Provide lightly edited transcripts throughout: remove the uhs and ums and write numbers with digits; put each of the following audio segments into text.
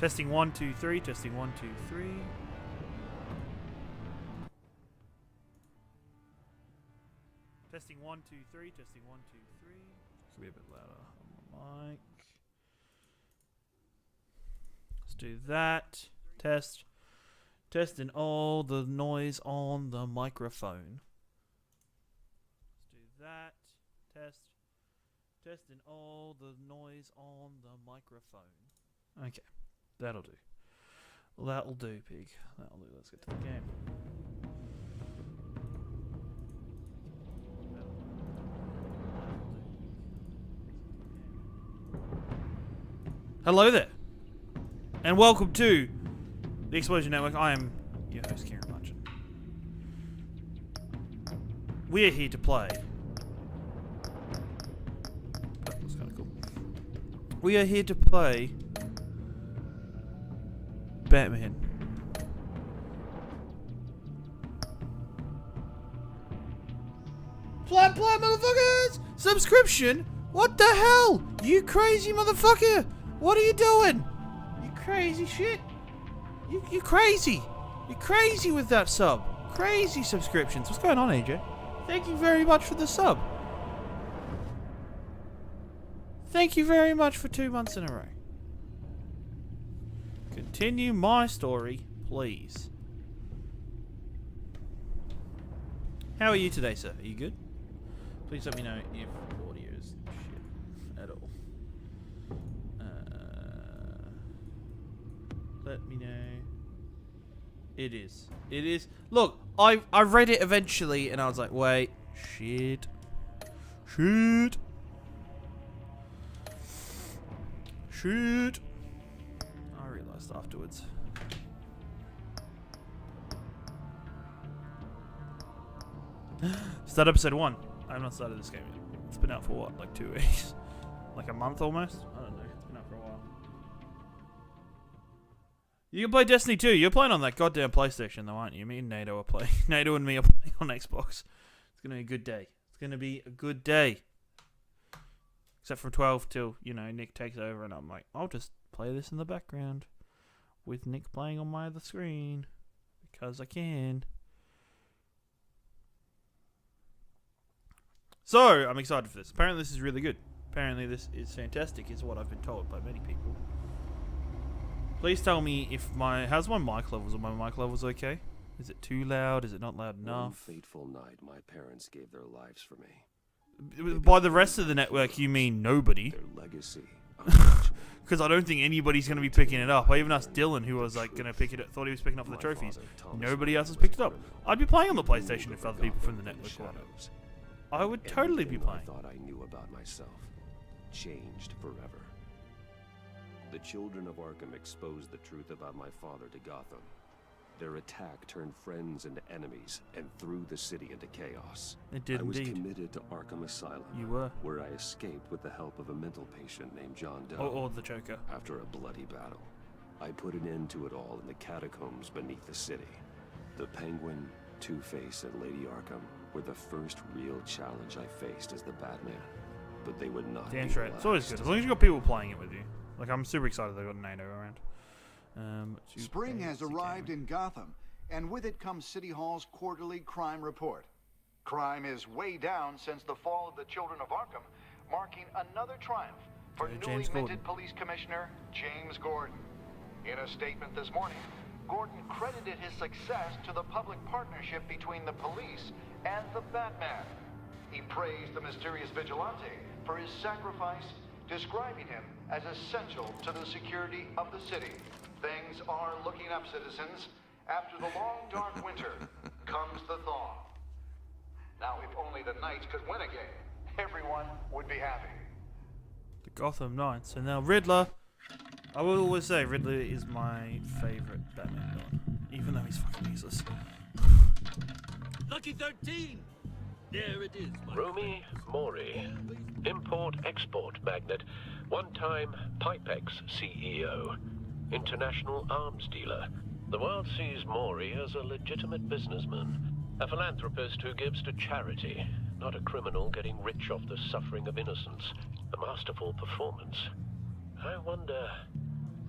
Testing 1, 2, 3. Testing 1, 2, 3. Testing 1, 2, 3. Testing 1, 2, 3. Should be a bit louder on the mic. Let's do that. Test. Testing all the noise on the microphone. Let's do that. Test. Testing all the noise on the microphone. Okay. That'll do. That'll do, pig. That'll do. Let's get to the game. Hello there, and welcome to the Explosion Network. I am your host, Ciaran. We are here to play. That looks kind of cool. We are here to play Batman. Flat motherfuckers! Subscription? What the hell? You crazy motherfucker! What are you doing? You crazy shit. You crazy. You're crazy with that sub. Crazy subscriptions. What's going on, AJ? Thank you very much for the sub. Thank you very much for 2 months in a row. Continue my story, please. How are you today, sir? Are you good? Please let me know if audio is shit at all. Let me know. It is. It is. Look, I read it eventually, and I was like, wait, shit. I realized afterwards. Start episode 1. I have not started this game yet. It's been out for what, like 2 weeks? Like a month almost? I don't know. It's been out for a while. You can play Destiny 2. You're playing on that goddamn PlayStation though, aren't you? Me and NATO are playing. NATO and me are playing on Xbox. It's gonna be a good day. It's gonna be a good day. Except from 12 till, you know, Nick takes over and I'm like, I'll just play this in the background with Nick playing on my other screen because I can. So, I'm excited for this. Apparently this is really good. Apparently this is fantastic, is what I've been told by many people. Please tell me if how's my mic levels? Are my mic levels okay? Is it too loud? Is it not loud enough? One fateful night, my parents gave their lives for me. By the rest of the network, you mean nobody? Their legacy. Because I don't think anybody's going to be picking it up. I even asked Dylan, who was like going to pick it up, thought he was picking up for the trophies. Nobody else has picked it up. I'd be playing on the PlayStation if other people from the network were. I would totally be playing. I thought I knew about myself changed forever. The children of Arkham exposed the truth about my father to Gotham. Their attack turned friends into enemies and threw the city into chaos. It did indeed. I was committed to Arkham Asylum. You were. Where I escaped with the help of a mental patient named John Doe. Or the Joker. After a bloody battle, I put an end to it all in the catacombs beneath the city. The Penguin, Two-Face, and Lady Arkham were the first real challenge I faced as the Batman. But they would not Damn be straight. the It's always last. good. As long as you've got people playing it with you. Like, I'm super excited they got NATO around. Spring has arrived in Gotham, and with it comes City Hall's quarterly crime report. Crime is way down since the fall of the Children of Arkham, marking another triumph for newly minted Police Commissioner James Gordon. In a statement this morning, Gordon credited his success to the public partnership between the police and the Batman. He praised the mysterious vigilante for his sacrifice, describing him as essential to the security of the city. Things are looking up, citizens. After the long, dark winter comes the thaw. Now, if only the Knights could win a game, everyone would be happy. The Gotham Knights. And now Riddler. I will always say Riddler is my favorite Batman villain. Even though he's fucking useless. Lucky 13! There it is, my Rumi Mori, import-export magnate, one-time Pipex CEO, international arms dealer. The world sees Mori as a legitimate businessman, a philanthropist who gives to charity, not a criminal getting rich off the suffering of innocence. A masterful performance. I wonder,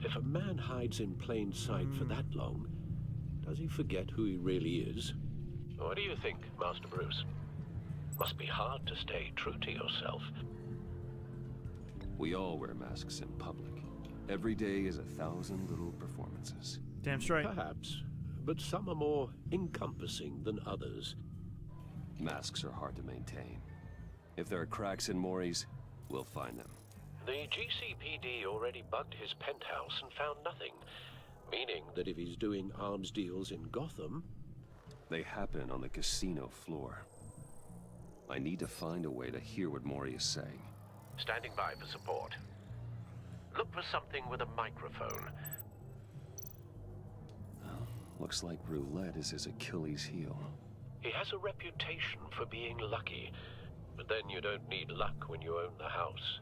if a man hides in plain sight for that long, does he forget who he really is? What do you think, Master Bruce? Must be hard to stay true to yourself. We all wear masks in public. Every day is 1,000 little performances. Damn straight. Perhaps, but some are more encompassing than others. Masks are hard to maintain. If there are cracks in Mori's, we'll find them. The GCPD already bugged his penthouse and found nothing, meaning that if he's doing arms deals in Gotham... They happen on the casino floor. I need to find a way to hear what Mori is saying. Standing by for support. Look for something with a microphone. Well, looks like roulette is his Achilles heel. He has a reputation for being lucky, but then you don't need luck when you own the house.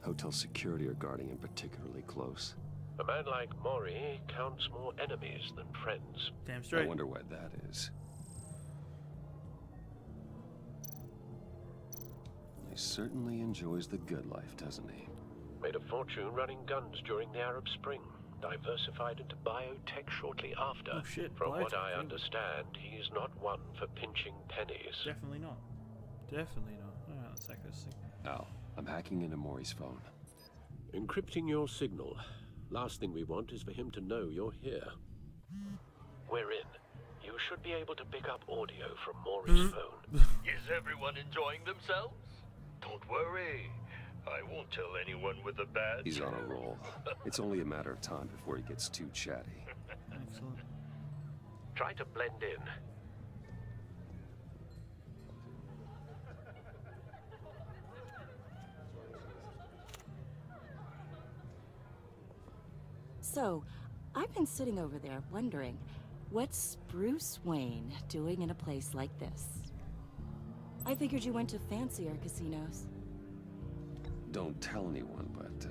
Hotel security are guarding him particularly close. A man like Mori counts more enemies than friends. Damn straight. I wonder why that is. He certainly enjoys the good life, doesn't he? Made a fortune running guns during the Arab Spring. Diversified into biotech shortly after. Oh shit, From what biotech, I really? understand, he's not one for pinching pennies. Definitely not. Definitely not. Alright, let's hack this thing. Al, I'm hacking into Mori's phone. Encrypting your signal. Last thing we want is for him to know you're here. We're in. You should be able to pick up audio from Mori's phone. Is everyone enjoying themselves? Don't worry. I won't tell anyone with a badge. He's on a roll. It's only a matter of time before he gets too chatty. Excellent. Try to blend in. So, I've been sitting over there wondering, what's Bruce Wayne doing in a place like this? I figured you went to fancier casinos. Don't tell anyone, but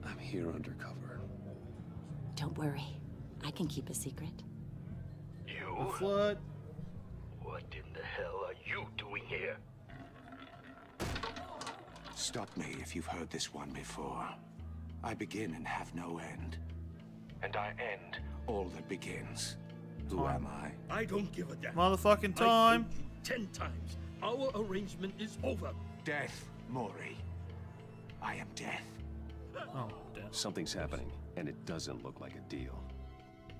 I'm here undercover. Don't worry, I can keep a secret. You? Flood. What in the hell are you doing here? Stop me if you've heard this one before. I begin and have no end. And I end all that begins. Who am I? I don't give a damn. Motherfucking I time. told you 10 times. Our arrangement is over. Death, Mori. I am death. Oh, damn. Something's happening, and it doesn't look like a deal.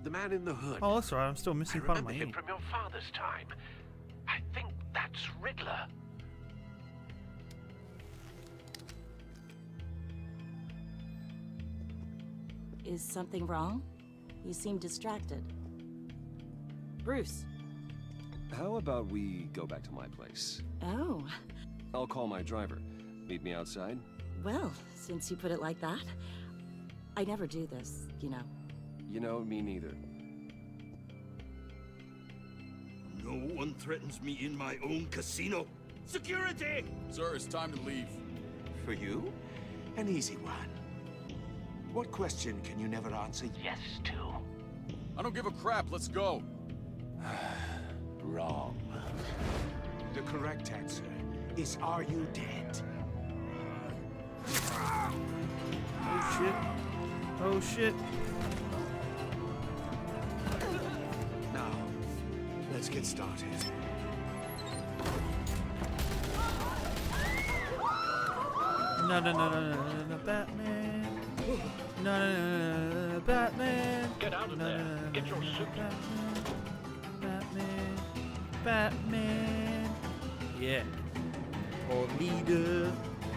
The man in the hood. Oh, that's right. I'm still I missing part of remember my him ear. from your father's time. I think that's Riddler. Is something wrong? You seem distracted. Bruce. How about we go back to my place? Oh, I'll call my driver. Meet me outside? well, since you put it like that. I never do this, you know. You know, me neither. No one threatens me in my own casino. Security! Sir, it's time to leave. For you, an easy one. What question can you never answer yes to? I don't give a crap, let's go. Wrong. The correct answer is, are you dead? Oh shit. Oh shit. Now, let's get started. No, no, no, no, no, no, no, Batman. No, no, no, no, no, Batman. Get out of No, there. no, no, Get your no, no, suit. Batman. Batman. Yeah. Or leader.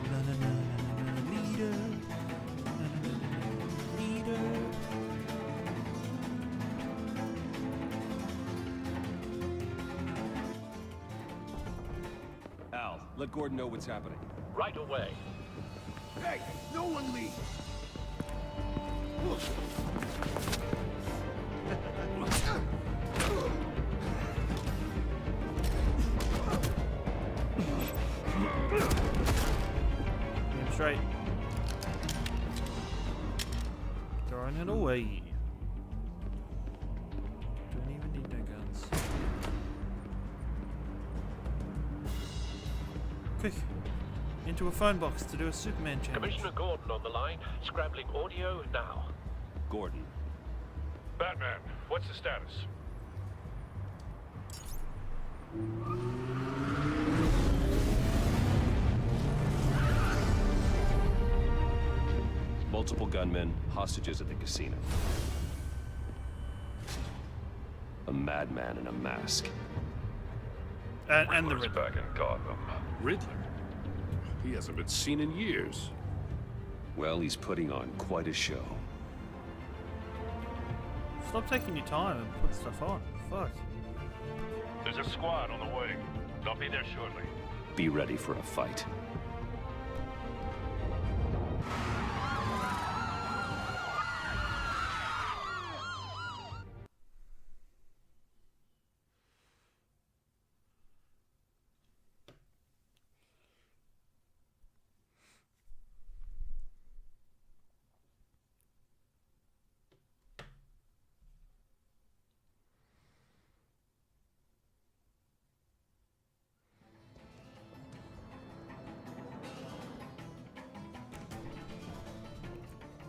No, no, no, no, no, leader. No, no, no, no, leader. Al, let Gordon know what's happening. Right away. Hey, no one leave! Aim straight. Throwing it away. Don't even need no guns. Quick. Into a phone box to do a Superman challenge. Commissioner Gordon on the line. Scrabbling audio now. Gordon. Batman, what's the status? Multiple gunmen, hostages at the casino. A madman in a mask. And the Riddler's Riddler. back in Gotham. Riddler? He hasn't been seen in years. Well, he's putting on quite a show. Stop taking your time and put stuff on. Fuck. There's a squad on the way. They'll be there shortly. Be ready for a fight.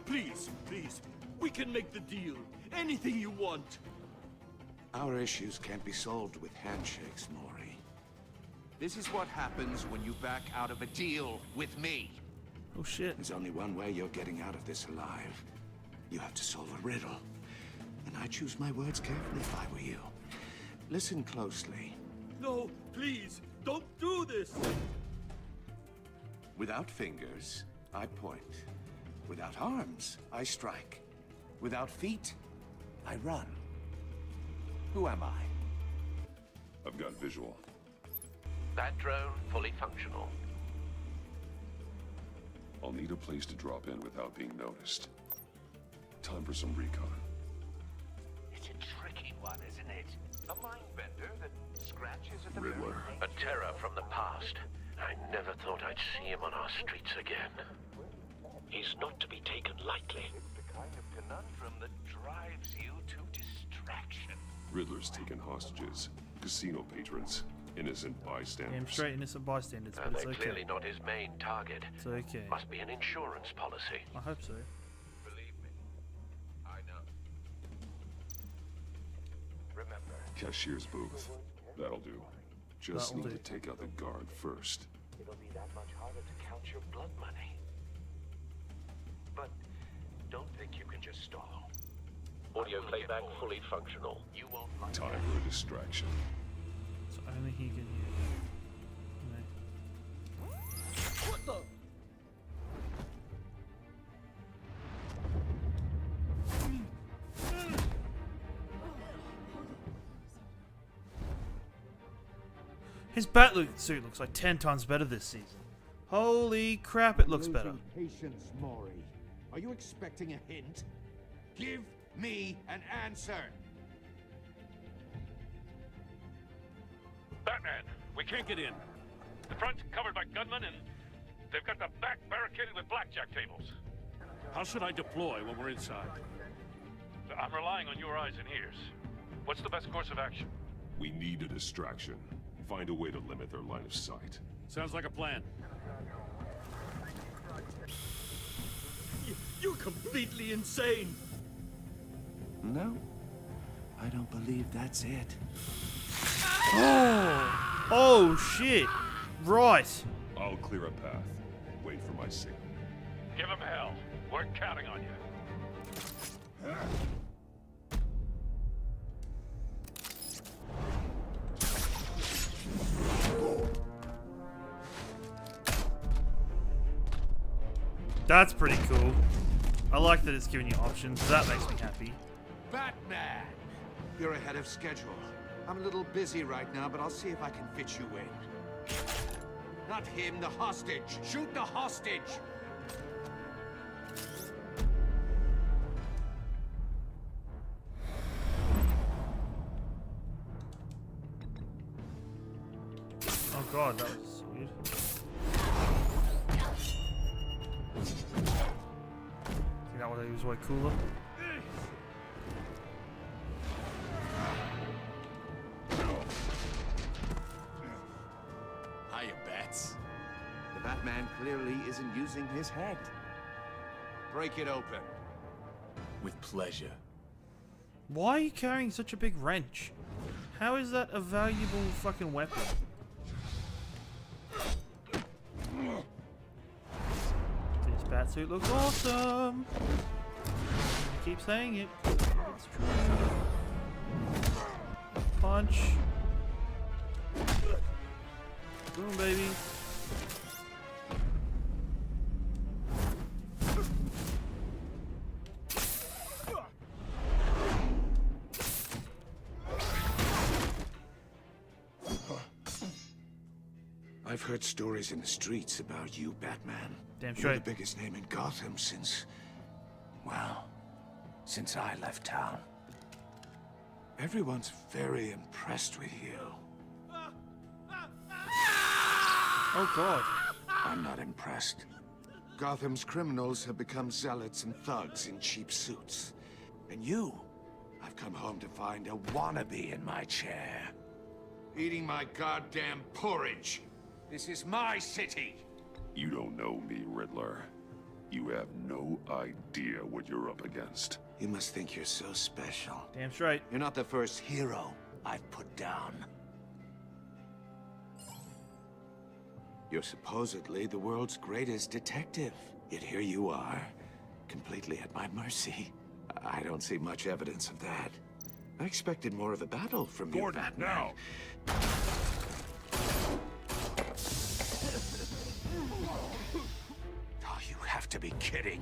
Please, please. We can make the deal. Anything you want. Our issues can't be solved with handshakes, Maury. This is what happens when you back out of a deal with me. Oh shit. There's only one way you're getting out of this alive. You have to solve a riddle. And I choose my words carefully if I were you. Listen closely. No, please. Don't do this. Without fingers, I point. Without arms, I strike. Without feet, I run. Who am I? I've got visual. That drone fully functional. I'll need a place to drop in without being noticed. Time for some recon. It's a tricky one, isn't it? A mind bender that scratches at the Riddler. A terror from the past. I never thought I'd see him on our streets again. He's not to be taken lightly. It's the kind of conundrum that drives you to distraction. Riddler's taken hostages. Casino patrons. Innocent bystanders. Aim straight, innocent bystanders, but And it's they're okay. clearly not his main target. It's okay. Must be an insurance policy. I hope so. Believe me, I know. Remember, Cashier's booth. That'll do. Just That'll need do. to take out the guard first. it'll be that much harder to count your blood money. But don't think you can just stall. Audio playback fully functional. You won't like Time it. for a distraction. So only he can hear. You know. What the? His bat suit looks like 10 times better this season. Holy crap, it looks better. Patience, Maury. Are you expecting a hint? Give me an answer. Batman, we can't get in. The front's covered by gunmen and they've got the back barricaded with blackjack tables. How should I deploy when we're inside? I'm relying on your eyes and ears. What's the best course of action? We need a distraction. Find a way to limit their line of sight. Sounds like a plan. You're completely insane. No, I don't believe that's it. Oh shit. Right. I'll clear a path. Wait for my signal. Give him hell. We're counting on you. That's pretty cool. I like that it's giving you options. That makes me happy. Batman! You're ahead of schedule. I'm a little busy right now, but I'll see if I can fit you in. Not him, the hostage! Shoot the hostage! Oh god, that was weird. God, he was way cooler. Hiya, Bats. The Batman clearly isn't using his head. Break it open. With pleasure. Why are you carrying such a big wrench? How is that a valuable fucking weapon? This batsuit looks awesome! I keep saying it. It's true. Punch. Boom, baby. I've heard stories in the streets about you, Batman. Damn You're straight. the biggest name in Gotham since... well, since I left town. Everyone's very impressed with you. Oh god. I'm not impressed. Gotham's criminals have become zealots and thugs in cheap suits. And you, I've come home to find a wannabe in my chair. Eating my goddamn porridge. This is my city. You don't know me, Riddler. You have no idea what you're up against. You must think you're so special. Damn straight. You're not the first hero I've put down. You're supposedly the world's greatest detective. Yet here you are, completely at my mercy. I don't see much evidence of that. I expected more of a battle from you, Gordon, Batman. now! Oh, you have to be kidding.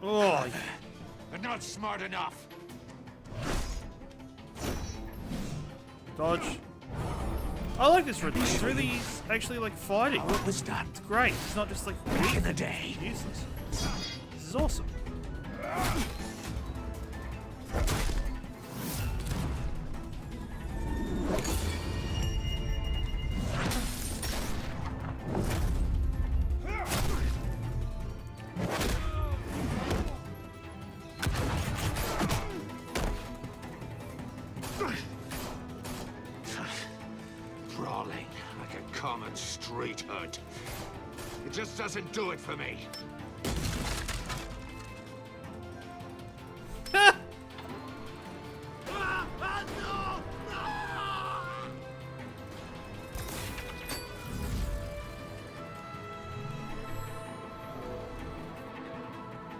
Oh, But not smart enough. dodge. I like this Riddler. He's really actually like fighting. What was that? It's great. It's not just like Back in the day. useless. This is awesome. Brawling like a common street hood. It just doesn't do it for me.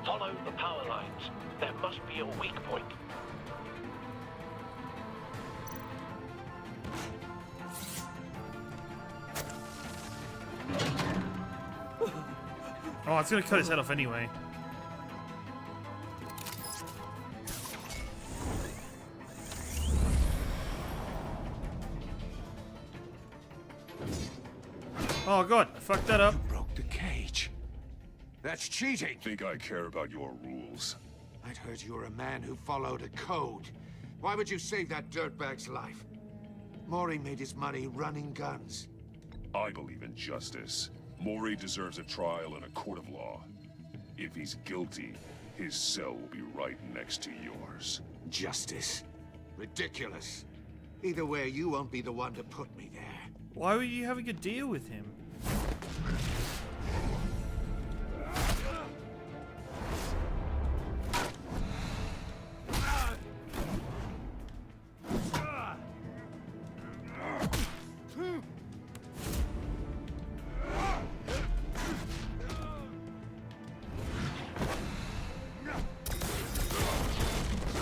Follow the power lines. There must be a weak point. Oh, it's gonna cut his head off anyway. Oh god, I fucked that up. Broke the cage. That's cheating. Think I care about your rules? I'd heard you were a man who followed a code. Why would you save that dirtbag's life? Maury made his money running guns. I believe in justice. Maury deserves a trial in a court of law. If he's guilty, his cell will be right next to yours. Justice. Ridiculous. Either way, you won't be the one to put me there. Why were you having a deal with him?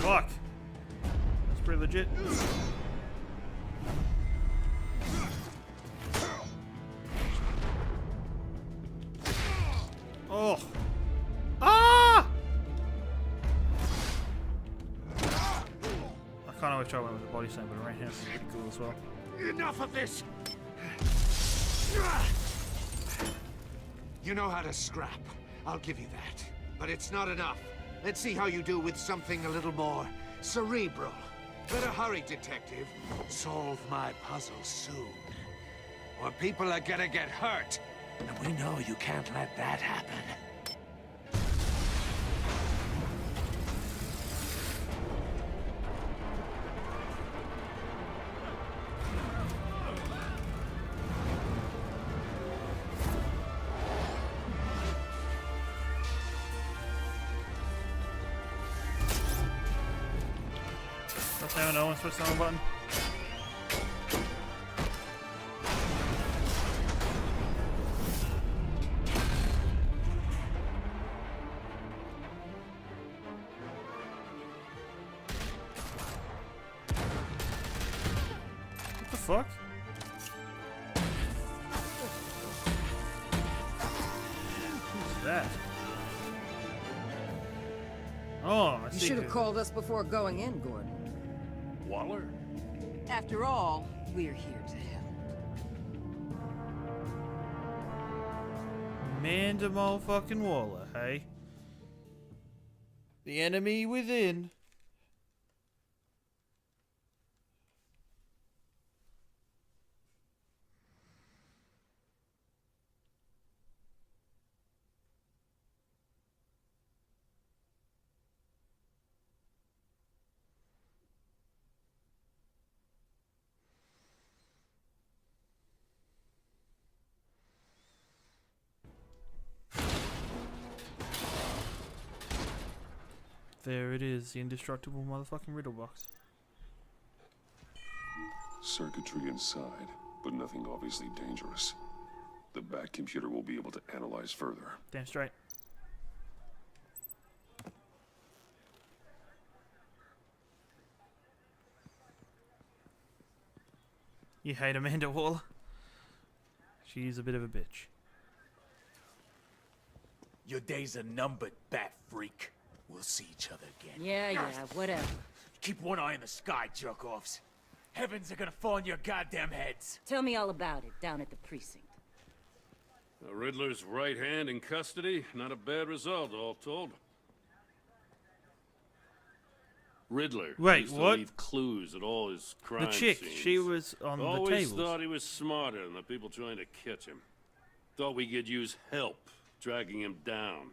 Fuck. That's pretty legit. Oh. Ah! I can't always try one with the body slam, but right here is pretty cool as well. Enough of this! You know how to scrap. I'll give you that. But it's not enough. Let's see how you do with something a little more cerebral. Better hurry, detective. Solve my puzzle soon. Or people are gonna get hurt. And we know you can't let that happen. Let's have no one switch on the button. What the fuck? Who's that? Oh, I You see. should have called us before going in, Gordon. Waller? After all, we're here to help. Amanda motherfucking Waller, hey? The enemy within. There it is, the indestructible motherfucking riddle box. Circuitry inside, but nothing obviously dangerous. The back computer will be able to analyze further. Damn straight. You hate Amanda Waller? She's a bit of a bitch. Your days are numbered, bat freak. We'll see each other again. Yeah, whatever. Keep one eye in the sky, jerk-offs. Heavens are gonna fall on your goddamn heads. Tell me all about it down at the precinct. The Riddler's right hand in custody. Not a bad result, all told. Riddler Wait, used to what? leave clues at all his crime The chick, scenes. she was on the Always tables. thought he was smarter than the people trying to catch him. Thought we could use help dragging him down.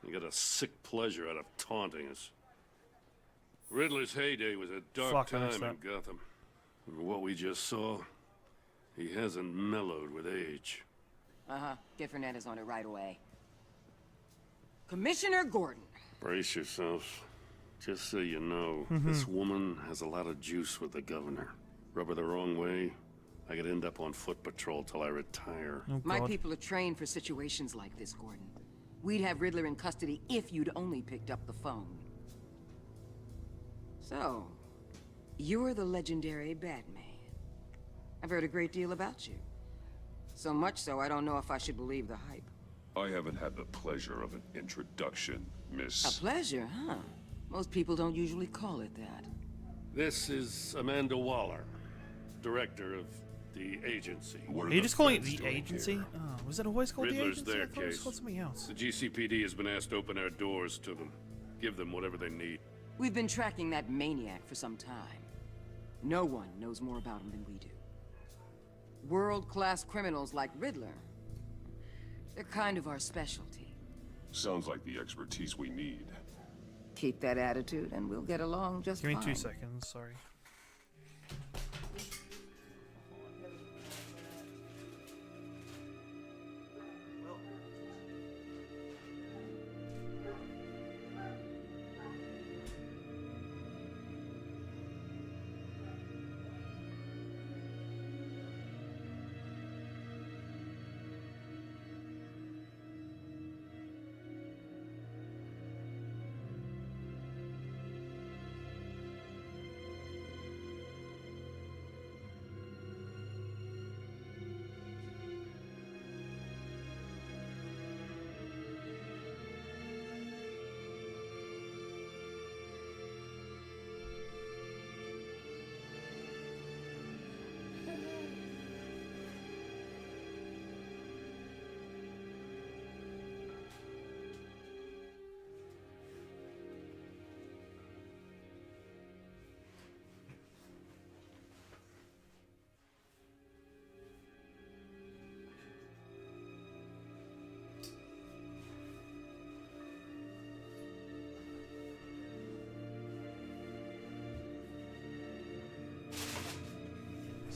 He got a sick pleasure out of taunting us. Riddler's heyday was a dark Fuck, I missed time in Gotham. And what we just saw, he hasn't mellowed with age. Get Fernandez on it right away. Commissioner Gordon. Brace yourselves. Just so you know, this woman has a lot of juice with the governor. Rub her the wrong way, I could end up on foot patrol till I retire. Oh, My God. people are trained for situations like this, Gordon. We'd have Riddler in custody if you'd only picked up the phone. So, you're the legendary Batman. I've heard a great deal about you. So much so, I don't know if I should believe the hype. I haven't had the pleasure of an introduction, A Miss... pleasure, huh? Most people don't usually call it that. This is Amanda Waller, director of the agency. What Are are you the just calling it feds the doing agency? here? Oh, was it always called Riddler's the agency? their I thought it was case. called something else. The GCPD has been asked to open our doors to them. Give them whatever they need. We've been tracking that maniac for some time. No one knows more about him than we do. World-class criminals like Riddler. They're kind of our specialty. Sounds like the expertise we need. Keep that attitude and we'll get along just Give me fine. 2 seconds, sorry.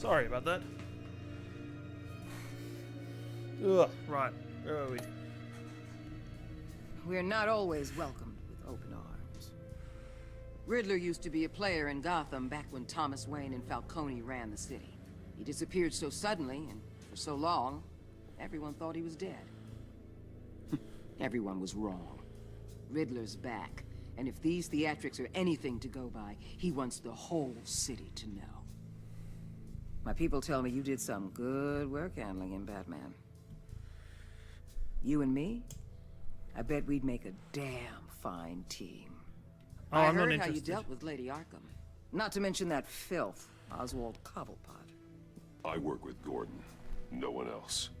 Sorry about that. Ugh, right. Where are we? We're not always welcomed with open arms. Riddler used to be a player in Gotham back when Thomas Wayne and Falcone ran the city. He disappeared so suddenly and for so long, everyone thought he was dead. Everyone was wrong. Riddler's back, and if these theatrics are anything to go by, he wants the whole city to know. My people tell me you did some good work handling him, Batman. You and me? I bet we'd make a damn fine team. Oh, I I'm not heard how you interested. dealt with Lady Arkham. Not to mention that filth, Oswald Cobblepot. I work with Gordon. No one else.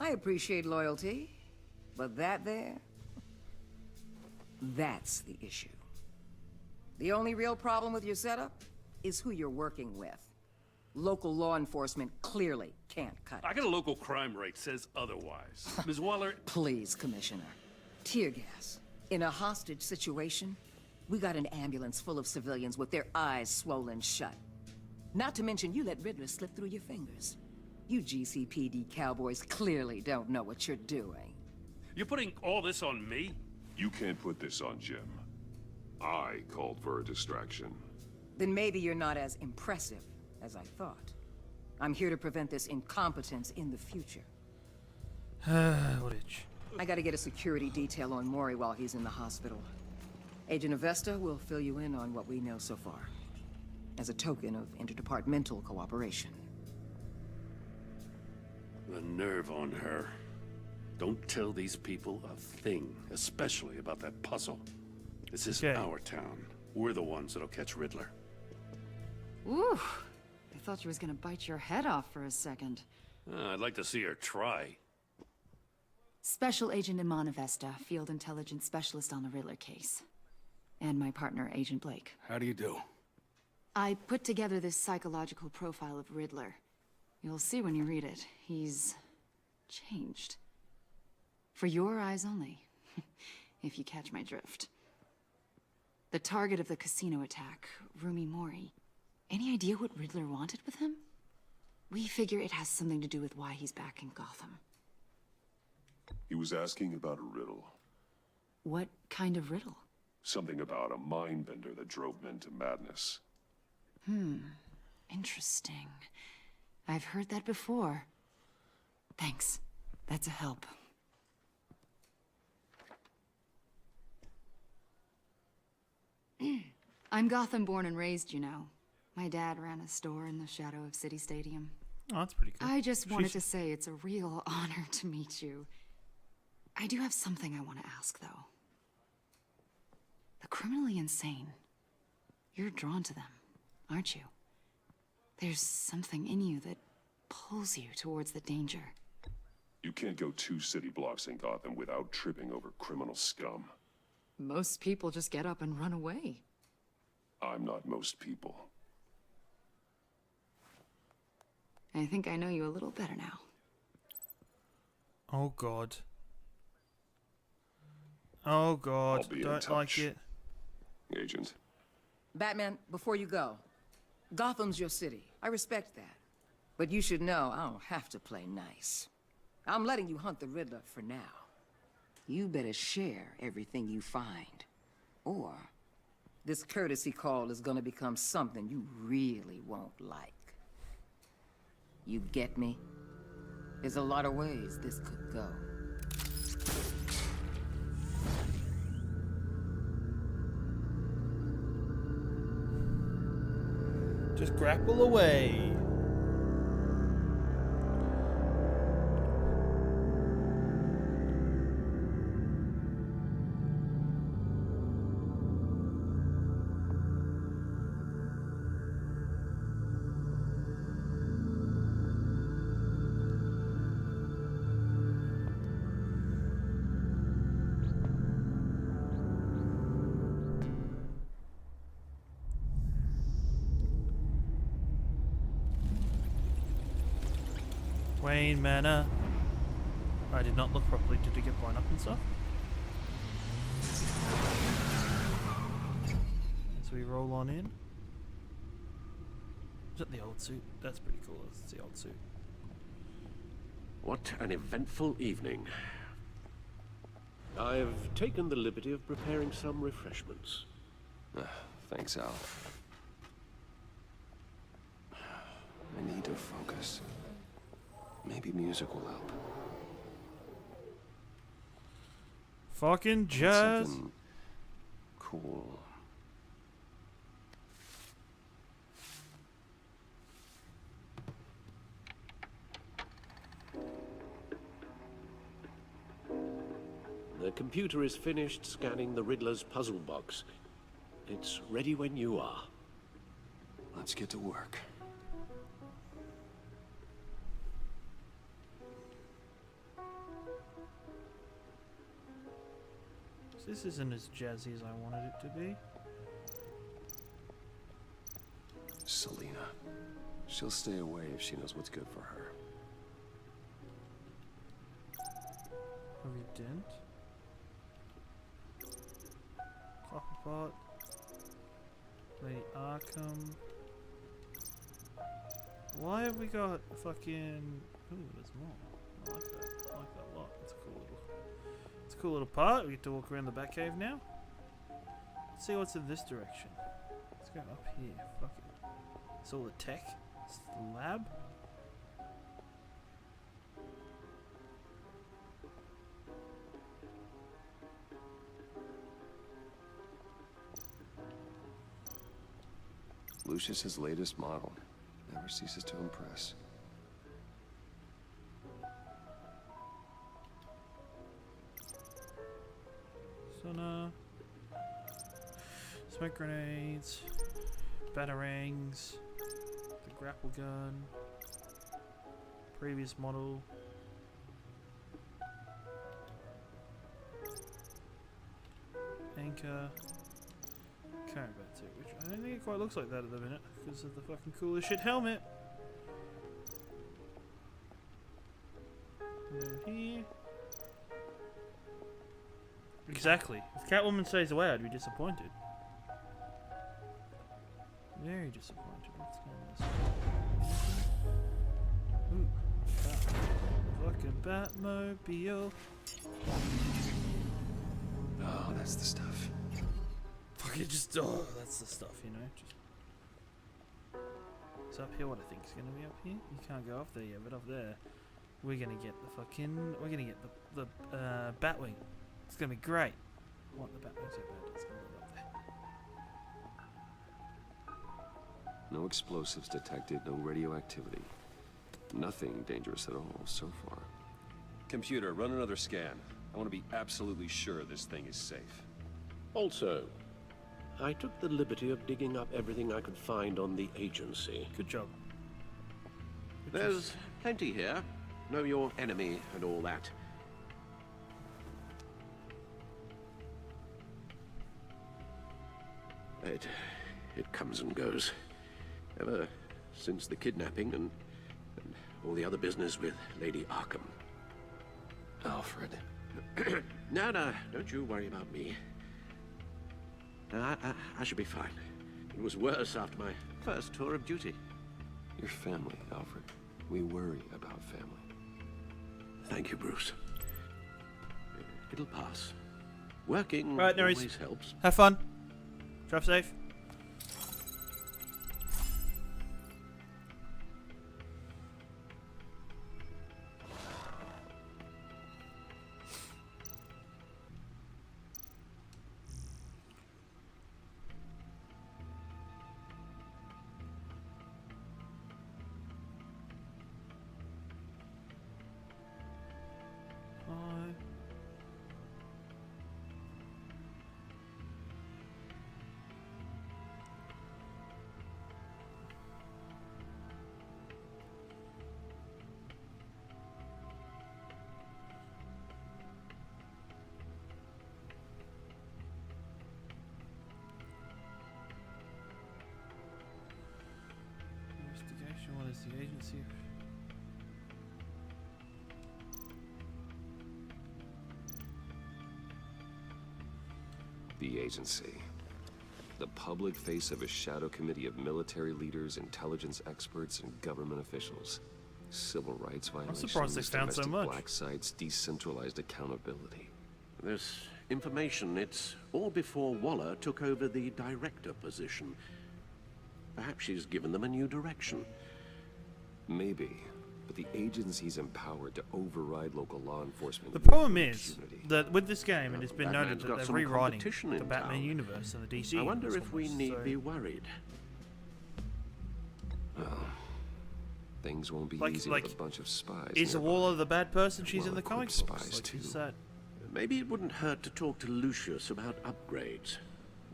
I appreciate loyalty, but that there... that's the issue. The only real problem with your setup is who you're working with. Local law enforcement clearly can't cut it. I got a local crime rate says otherwise. Ms. Waller... Please, Commissioner. Tear gas. In a hostage situation, we got an ambulance full of civilians with their eyes swollen shut. Not to mention you let Riddler slip through your fingers. You GCPD cowboys clearly don't know what you're doing. You're putting all this on me? You can't put this on Jim. I called for a distraction. Then maybe you're not as impressive as I thought. I'm here to prevent this incompetence in the future. What itch? I gotta get a security detail on Mori while he's in the hospital. Agent Avesta will fill you in on what we know so far, as a token of interdepartmental cooperation. The nerve on her. Don't tell these people a thing, especially about that puzzle. This is our town. We're the ones that'll catch Riddler. Ooh, I thought she was gonna bite your head off for a second. I'd like to see her try. Special Agent Iman Avesta, Field Intelligence Specialist on the Riddler case. And my partner, Agent Blake. How do you do? I put together this psychological profile of Riddler. You'll see when you read it. He's changed. For your eyes only, if you catch my drift. The target of the casino attack, Rumi Mori. Any idea what Riddler wanted with him? We figure it has something to do with why he's back in Gotham. He was asking about a riddle. What kind of riddle? Something about a mindbender that drove men to madness. Interesting. I've heard that before. Thanks. That's a help. I'm Gotham born and raised, you know. My dad ran a store in the shadow of City Stadium. Oh, that's pretty cool. I just wanted to say it's a real honor to meet you. I do have something I want to ask, though. The criminally insane. You're drawn to them, aren't you? There's something in you that pulls you towards the danger. You can't go 2 city blocks in Gotham without tripping over criminal scum. Most people just get up and run away. I'm not most people. I think I know you a little better now. Oh god. Oh god, I'll be in don't like touch. it. Agent. Batman, before you go, Gotham's your city. I respect that. But you should know I don't have to play nice. I'm letting you hunt the Riddler for now. You better share everything you find. Or this courtesy call is gonna become something you really won't like. You get me? There's a lot of ways this could go. Just grapple away. Wayne Manor. I did not look properly. Did it get blown up and stuff? So we roll on in. Is that the old suit? That's pretty cool. That's the old suit. What an eventful evening. I've taken the liberty of preparing some refreshments. Thanks, Al. I need to focus. Maybe music will help. Fucking jazz. Something cool. The computer is finished scanning the Riddler's puzzle box. It's ready when you are. Let's get to work. This isn't as jazzy as I wanted it to be. Selena. She'll stay away if she knows what's good for her. Harvey Dent. Copperpot. Lady Arkham. Why have we got fucking... Ooh, there's more. I like that. I like that a lot. It's a cool little part. We get to walk around the Batcave now. Let's see what's in this direction. Let's go up here. Fuck it. It's all the tech. It's the lab. Lucius's latest model. Never ceases to impress. Sonar. Smoke grenades. Batarangs. The grapple gun. Previous model. Anchor. Combat suit, which I don't think it quite looks like that at the minute because of the fucking cool as shit helmet. And then here. Exactly. If Catwoman stays away, I'd be disappointed. Very disappointed. What's going on this way? Ooh, fucking Batmobile. Oh, that's the stuff. Fucking just, oh, that's the stuff, you know. Just. It's up here. What I think is gonna be up here. You can't go up there yet, but up there, we're gonna get the fucking. We're gonna get the Batwing. It's gonna be great. What the Batwing's so bad? It's gonna go up there. No explosives detected, no radioactivity. Nothing dangerous at all so far. Computer, run another scan. I want to be absolutely sure this thing is safe. Also, I took the liberty of digging up everything I could find on the agency. Good job. There's plenty here. Know your enemy and all that. It comes and goes. Ever since the kidnapping and all the other business with Lady Arkham. Alfred. No, don't you worry about me. I should be fine. It was worse after my first tour of duty. Your family, Alfred. We worry about family. Thank you, Bruce. It'll pass. Working right, no always helps. Have fun. Drive safe. What is the agency? The agency. The public face of a shadow committee of military leaders, intelligence experts, and government officials. Civil rights violations, surprised they found so domestic much. black sites, decentralized accountability. This information, it's all before Waller took over the director position. Perhaps she's given them a new direction. Maybe, but the agency's empowered to override local law enforcement. The problem is that with this game, it has been noted Batman's that got they're some rewriting competition the in Batman town. universe and the DC I wonder universe if we almost, need so- be worried. Well, things won't be Like- easy like, with a bunch of spies. Is nearby. Waller the bad person she's in the comic Well-equipped books? spies, Like you too. said. Maybe it wouldn't hurt to talk to Lucius about upgrades.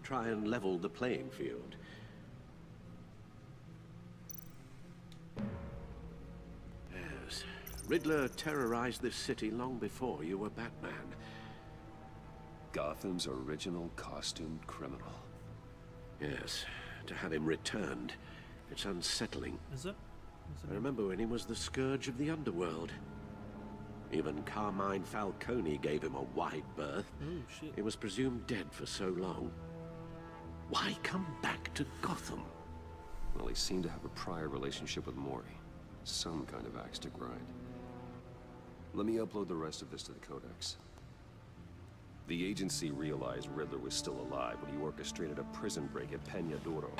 Try and level the playing field. Yes, Riddler terrorized this city long before you were Batman. Gotham's original costumed criminal. Yes, to have him returned, it's unsettling. Is it? I remember when he was the scourge of the underworld. Even Carmine Falcone gave him a wide berth. Oh, shit. He was presumed dead for so long. Why come back to Gotham? Well, he seemed to have a prior relationship with Mori. Some kind of axe to grind. Let me upload the rest of this to the Codex. The agency realized Riddler was still alive when he orchestrated a prison break at Peña Duro.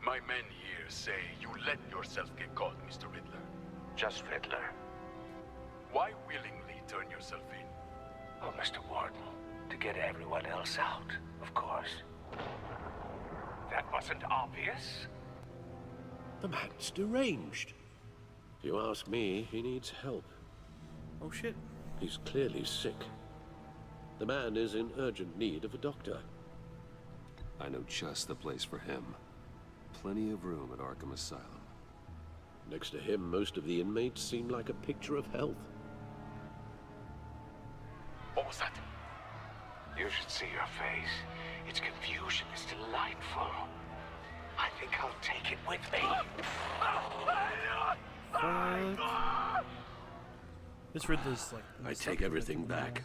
My men here say you let yourself get caught, Mr. Riddler. Just Riddler. Why willingly turn yourself in? Oh, Mr. Warden, to get everyone else out, of course. That wasn't obvious. The man's deranged. If you ask me, he needs help. Oh shit. He's clearly sick. The man is in urgent need of a doctor. I know just the place for him. Plenty of room at Arkham Asylum. Next to him, most of the inmates seem like a picture of health. What was that? You should see your face. Its confusion is delightful. I think I'll take it with me. This Riddler's like... I take everything back.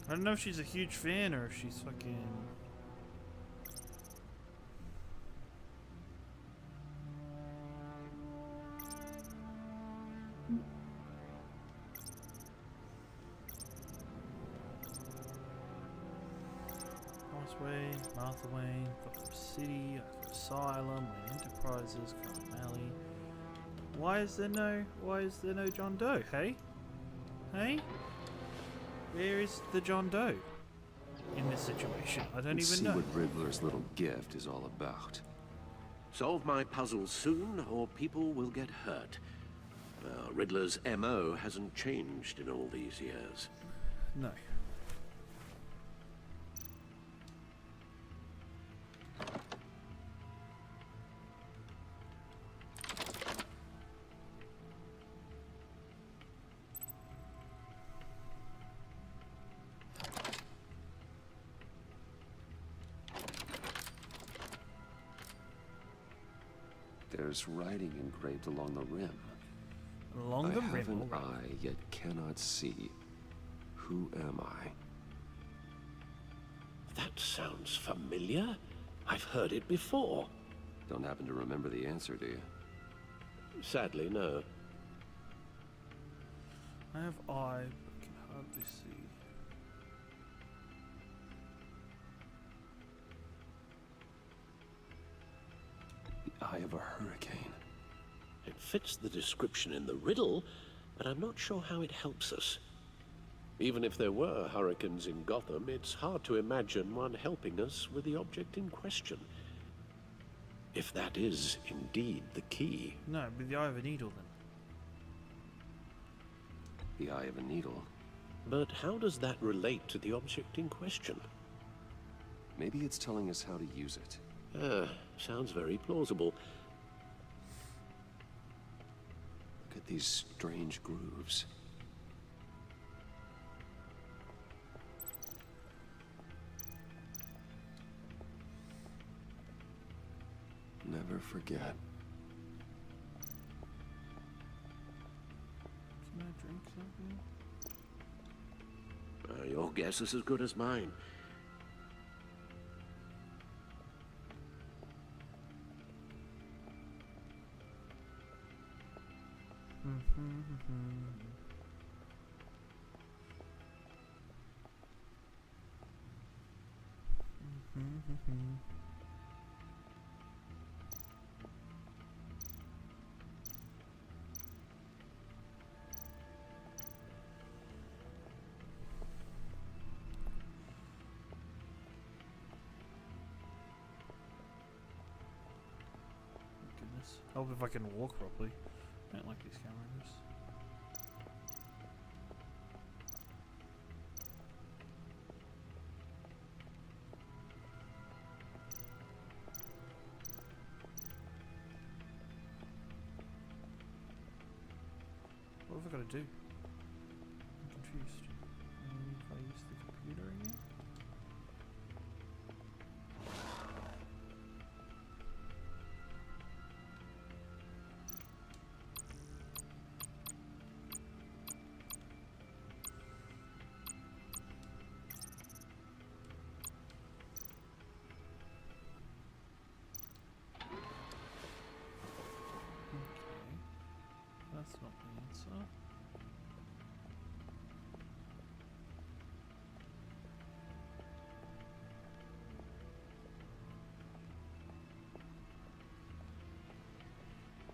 I don't know if she's a huge fan or if she's fucking... Thomas Wayne, Martha Wayne, Gotham City, Asylum, Wayne Enterprises, Carl Alley. Why is there no John Doe, hey? Hey? Where is the John Doe in this situation? I don't Let's even see know. what Riddler's little gift is all about. Solve my puzzles soon, or people will get hurt. Riddler's MO hasn't changed in all these years. No. There's writing engraved along the rim. Along the I have rim, an alright. eye, yet cannot see. Who am I? That sounds familiar. I've heard it before. Don't happen to remember the answer, do you? Sadly, no. I have eye, but can hardly see. The eye of a hurricane. It fits the description in the riddle, but I'm not sure how it helps us. Even if there were hurricanes in Gotham, it's hard to imagine one helping us with the object in question. If that is indeed the key. No, it'd be the eye of a needle then. The eye of a needle? But how does that relate to the object in question? Maybe it's telling us how to use it. Sounds very plausible. Look at these strange grooves. Never forget. Can I drink something? Your guess is as good as mine. Goodness. I hope if I can walk properly. I don't like these cameras. What have I got to do? I'm confused. Maybe if I use the computer again? That's not the answer.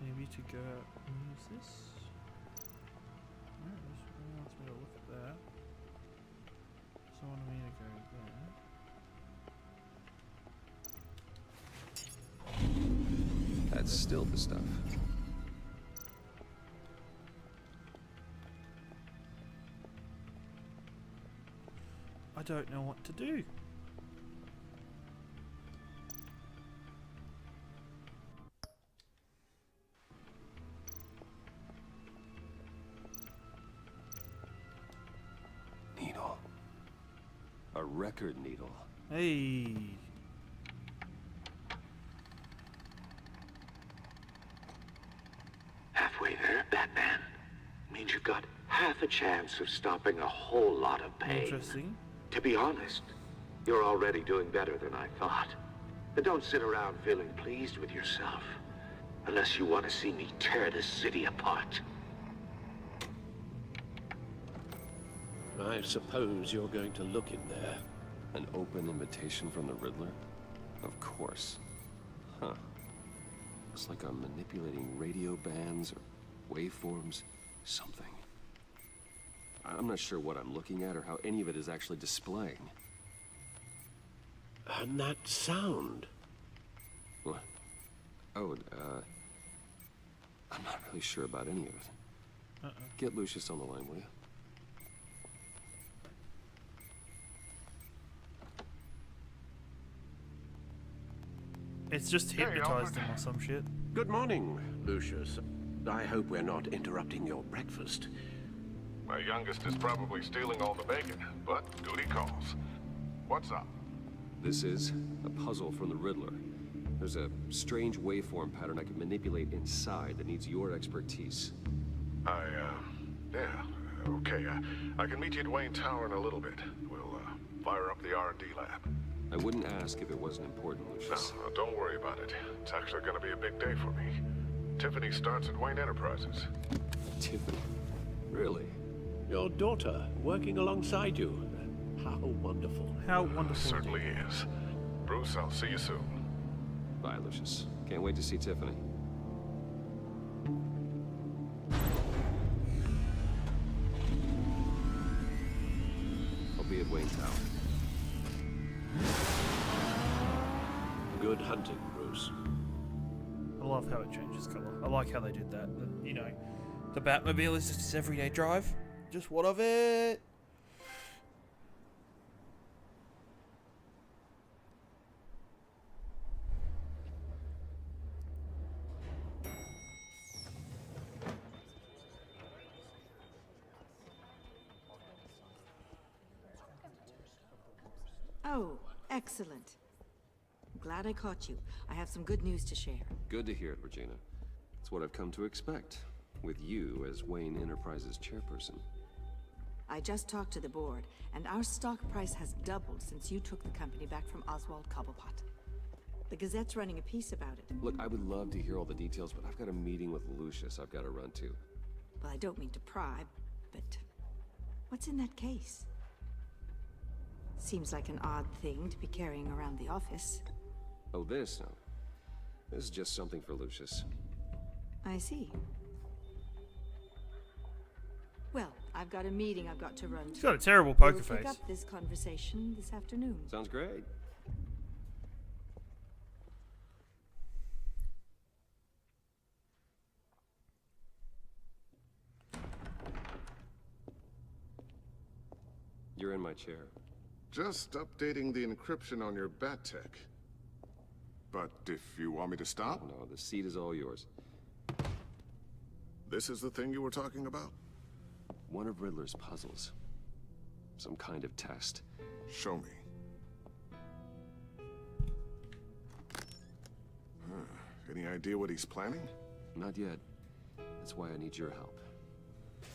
Maybe to go out and use this? No, this wants me to look at that. So I want me to go there. That's still the stuff. I don't know what to do. Needle. A record needle. Hey. Halfway there, Batman. Means you've got half a chance of stopping a whole lot of pain. Interesting. To be honest, you're already doing better than I thought. But don't sit around feeling pleased with yourself. Unless you want to see me tear this city apart. I suppose you're going to look in there. An open invitation from the Riddler? Of course. Huh. Looks like I'm manipulating radio bands or waveforms. Something. I'm not sure what I'm looking at or how any of it is actually displaying. And that sound. What? Oh, I'm not really sure about any of it. Get Lucius on the line, will you? It's just hypnotized him or some shit. Good morning, Lucius. I hope we're not interrupting your breakfast. My youngest is probably stealing all the bacon, but duty calls. What's up? This is a puzzle from the Riddler. There's a strange waveform pattern I can manipulate inside that needs your expertise. Yeah, okay. I can meet you at Wayne Tower in a little bit. We'll, fire up the R&D lab. I wouldn't ask if it wasn't important, Lucius. No, don't worry about it. It's actually gonna be a big day for me. Tiffany starts at Wayne Enterprises. Tiffany? Really? Your daughter, working alongside you. How wonderful. How wonderful. Certainly is. Bruce, I'll see you soon. Bye, Lucius. Can't wait to see Tiffany. at Wayne Tower. Good hunting, Bruce. I love how it changes color. I like how they did that. You know, the Batmobile is just his everyday drive. Just what of it? Oh, excellent. I'm glad I caught you. I have some good news to share. Good to hear it, Regina. It's what I've come to expect, with you as Wayne Enterprises chairperson. I just talked to the board, and our stock price has doubled since you took the company back from Oswald Cobblepot. The Gazette's running a piece about it. Look, I would love to hear all the details, but I've got a meeting with Lucius I've got to run to. Well, I don't mean to pry, but what's in that case? Seems like an odd thing to be carrying around the office. Oh, this? No. This is just something for Lucius. I see. Well, I've got a meeting I've got to run to. He's got a terrible poker We'll pick face. up this conversation this afternoon. Sounds great. You're in my chair. Just updating the encryption on your bat tech. But if you want me to stop? No, the seat is all yours. This is the thing you were talking about? One of Riddler's puzzles. Some kind of test. Show me. Any idea what he's planning? Not yet. That's why I need your help.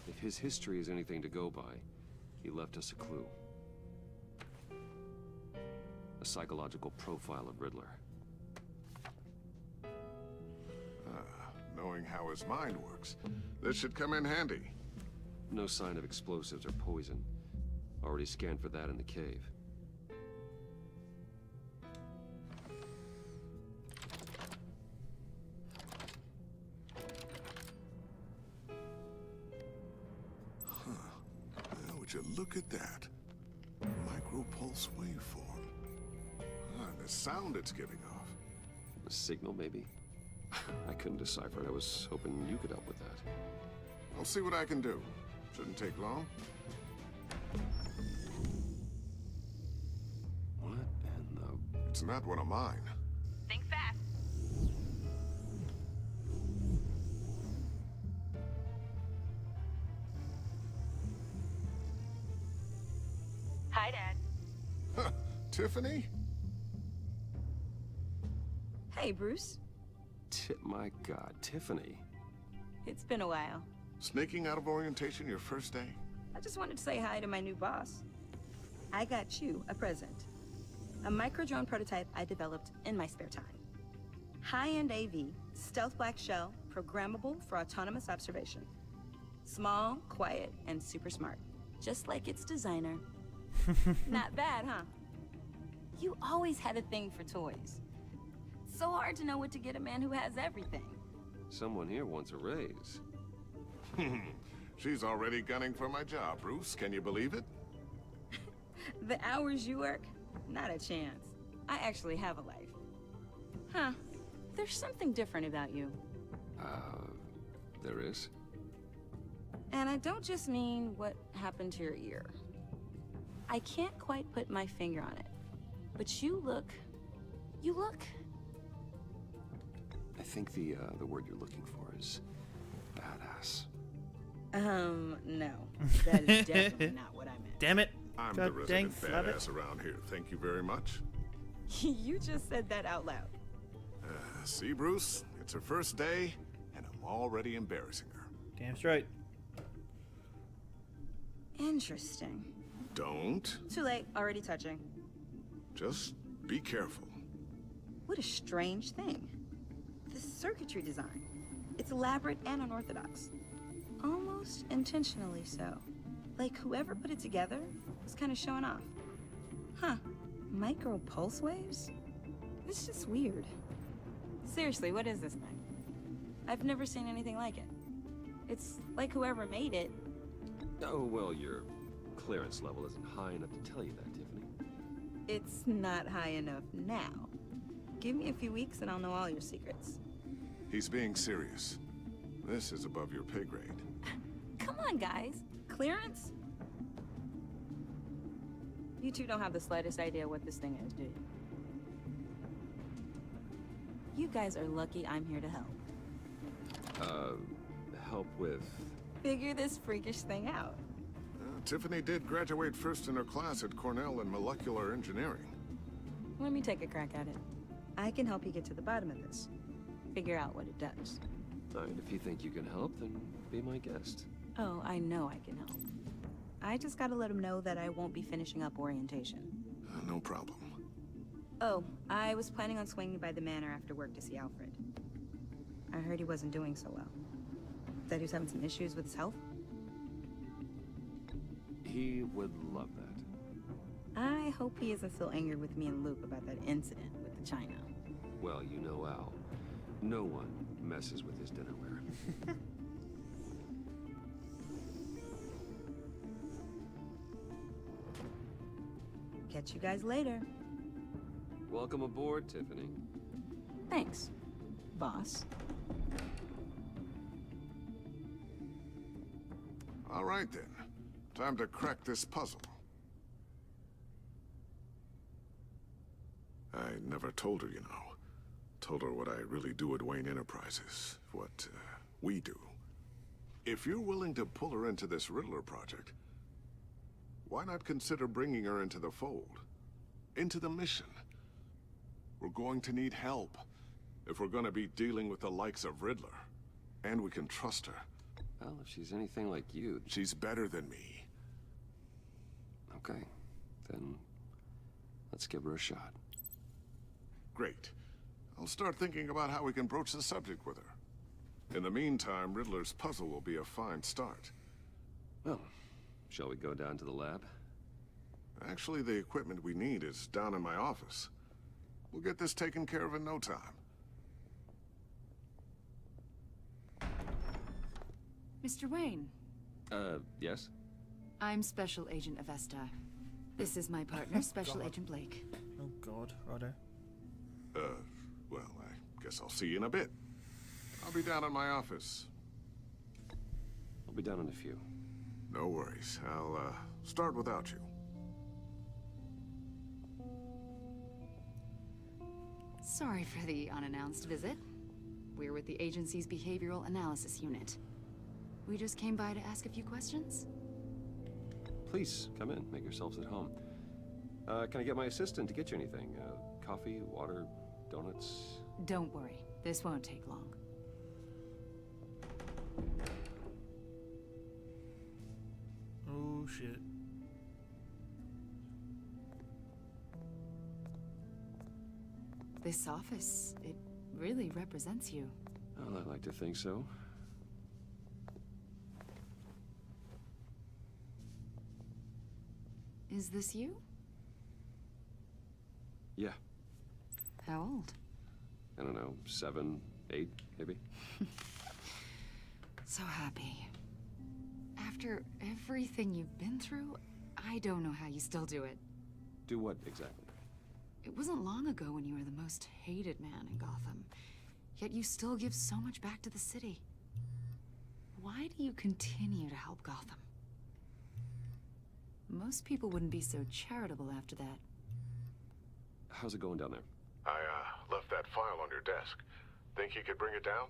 If his history is anything to go by, he left us a clue. A psychological profile of Riddler. Knowing how his mind works, this should come in handy. No sign of explosives or poison. Already scanned for that in the cave. Well, would you look at that? Micropulse waveform. The sound it's giving off. A signal, maybe? I couldn't decipher it. I was hoping you could help with that. I'll see what I can do. Shouldn't take long. What in the... It's not one of mine. Think fast. Hi, Dad. Tiffany? Hey, Bruce. My God, Tiffany. It's been a while. Sneaking out of orientation your first day? I just wanted to say hi to my new boss. I got you a present. A micro-drone prototype I developed in my spare time. High-end AV, stealth black shell, programmable for autonomous observation. Small, quiet, and super smart. Just like its designer. Not bad, huh? You always had a thing for toys. So hard to know what to get a man who has everything. Someone here wants a raise. She's already gunning for my job, Bruce. Can you believe it? The hours you work? Not a chance. I actually have a life. Huh. There's something different about you. There is? And I don't just mean what happened to your ear. I can't quite put my finger on it. But you look... I think the word you're looking for is badass. No. That is definitely not what I meant. Damn it. I'm God the resident dang badass around here. Thank you very much. You just said that out loud. See, Bruce? It's her first day, and I'm already embarrassing her. Damn straight. Interesting. Don't. Too late. Already touching. Just be careful. What a strange thing. The circuitry design. It's elaborate and unorthodox. Almost intentionally so. Like whoever put it together was kind of showing off. Huh. Micro pulse waves? It's just weird. Seriously, what is this thing? I've never seen anything like it. It's like whoever made it. Oh, well, you're clearance level isn't high enough to tell you that, Tiffany. It's not high enough now. Give me a few weeks and I'll know all your secrets. He's being serious. This is above your pay grade. Come on, guys. Clearance? You two don't have the slightest idea what this thing is, do you? You guys are lucky I'm here to help. Help with... Figure this freakish thing out. Tiffany did graduate first in her class at Cornell in molecular engineering. Let me take a crack at it. I can help you get to the bottom of this. Figure out what it does. Alright, if you think you can help, then be my guest. Oh, I know I can help. I just gotta let him know that I won't be finishing up orientation. No problem. Oh, I was planning on swinging by the manor after work to see Alfred. I heard he wasn't doing so well. That he was having some issues with his health? He would love that. I hope he isn't still angry with me and Luke about that incident with the china. Well, you know Al. No one messes with his dinnerware. Catch you guys later. Welcome aboard, Tiffany. Thanks, boss. All right, then. Time to crack this puzzle. I never told her, you know. Told her what I really do at Wayne Enterprises. What, we do. If you're willing to pull her into this Riddler project, why not consider bringing her into the fold? Into the mission? We're going to need help if we're going to be dealing with the likes of Riddler. And we can trust her. Well, if she's anything like you... She's better than me. Okay. Then let's give her a shot. Great. I'll start thinking about how we can broach the subject with her. In the meantime, Riddler's puzzle will be a fine start. Well, shall we go down to the lab? Actually, the equipment we need is down in my office. We'll get this taken care of in no time. Mr. Wayne. Yes? I'm Special Agent Avesta. This is my partner, Special Agent Blake. Oh God, righto. Well, I guess I'll see you in a bit. I'll be down in my office. I'll be down in a few. No worries. I'll, start without you. Sorry for the unannounced visit. We're with the agency's Behavioral Analysis Unit. We just came by to ask a few questions. Please, come in. Make yourselves at home. Can I get my assistant to get you anything? Coffee, water, donuts? Don't worry. This won't take long. Oh, shit. This office, it really represents you. Well, I'd like to think so. Is this you? Yeah. How old? I don't know, 7, 8, maybe? So happy. After everything you've been through, I don't know how you still do it. Do what, exactly? It wasn't long ago when you were the most hated man in Gotham. Yet you still give so much back to the city. Why do you continue to help Gotham? Most people wouldn't be so charitable after that. How's it going down there? I, left that file on your desk. Think you could bring it down?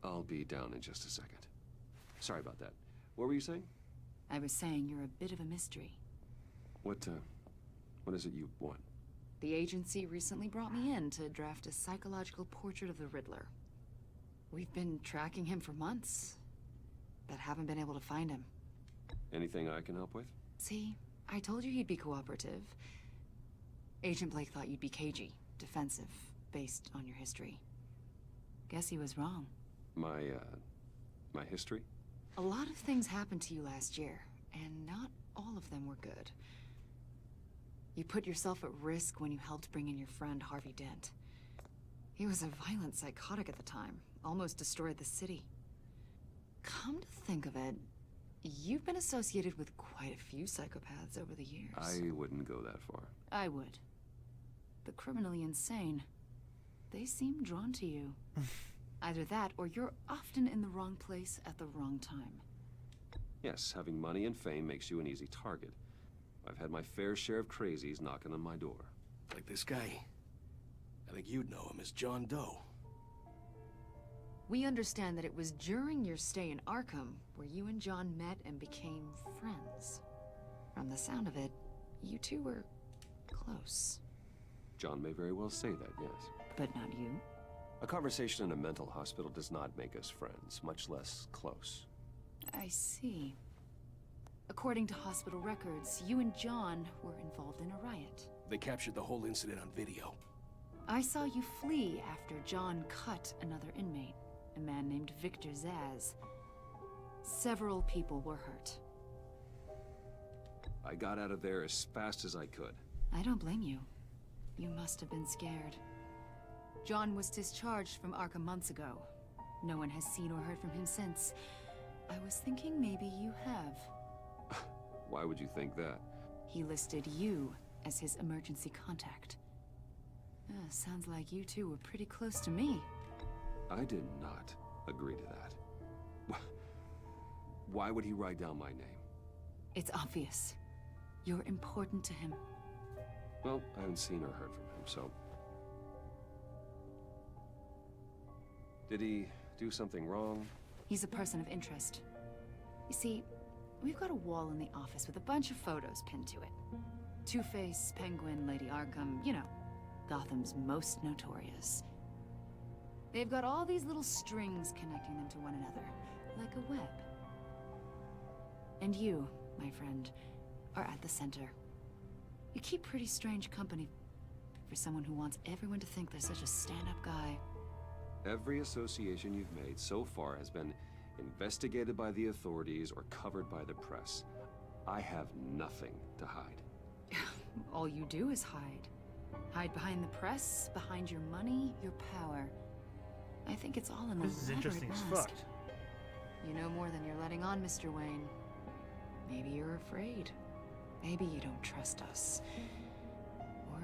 I'll be down in just a second. Sorry about that. What were you saying? I was saying you're a bit of a mystery. What is it you want? The agency recently brought me in to draft a psychological portrait of the Riddler. We've been tracking him for months, but haven't been able to find him. Anything I can help with? See, I told you he'd be cooperative. Agent Blake thought you'd be cagey, defensive, based on your history. Guess he was wrong. My history? A lot of things happened to you last year, and not all of them were good. You put yourself at risk when you helped bring in your friend Harvey Dent. He was a violent psychotic at the time, almost destroyed the city. Come to think of it, You've been associated with quite a few psychopaths over the years. I wouldn't go that far. I would. The criminally insane. They seem drawn to you. Either that, or you're often in the wrong place at the wrong time. Yes, having money and fame makes you an easy target. I've had my fair share of crazies knocking on my door. Like this guy. I think you'd know him as John Doe. We understand that it was during your stay in Arkham where you and John met and became friends. From the sound of it, you two were close. John may very well say that, yes. But not you? A conversation in a mental hospital does not make us friends, much less close. I see. According to hospital records, you and John were involved in a riot. They captured the whole incident on video. I saw you flee after John cut another inmate, a man named Victor Zaz. Several people were hurt. I got out of there as fast as I could. I don't blame you. You must have been scared. John was discharged from Arkham months ago. No one has seen or heard from him since. I was thinking maybe you have. Why would you think that? He listed you as his emergency contact. Sounds like you two were pretty close to me. I did not agree to that. Why would he write down my name? It's obvious. You're important to him. Well, I haven't seen or heard from him, so... Did he do something wrong? He's a person of interest. You see, we've got a wall in the office with a bunch of photos pinned to it. Two-Face, Penguin, Lady Arkham, you know, Gotham's most notorious. They've got all these little strings connecting them to one another, like a web. And you, my friend, are at the center. You keep pretty strange company for someone who wants everyone to think they're such a stand-up guy. Every association you've made so far has been investigated by the authorities or covered by the press. I have nothing to hide. All you do is hide. Hide behind the press, behind your money, your power. I think it's all in the This is interesting as fuck. You know more than you're letting on, Mr. Wayne. Maybe you're afraid. Maybe you don't trust us. Or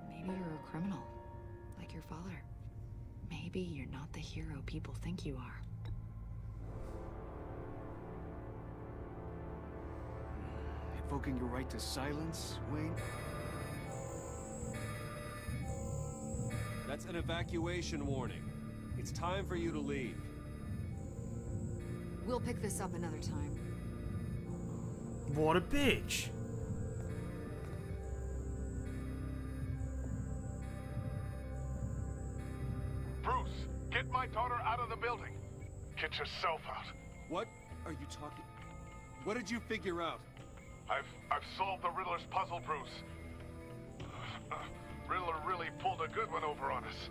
maybe you're a criminal, like your father. Maybe you're not the hero people think you are. Invoking your right to silence, Wayne? That's an evacuation warning. It's time for you to leave. We'll pick this up another time. What a bitch! Bruce, get my daughter out of the building. Get yourself out. What are you talking? What did you figure out? I've solved the Riddler's puzzle, Bruce. Riddler really pulled a good one over on us.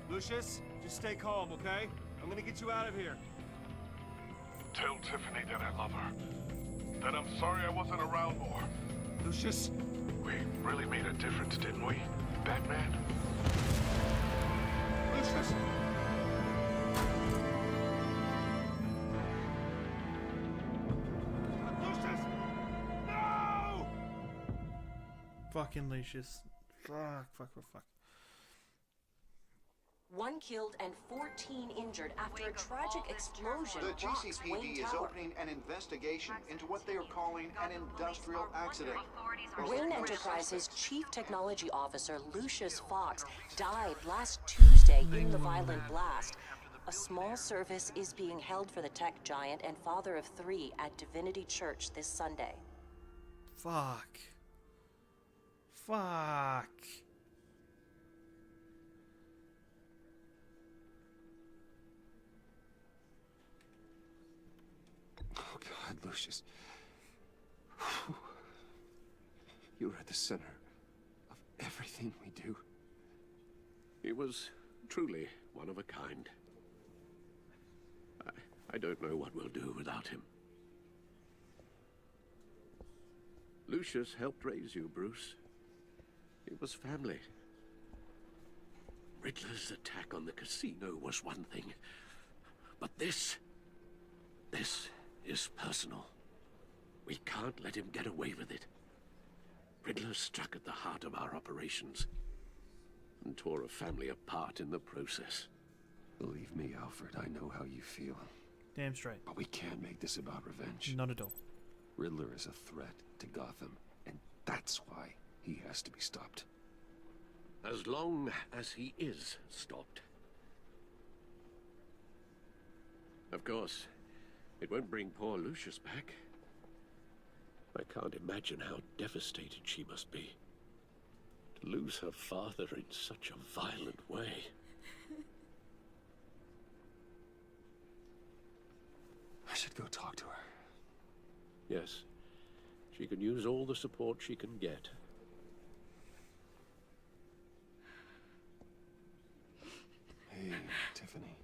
Lucius, just stay calm, okay? I'm gonna get you out of here. Tell Tiffany that I love her. That I'm sorry I wasn't around more. Lucius! We really made a difference, didn't we, Batman? Lucius! Lucius! No! Fucking Lucius. Fuck. One killed and 14 injured after a tragic explosion The rocks GCPD Wayne is Tower. opening an investigation into what they are calling an industrial accident. Wayne Enterprises Chief Technology Officer Lucius Fox died last Tuesday in the violent blast. A small service is being held for the tech giant and father of 3 at Divinity Church this Sunday. Fuck. Oh, God, Lucius. You were at the center of everything we do. He was truly one of a kind. I don't know what we'll do without him. Lucius helped raise you, Bruce. It was family. Riddler's attack on the casino was one thing. But this is personal. We can't let him get away with it. Riddler struck at the heart of our operations and tore a family apart in the process. Believe me, Alfred, I know how you feel. Damn straight. But we can't make this about revenge. Not at all. Riddler is a threat to Gotham, and that's why he has to be stopped. As long as he is stopped. Of course, it won't bring poor Lucius back. I can't imagine how devastated she must be. To lose her father in such a violent way. I should go talk to her. Yes, she can use all the support she can get. Hey, Tiffany.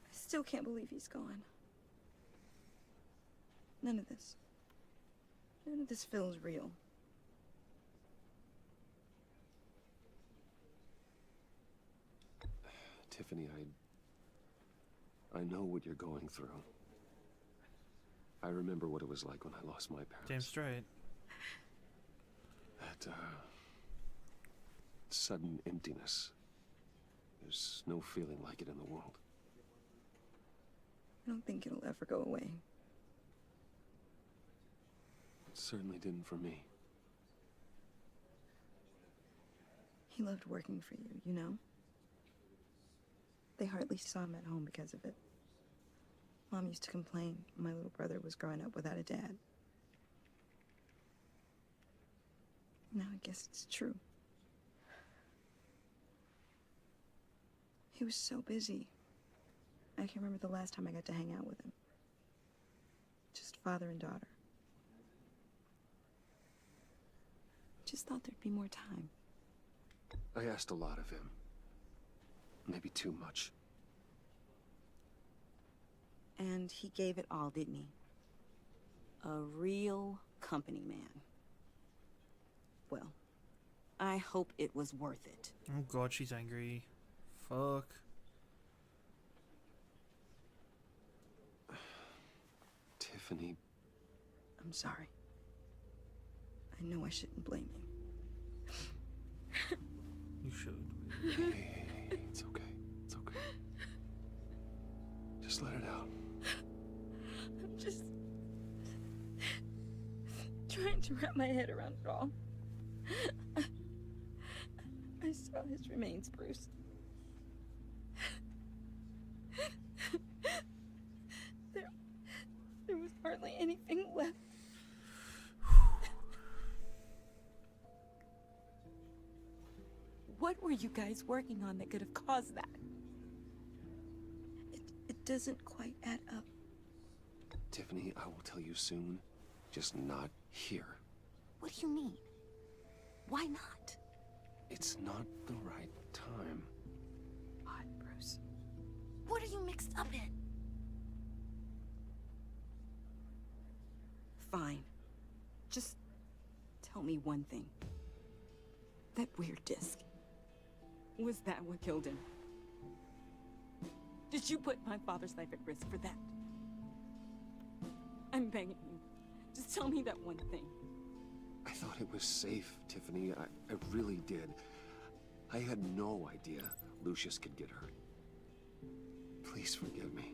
I still can't believe he's gone. None of this feels real. Tiffany, I know what you're going through. I remember what it was like when I lost my parents. Damn straight. That, sudden emptiness. There's no feeling like it in the world. I don't think it'll ever go away. It certainly didn't for me. He loved working for you, you know? They hardly saw him at home because of it. Mom used to complain my little brother was growing up without a dad. Now I guess it's true. He was so busy. I can't remember the last time I got to hang out with him. Just father and daughter. Just thought there'd be more time. I asked a lot of him. Maybe too much. And he gave it all, didn't he? A real company man. Well, I hope it was worth it. Oh god, she's angry. Fuck. Tiffany. I'm sorry. I know I shouldn't blame you. You should. Hey, it's okay. It's okay. Just let it out. I'm just trying to wrap my head around it all. I saw his remains, Bruce. There was hardly anything left. What were you guys working on that could have caused that? It doesn't quite add up. Tiffany, I will tell you soon. Just not here. What do you mean? Why not? It's not the right time. What, Bruce? What are you mixed up in? Fine. Just tell me one thing. That weird disc. Was that what killed him? Did you put my father's life at risk for that? I'm begging you. Just tell me that one thing. I thought it was safe, Tiffany. I really did. I had no idea Lucius could get hurt. Please forgive me.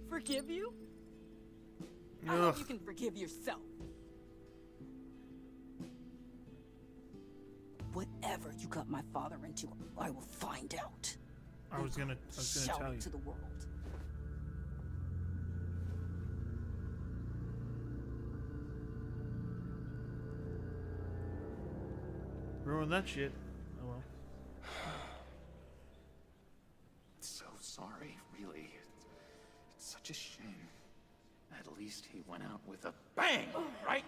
Forgive you? I hope you can forgive yourself. Whatever you got my father into, I will find out. I was gonna Shout tell it you. to the world. Ruin that shit. Oh well. So sorry, really. It's such a shame. At least he went out with a bang, right?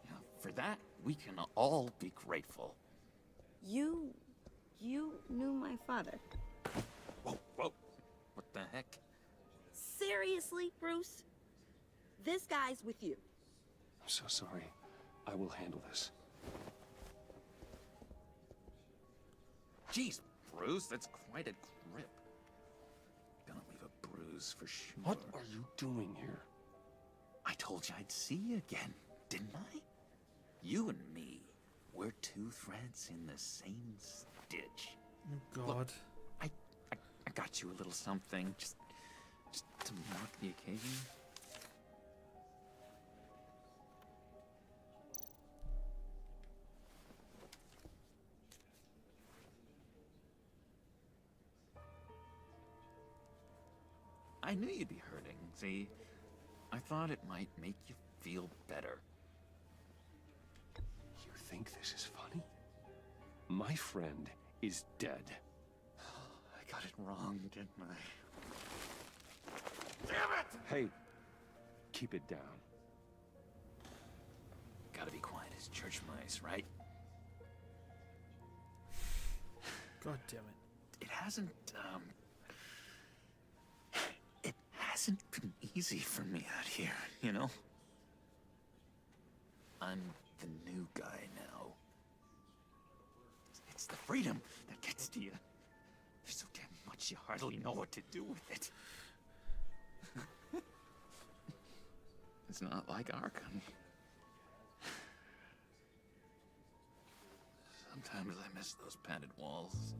Yeah, for that, we can all be grateful. You knew my father. Whoa, whoa. What the heck? Seriously, Bruce? This guy's with you. I'm so sorry. I will handle this. Jeez, Bruce, that's quite a grip. news, for sure. What are you doing here? I told you I'd see you again, didn't I? You and me, we're two threads in the same stitch. Oh, God. Look, I got you a little something, just to mark the occasion. I knew you'd be hurting, see? I thought it might make you feel better. You think this is funny? My friend is dead. I got it wrong, didn't I? Damn it! Hey, keep it down. Gotta be quiet as church mice, right? God damn it. It hasn't been easy for me out here, you know? I'm the new guy now. It's the freedom that gets to you. There's so damn much you hardly know what to do with it. It's not like Arkham. Sometimes I miss those padded walls.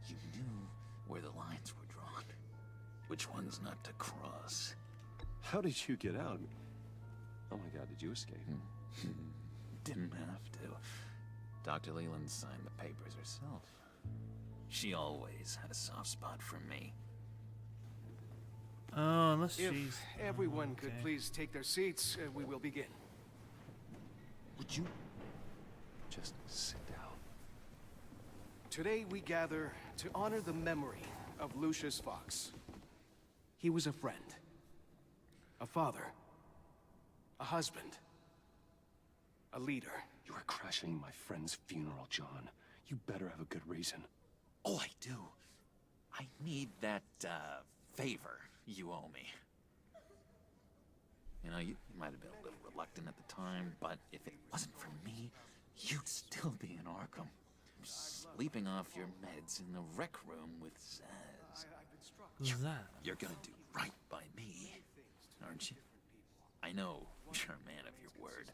You knew where the lines were drawn. Which ones not to cross. How did you get out? Oh my God, did you escape? Didn't have to. Dr. Leland signed the papers herself. She always had a soft spot for me. Oh, unless If she's... everyone could please take their seats, we will begin. Would you just sit down? Today we gather to honor the memory of Lucius Fox. He was a friend, a father, a husband, a leader. You are crashing my friend's funeral, John. You better have a good reason. Oh, I do. I need that, favor you owe me. You know, you might have been a little reluctant at the time, but if it wasn't for me, you'd still be in Arkham. Sleeping off your meds in the rec room with Zaz. Who's that? You're gonna do right by me, aren't you? I know you're a man of your word.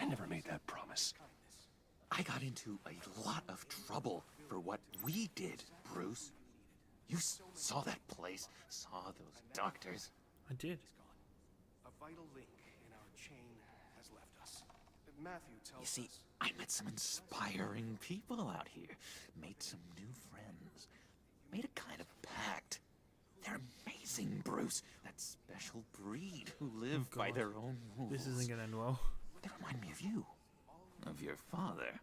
I never made that promise. I got into a lot of trouble for what we did, Bruce. You saw that place, saw those doctors. I did. A vital link in our chain has left us. Matthew tells You see, us. I met some inspiring people out here, made some new friends, made a kind of pact. They're amazing, Bruce. That special breed who live by their own rules. This isn't gonna end well. They remind me of you, of your father.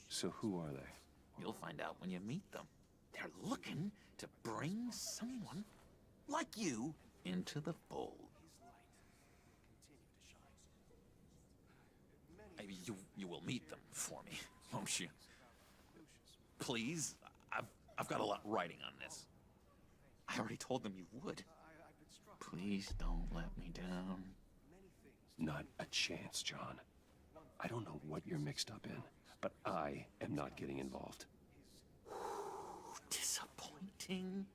So who are they? You'll find out when you meet them. They're looking to bring someone like you into the fold. Maybe you will meet them for me, won't you? Please, I've got a lot writing on this. I already told them you would. Please don't let me down. Not a chance, John. I don't know what you're mixed up in, but I am not getting involved. Disappointing.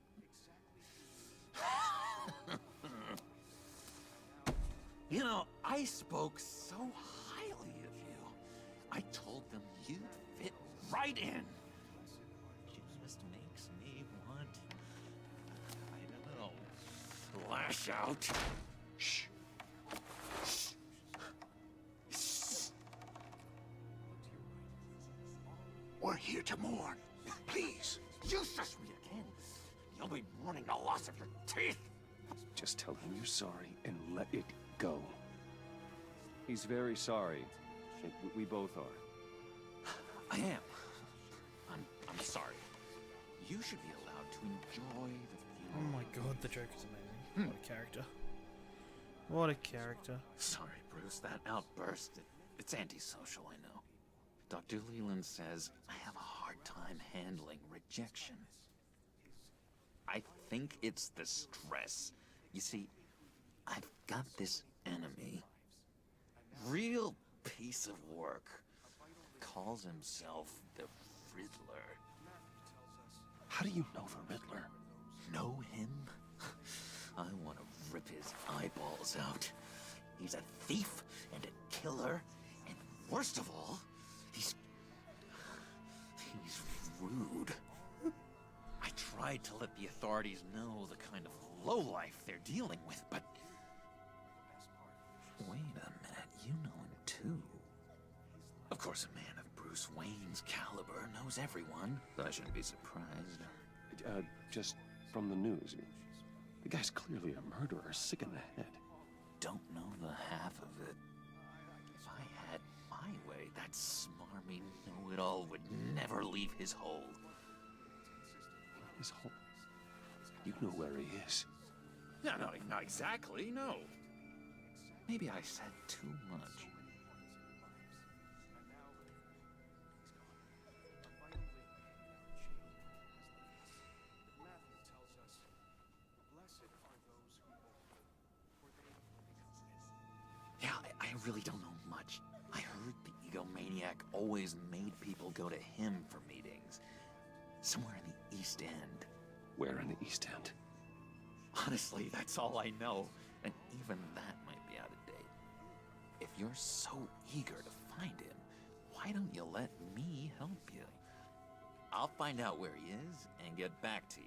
You know, I spoke so highly of you. I told them you'd fit right in. It just makes me want, I don't know, lash out. Shh. We're here to mourn. Please. You shush me again. You'll be mourning the loss of your teeth. Just tell him you're sorry and let it go. He's very sorry. We both are. I am. I'm sorry. You should be allowed to enjoy the Oh my God, the Joker's amazing. What a character. What a character. Sorry, Bruce, that outburst, it's antisocial, I know. Dr. Leland says I have a hard time handling rejection. I think it's the stress. You see, I've got this enemy. Real piece of work. Calls himself the Riddler. How do you know the Riddler? know him? I want to rip his eyeballs out. He's a thief and a killer, and worst of all, he's rude. I tried to let the authorities know the kind of lowlife they're dealing with, but... Wait a minute, you know him too. Of course, a man of Bruce Wayne's caliber knows everyone. I shouldn't be surprised. Just from the news. The guy's clearly a murderer, sick in the head. Don't know the half of it. If I had my way, that smarmy know-it-all would never leave his hole. His hole? You know where he is. No, not exactly, no. Maybe I said too much. Yeah, I really don't know much. I heard the egomaniac always made people go to him for meetings. Somewhere in the East End. Where in the East End? Honestly, that's all I know. And even that might be out of date. If you're so eager to find him, why don't you let me help you? I'll find out where he is and get back to you.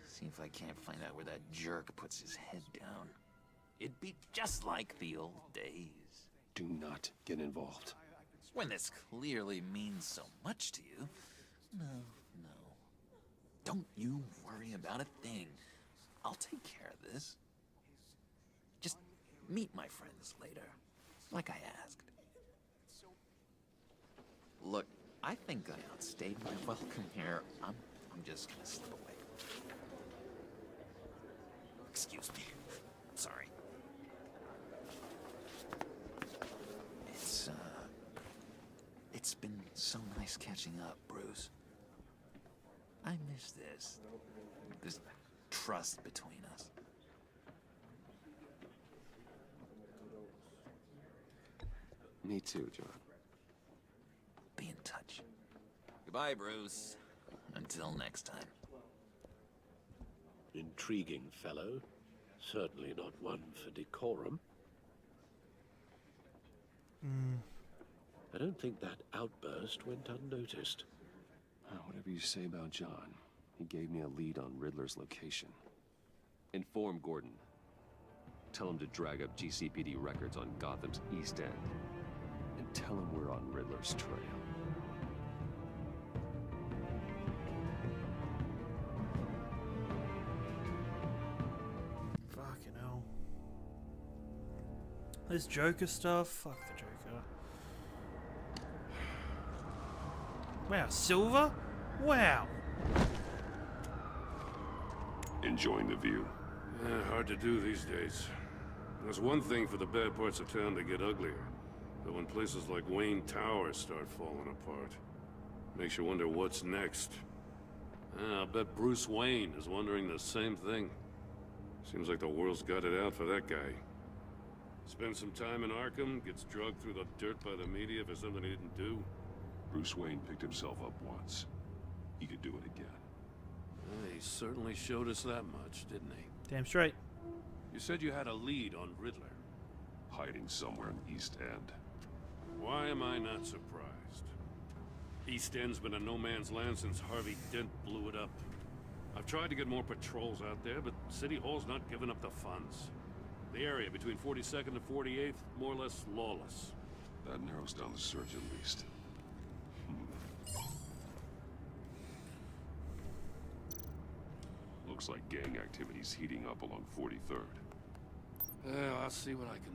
See if I can't find out where that jerk puts his head down. It'd be just like the old days. Do not get involved. When this clearly means so much to you. No. Don't you worry about a thing. I'll take care of this. Just meet my friends later, like I asked. Look, I think I outstayed my welcome here. I'm just gonna slip away. Excuse me. Sorry. It's been so nice catching up, Bruce. I miss this trust between us. Me too, John. Be in touch. Goodbye, Bruce. Until next time. Intriguing fellow. Certainly not one for decorum. I don't think that outburst went unnoticed. Whatever you say about John, he gave me a lead on Riddler's location. Inform Gordon. Tell him to drag up GCPD records on Gotham's East End. And tell him we're on Riddler's trail. Fucking hell. This Joker stuff? Fuck the Joker. Wow, Silver? Wow. Enjoying the view? Yeah, hard to do these days. There's one thing for the bad parts of town to get uglier. But when places like Wayne Tower start falling apart, makes you wonder what's next. I'll bet Bruce Wayne is wondering the same thing. Seems like the world's got it out for that guy. Spends some time in Arkham, gets drugged through the dirt by the media for something he didn't do. Bruce Wayne picked himself up once. He could do it again. Well, he certainly showed us that much, didn't he? Damn straight. You said you had a lead on Riddler. Hiding somewhere in East End. Why am I not surprised? East End's been a no-man's land since Harvey Dent blew it up. I've tried to get more patrols out there, but City Hall's not giving up the funds. The area between 42nd and 48th, more or less lawless. That narrows down the search at least. Looks like gang activity's heating up along 43rd. Well, I'll see what I can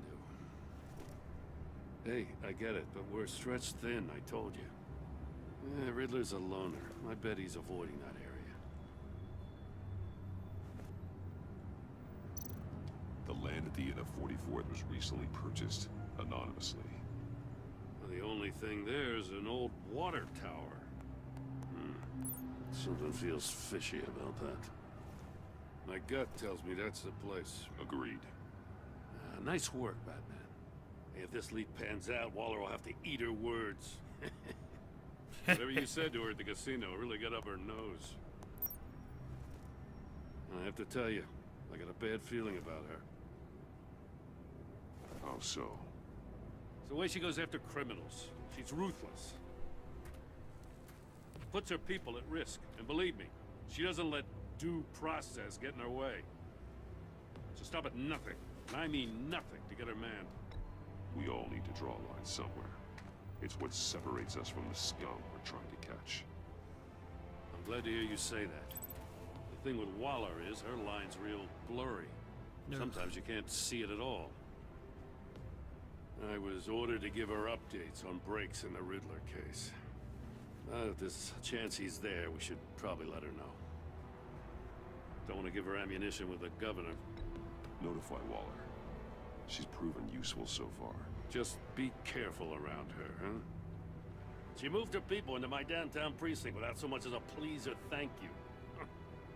do. Hey, I get it, but we're stretched thin, I told you. Riddler's a loner. I bet he's avoiding that area. The land at the end of 44th was recently purchased anonymously. Well, the only thing there is an old water tower. Something feels fishy about that. My gut tells me that's the place. Agreed. Nice work, Batman. Hey, if this lead pans out, Waller will have to eat her words. Whatever you said to her at the casino really got up her nose. I'll I have to tell you, I got a bad feeling about her. How so? It's the way she goes after criminals. She's ruthless. Puts her people at risk. And believe me, she doesn't let due process get in her way. She'll stop at nothing, and I mean nothing, to get her man. We all need to draw a line somewhere. It's what separates us from the scum we're trying to catch. I'm glad to hear you say that. The thing with Waller is her line's real blurry. No. Sometimes you can't see it at all. I was ordered to give her updates on breaks in the Riddler case. If there's a chance he's there, we should probably let her know. Don't want to give her ammunition with the governor. Notify Waller. She's proven useful so far. Just be careful around her, huh? She moved her people into my downtown precinct without so much as a please or thank you.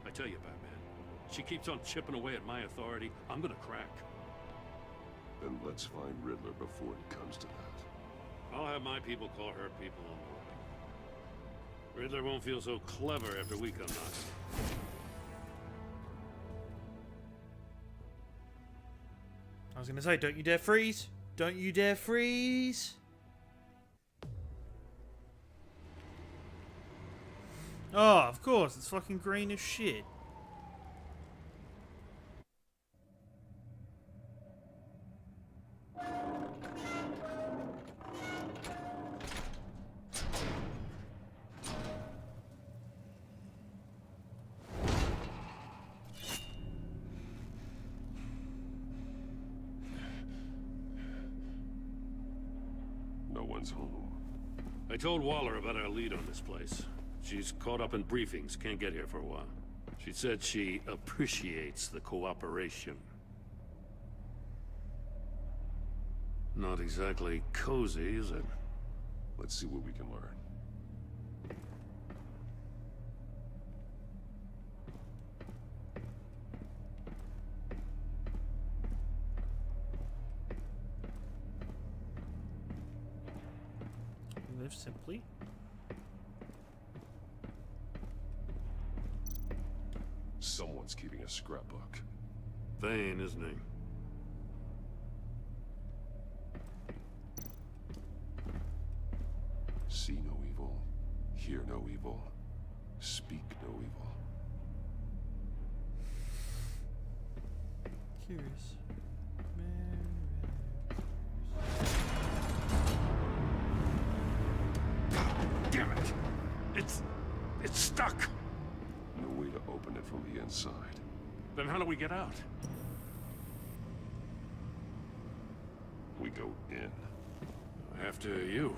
I tell you, Batman, she keeps on chipping away at my authority. I'm gonna crack. Then let's find Riddler before it comes to that. I'll have my people call her people in the morning. Riddler won't feel so clever after we come knocking. I was gonna say, don't you dare freeze! Don't you dare freeze! Oh, of course, it's fucking green as shit. No one's home. I told Waller about our lead on this place. She's caught up in briefings, can't get here for a while. She said she appreciates the cooperation. Not exactly cozy, is it? Let's see what we can learn. Live simply. Someone's keeping a scrapbook. Vane, isn't he? See no evil, hear no evil, speak no evil. Curious. Damn it! It's stuck! No way to open it from the inside. Then how do we get out? We go in. After you.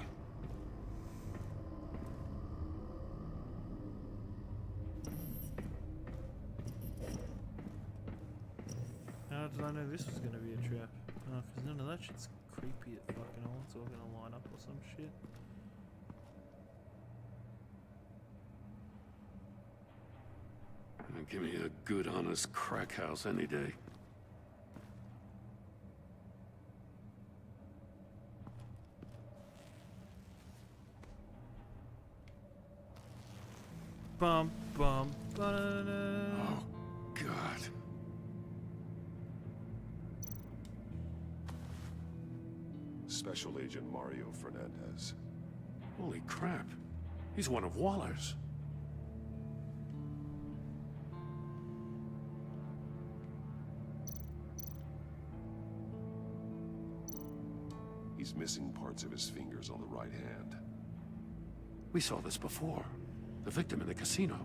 How did I know this was going to be a trap? Oh, because none of that shit's creepy at fucking all. It's all going to line up or some shit. Give me a good, honest crack house any day. Bum, bum, ba-da-da. Oh, God. Special Agent Mario Fernandez. Holy crap. He's one of Waller's. He's missing parts of his fingers on the right hand. We saw this before. The victim in the casino.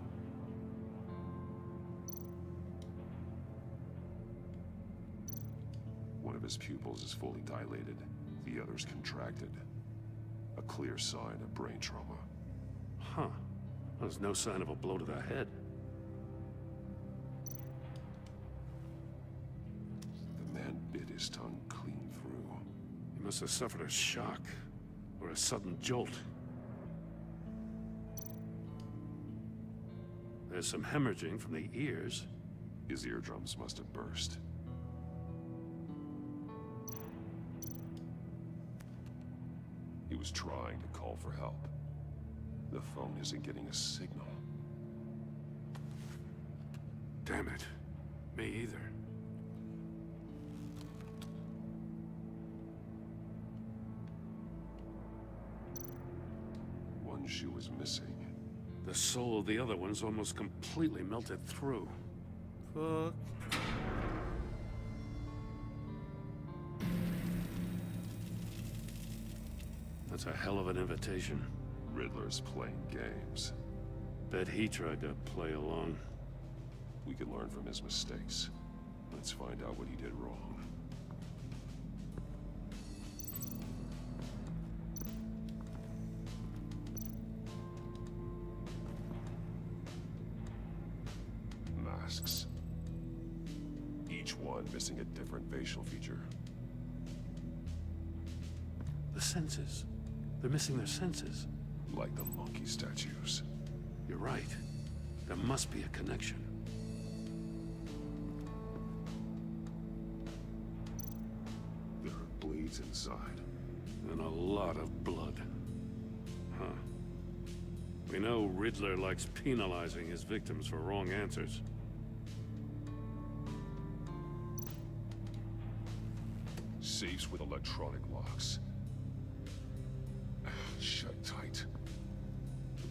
One of his pupils is fully dilated. The other's contracted. A clear sign of brain trauma. Huh. There's no sign of a blow to the head. The man bit his tongue clean through. He must have suffered a shock, or a sudden jolt. There's some hemorrhaging from the ears. His eardrums must have burst. He was trying to call for help. The phone isn't getting a signal. Damn it. Me either. One shoe is missing. The soul of the other one's almost completely melted through. Fuck. That's a hell of an invitation. Riddler's playing games. Bet he tried to play along. We can learn from his mistakes. Let's find out what he did wrong. Masks. Each one missing a different facial feature. The senses. They're missing their senses. Like the monkey statues. You're right. There must be a connection. There are bleeds inside. And a lot of blood. Huh. We know Riddler likes penalizing his victims for wrong answers. Safes with electronic locks. Shut tight.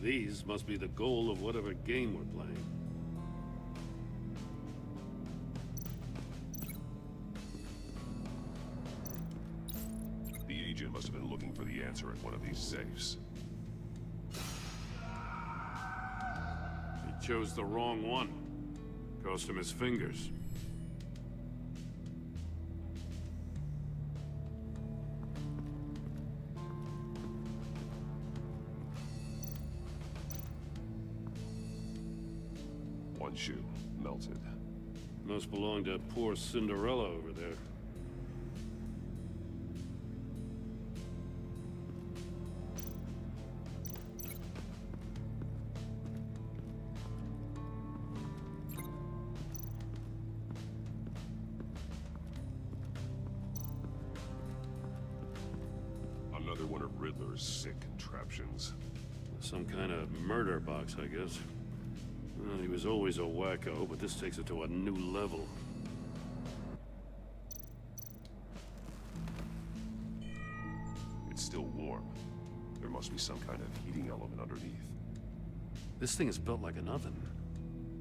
These must be the goal of whatever game we're playing. The agent must have been looking for the answer in one of these safes. He chose the wrong one. Cost him his fingers. One shoe, melted. Must belong to poor Cinderella over there. Another one of Riddler's sick contraptions. Some kind of murder box, I guess. Well, he was always a wacko, but this takes it to a new level. It's still warm. There must be some kind of heating element underneath. This thing is built like an oven.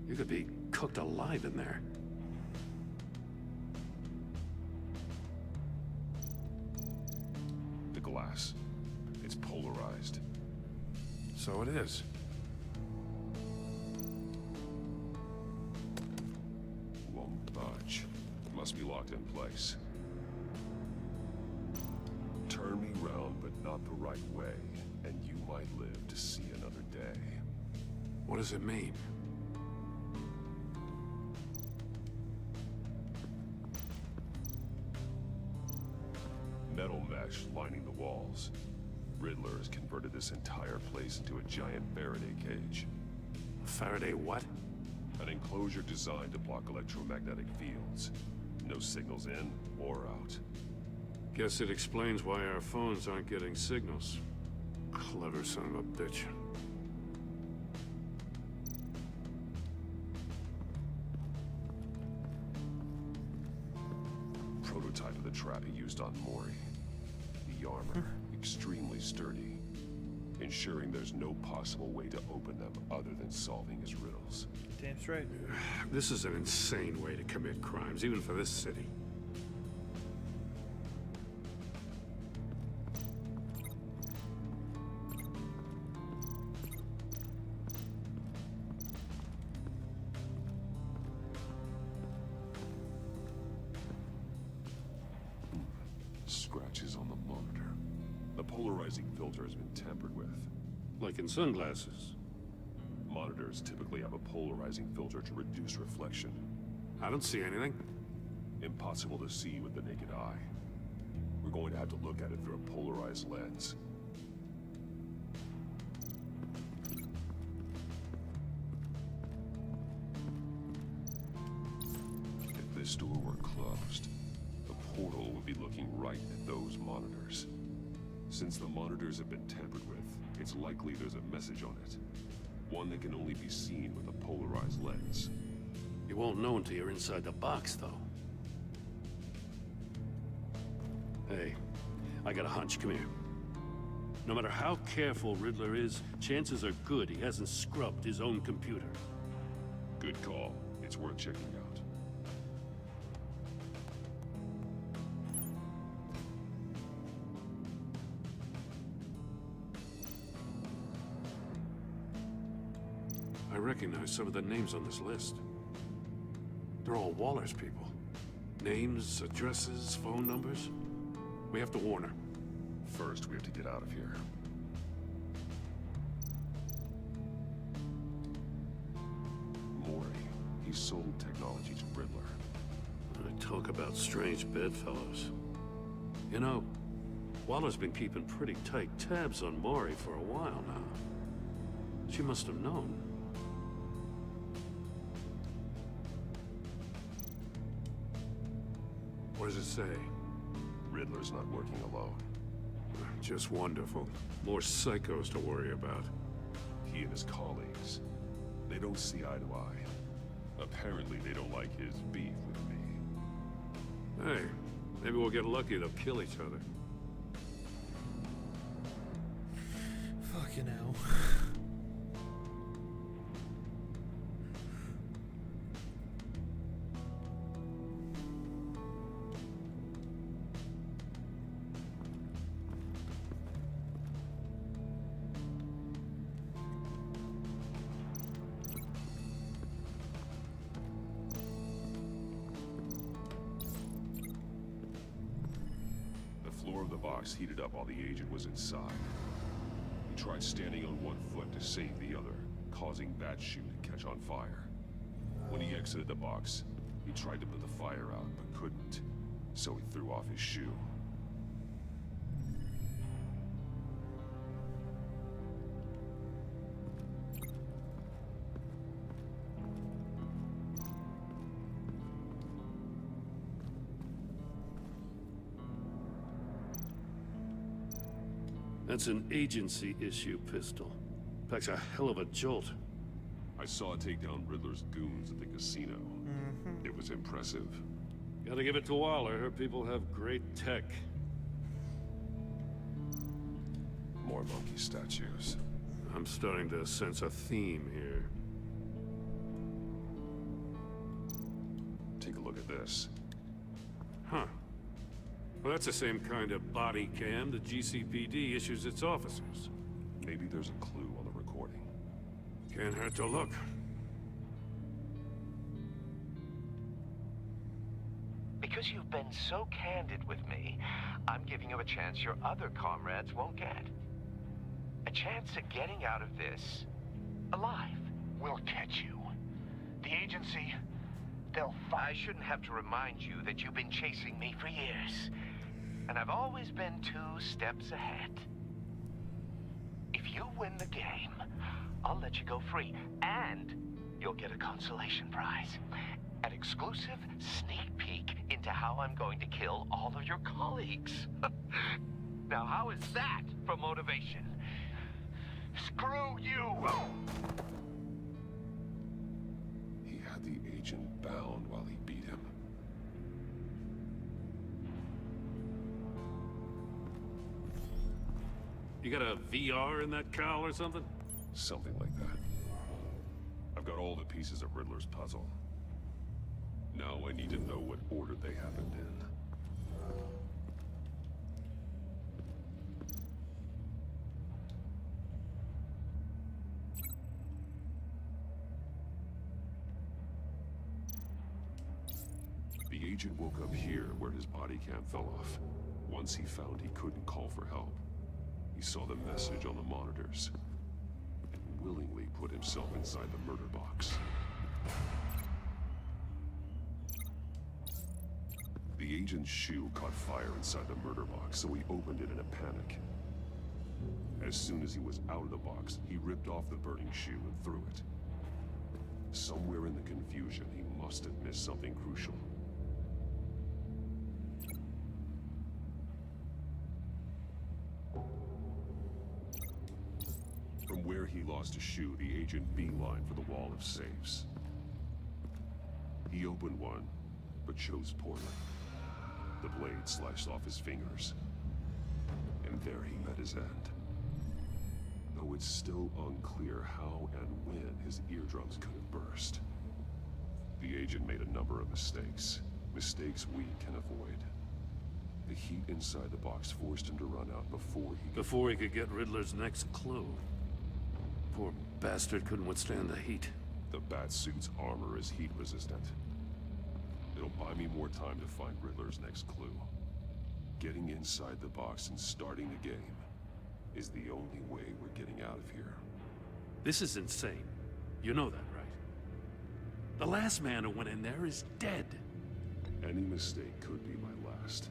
You could be cooked alive in there. The glass. It's polarized. So it is. Won't budge. Must be locked in place. Turn me round, but not the right way, and you might live to see another day. What does it mean? Metal mesh lining the walls. Riddler has converted this entire place into a giant Faraday cage. Faraday what? An enclosure designed to block electromagnetic fields. No signals in or out. Guess it explains why our phones aren't getting signals. Clever son of a bitch. Prototype of the trap he used on Mori. The armor, extremely sturdy, ensuring there's no possible way to open them other than solving his riddles. Damn straight. This is an insane way to commit crimes, even for this city. Scratches on the monitor. The polarizing filter has been tampered with. Like in sunglasses. Monitors typically have a polarizing filter to reduce reflection. I don't see anything. Impossible to see with the naked eye. We're going to have to look at it through a polarized lens. If this door were closed, the portal would be looking right at those monitors. Since the monitors have been tampered with, it's likely there's a message on it. One that can only be seen with a polarized lens. You won't know until you're inside the box, though. Hey, I got a hunch. Come here. No matter how careful Riddler is, chances are good he hasn't scrubbed his own computer. Good call. It's worth checking out. I recognize some of the names on this list. They're all Waller's people. Names, addresses, phone numbers. We have to warn her. First, we have to get out of here. Maury, he sold technology to Riddler. Talk about strange bedfellows. You know, Waller's been keeping pretty tight tabs on Maury for a while now. She must have known. What does it say? Riddler's not working alone. Just wonderful. More psychos to worry about. He and his colleagues, they don't see eye to eye. Apparently, they don't like his beef with me. Hey, maybe we'll get lucky. They'll kill each other. Fucking hell. The floor of the box heated up while the agent was inside. He tried standing on one foot to save the other, causing that shoe to catch on fire. When he exited the box, he tried to put the fire out, but couldn't, so he threw off his shoe. That's an agency-issue pistol. Packs a hell of a jolt. I saw it take down Riddler's goons at the casino. It was impressive. Gotta give it to Waller. Her people have great tech. More monkey statues. I'm starting to sense a theme here. Take a look at this. Huh. Well, that's the same kind of body cam the GCPD issues its officers. Maybe there's a clue on the recording. Can't hurt to look. Because you've been so candid with me, I'm giving you a chance your other comrades won't get. A chance at getting out of this alive. We'll catch you. The agency, they'll find. I shouldn't have to remind you that you've been chasing me for years. And I've always been 2 steps ahead. If you win the game, I'll let you go free. And you'll get a consolation prize. An exclusive sneak peek into how I'm going to kill all of your colleagues. Now, how is that for motivation? Screw you! He had the agent bound while he beat him. You got a VR in that cowl or something? Something like that. I've got all the pieces of Riddler's puzzle. Now I need to know what order they happened in. The agent woke up here where his body cam fell off. Once he found he couldn't call for help, he saw the message on the monitors and willingly put himself inside the murder box. The agent's shoe caught fire inside the murder box, so he opened it in a panic. As soon as he was out of the box, he ripped off the burning shoe and threw it. Somewhere in the confusion, he must have missed something crucial. From where he lost a shoe, the agent beelined for the wall of safes. He opened one, but chose poorly. The blade sliced off his fingers. And there he met his end. Though it's still unclear how and when his eardrums could have burst. The agent made a number of mistakes. Mistakes we can avoid. The heat inside the box forced him to run out before he could get Riddler's next clue. Poor bastard couldn't withstand the heat. The Batsuit's armor is heat resistant. It'll buy me more time to find Riddler's next clue. Getting inside the box and starting the game is the only way we're getting out of here. This is insane. You know that, right? The last man who went in there is dead. Any mistake could be my last.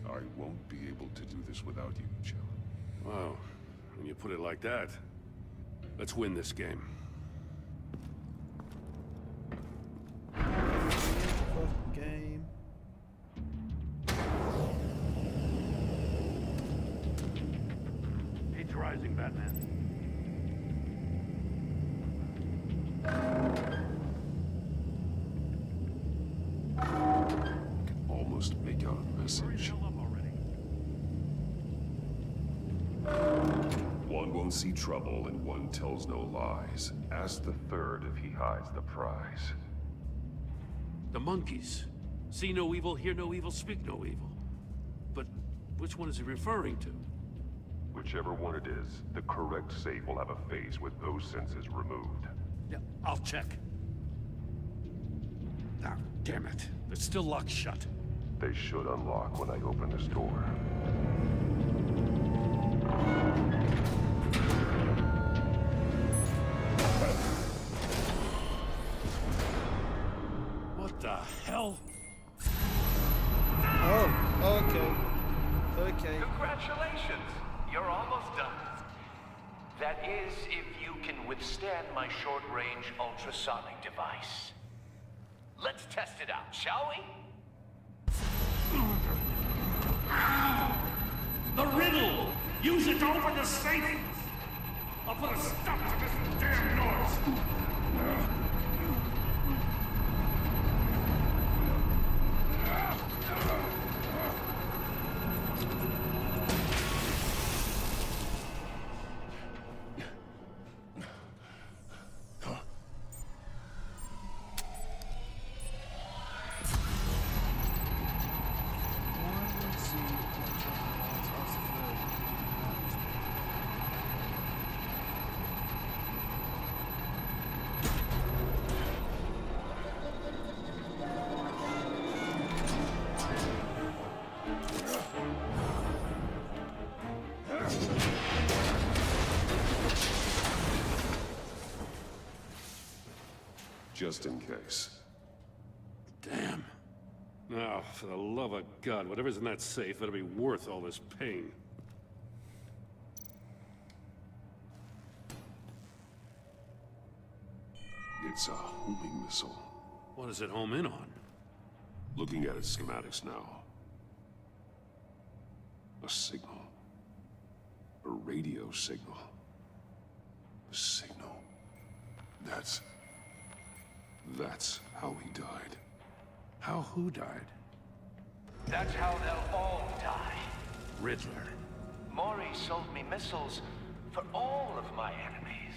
I won't be able to do this without you, Ciaran. Wow. When you put it like that, let's win this game. Game. Heat's rising, Batman. Almost make out a message. One won't see trouble and one tells no lies. Ask the third if he hides the prize. The monkeys. See no evil, hear no evil, speak no evil. But which one is he referring to? Whichever one it is, the correct safe will have a face with those senses removed. Yeah, I'll check. Ah, damn it. It's still locked shut. They should unlock when I open this door. What the hell? Oh, okay. Okay. Congratulations! You're almost done. That is, if you can withstand my short-range ultrasonic device. Let's test it out, shall we? The riddle! Use it to open the safe! I'll put a stop to this damn noise! Just in case. Damn. Now, for the love of God, whatever's in that safe better be worth all this pain. It's a homing missile. What does it home in on? Looking at its schematics now. A signal. A radio signal. A signal. That's how he died. How who died? That's how they'll all die. Riddler. Maury sold me missiles for all of my enemies.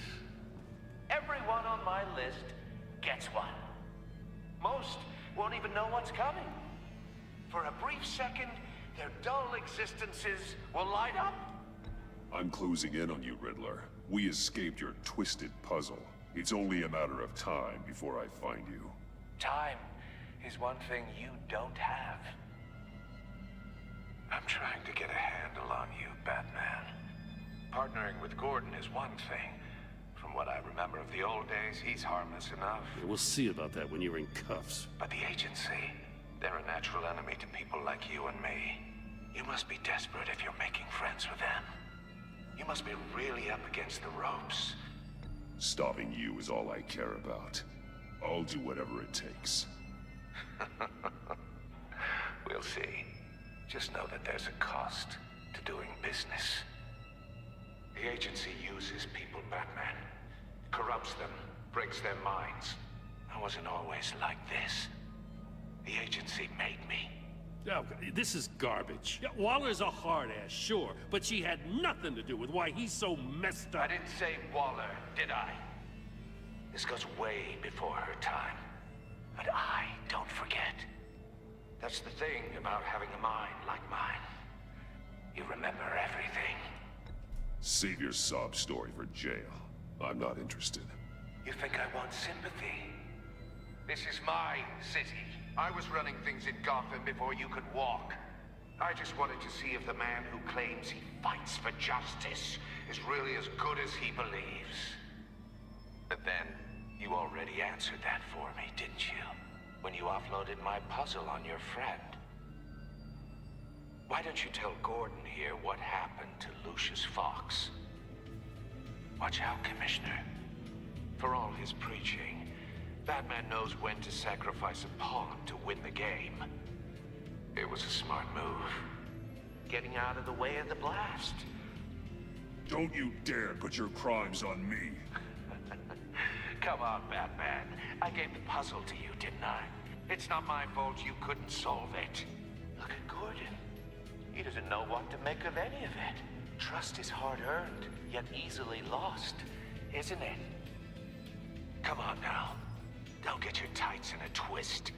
Everyone on my list gets one. Most won't even know what's coming. For a brief second, their dull existences will light up. I'm closing in on you, Riddler. We escaped your twisted puzzle. It's only a matter of time before I find you. Time is one thing you don't have. I'm trying to get a handle on you, Batman. Partnering with Gordon is one thing. From what I remember of the old days, he's harmless enough. Yeah, we'll see about that when you're in cuffs. But the agency, they're a natural enemy to people like you and me. You must be desperate if you're making friends with them. You must be really up against the ropes. Stopping you is all I care about. I'll do whatever it takes. We'll see. Just know that there's a cost to doing business. The agency uses people, Batman. Corrupts them, breaks their minds. I wasn't always like this. The agency made me. Oh, this is garbage. Yeah, Waller's a hard-ass, sure, but she had nothing to do with why he's so messed up. I didn't say Waller, did I? This goes way before her time. But I don't forget. That's the thing about having a mind like mine. You remember everything. Save your sob story for jail. I'm not interested. You think I want sympathy? This is my city. I was running things in Gotham before you could walk. I just wanted to see if the man who claims he fights for justice is really as good as he believes. But then, you already answered that for me, didn't you? When you offloaded my puzzle on your friend. Why don't you tell Gordon here what happened to Lucius Fox? Watch out, Commissioner. For all his preaching, Batman knows when to sacrifice a pawn to win the game. It was a smart move. Getting out of the way of the blast. Don't you dare put your crimes on me. Come on, Batman. I gave the puzzle to you, didn't I? It's not my fault you couldn't solve it. Look at Gordon. He doesn't know what to make of any of it. Trust is hard-earned, yet easily lost, isn't it? Come on now. Don't get your tights in a twist.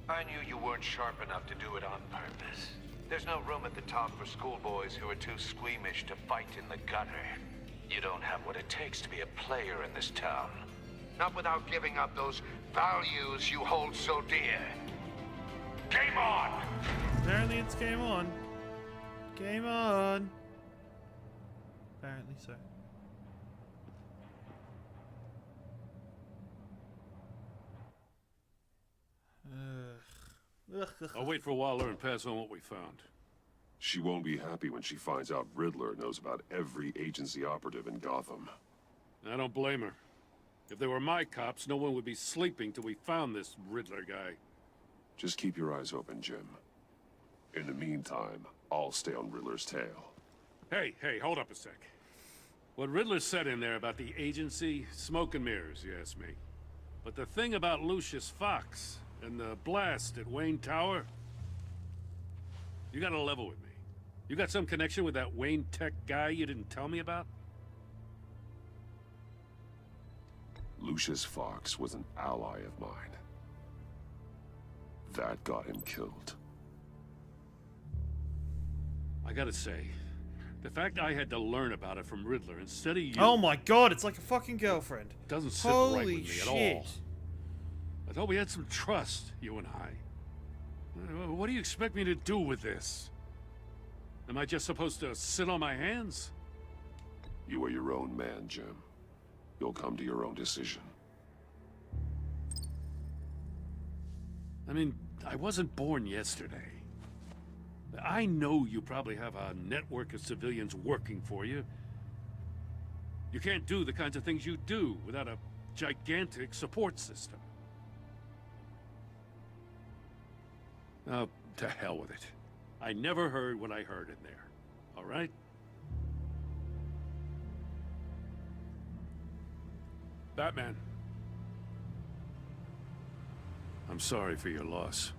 I knew you weren't sharp enough to do it on purpose. There's no room at the top for schoolboys who are too squeamish to fight in the gutter. You don't have what it takes to be a player in this town. Not without giving up those values you hold so dear. Game on! Apparently it's game on. Game on. Apparently so. I'll wait for Waller and pass on what we found. She won't be happy when she finds out Riddler knows about every agency operative in Gotham. I don't blame her. If they were my cops, no one would be sleeping till we found this Riddler guy. Just keep your eyes open, Jim. In the meantime, I'll stay on Riddler's tail. Hey, hold up a sec. What Riddler said in there about the agency, smoke and mirrors, you ask me. But the thing about Lucius Fox and the blast at Wayne Tower, you gotta level with me. You got some connection with that Wayne Tech guy you didn't tell me about? Lucius Fox was an ally of mine. That got him killed. I gotta say, the fact I had to learn about it from Riddler instead of you... Oh my god, it's like a fucking girlfriend. Doesn't sit Holy right with me shit. at all. I thought we had some trust, you and I. What do you expect me to do with this? Am I just supposed to sit on my hands? You are your own man, Jim. You'll come to your own decision. I mean, I wasn't born yesterday. I know you probably have a network of civilians working for you. You can't do the kinds of things you do without a gigantic support system. Oh, to hell with it. I never heard what I heard in there. All right? Batman. I'm sorry for your loss.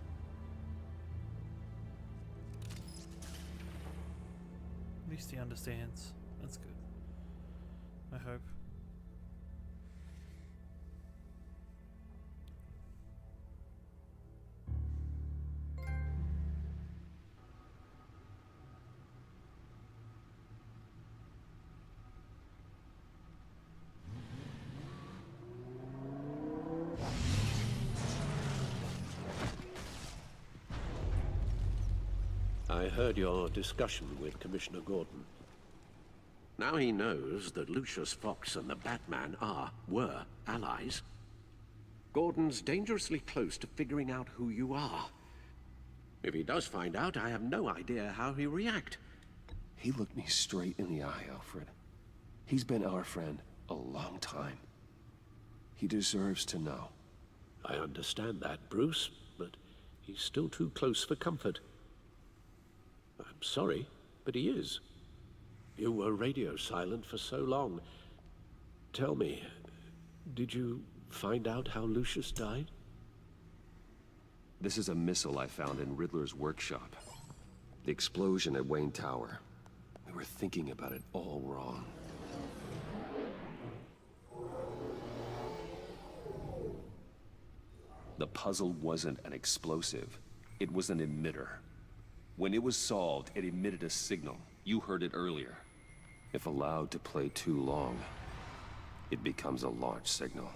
At least he understands. That's good. I hope. I heard your discussion with Commissioner Gordon. Now he knows that Lucius Fox and the Batman were allies. Gordon's dangerously close to figuring out who you are. If he does find out, I have no idea how he'll react. He looked me straight in the eye, Alfred. He's been our friend a long time. He deserves to know. I understand that, Bruce, but he's still too close for comfort. I'm sorry, but he is. You were radio silent for so long. Tell me, did you find out how Lucius died? This is a missile I found in Riddler's workshop. The explosion at Wayne Tower. We were thinking about it all wrong. The puzzle wasn't an explosive. It was an emitter. When it was solved, it emitted a signal. You heard it earlier. If allowed to play too long, it becomes a launch signal.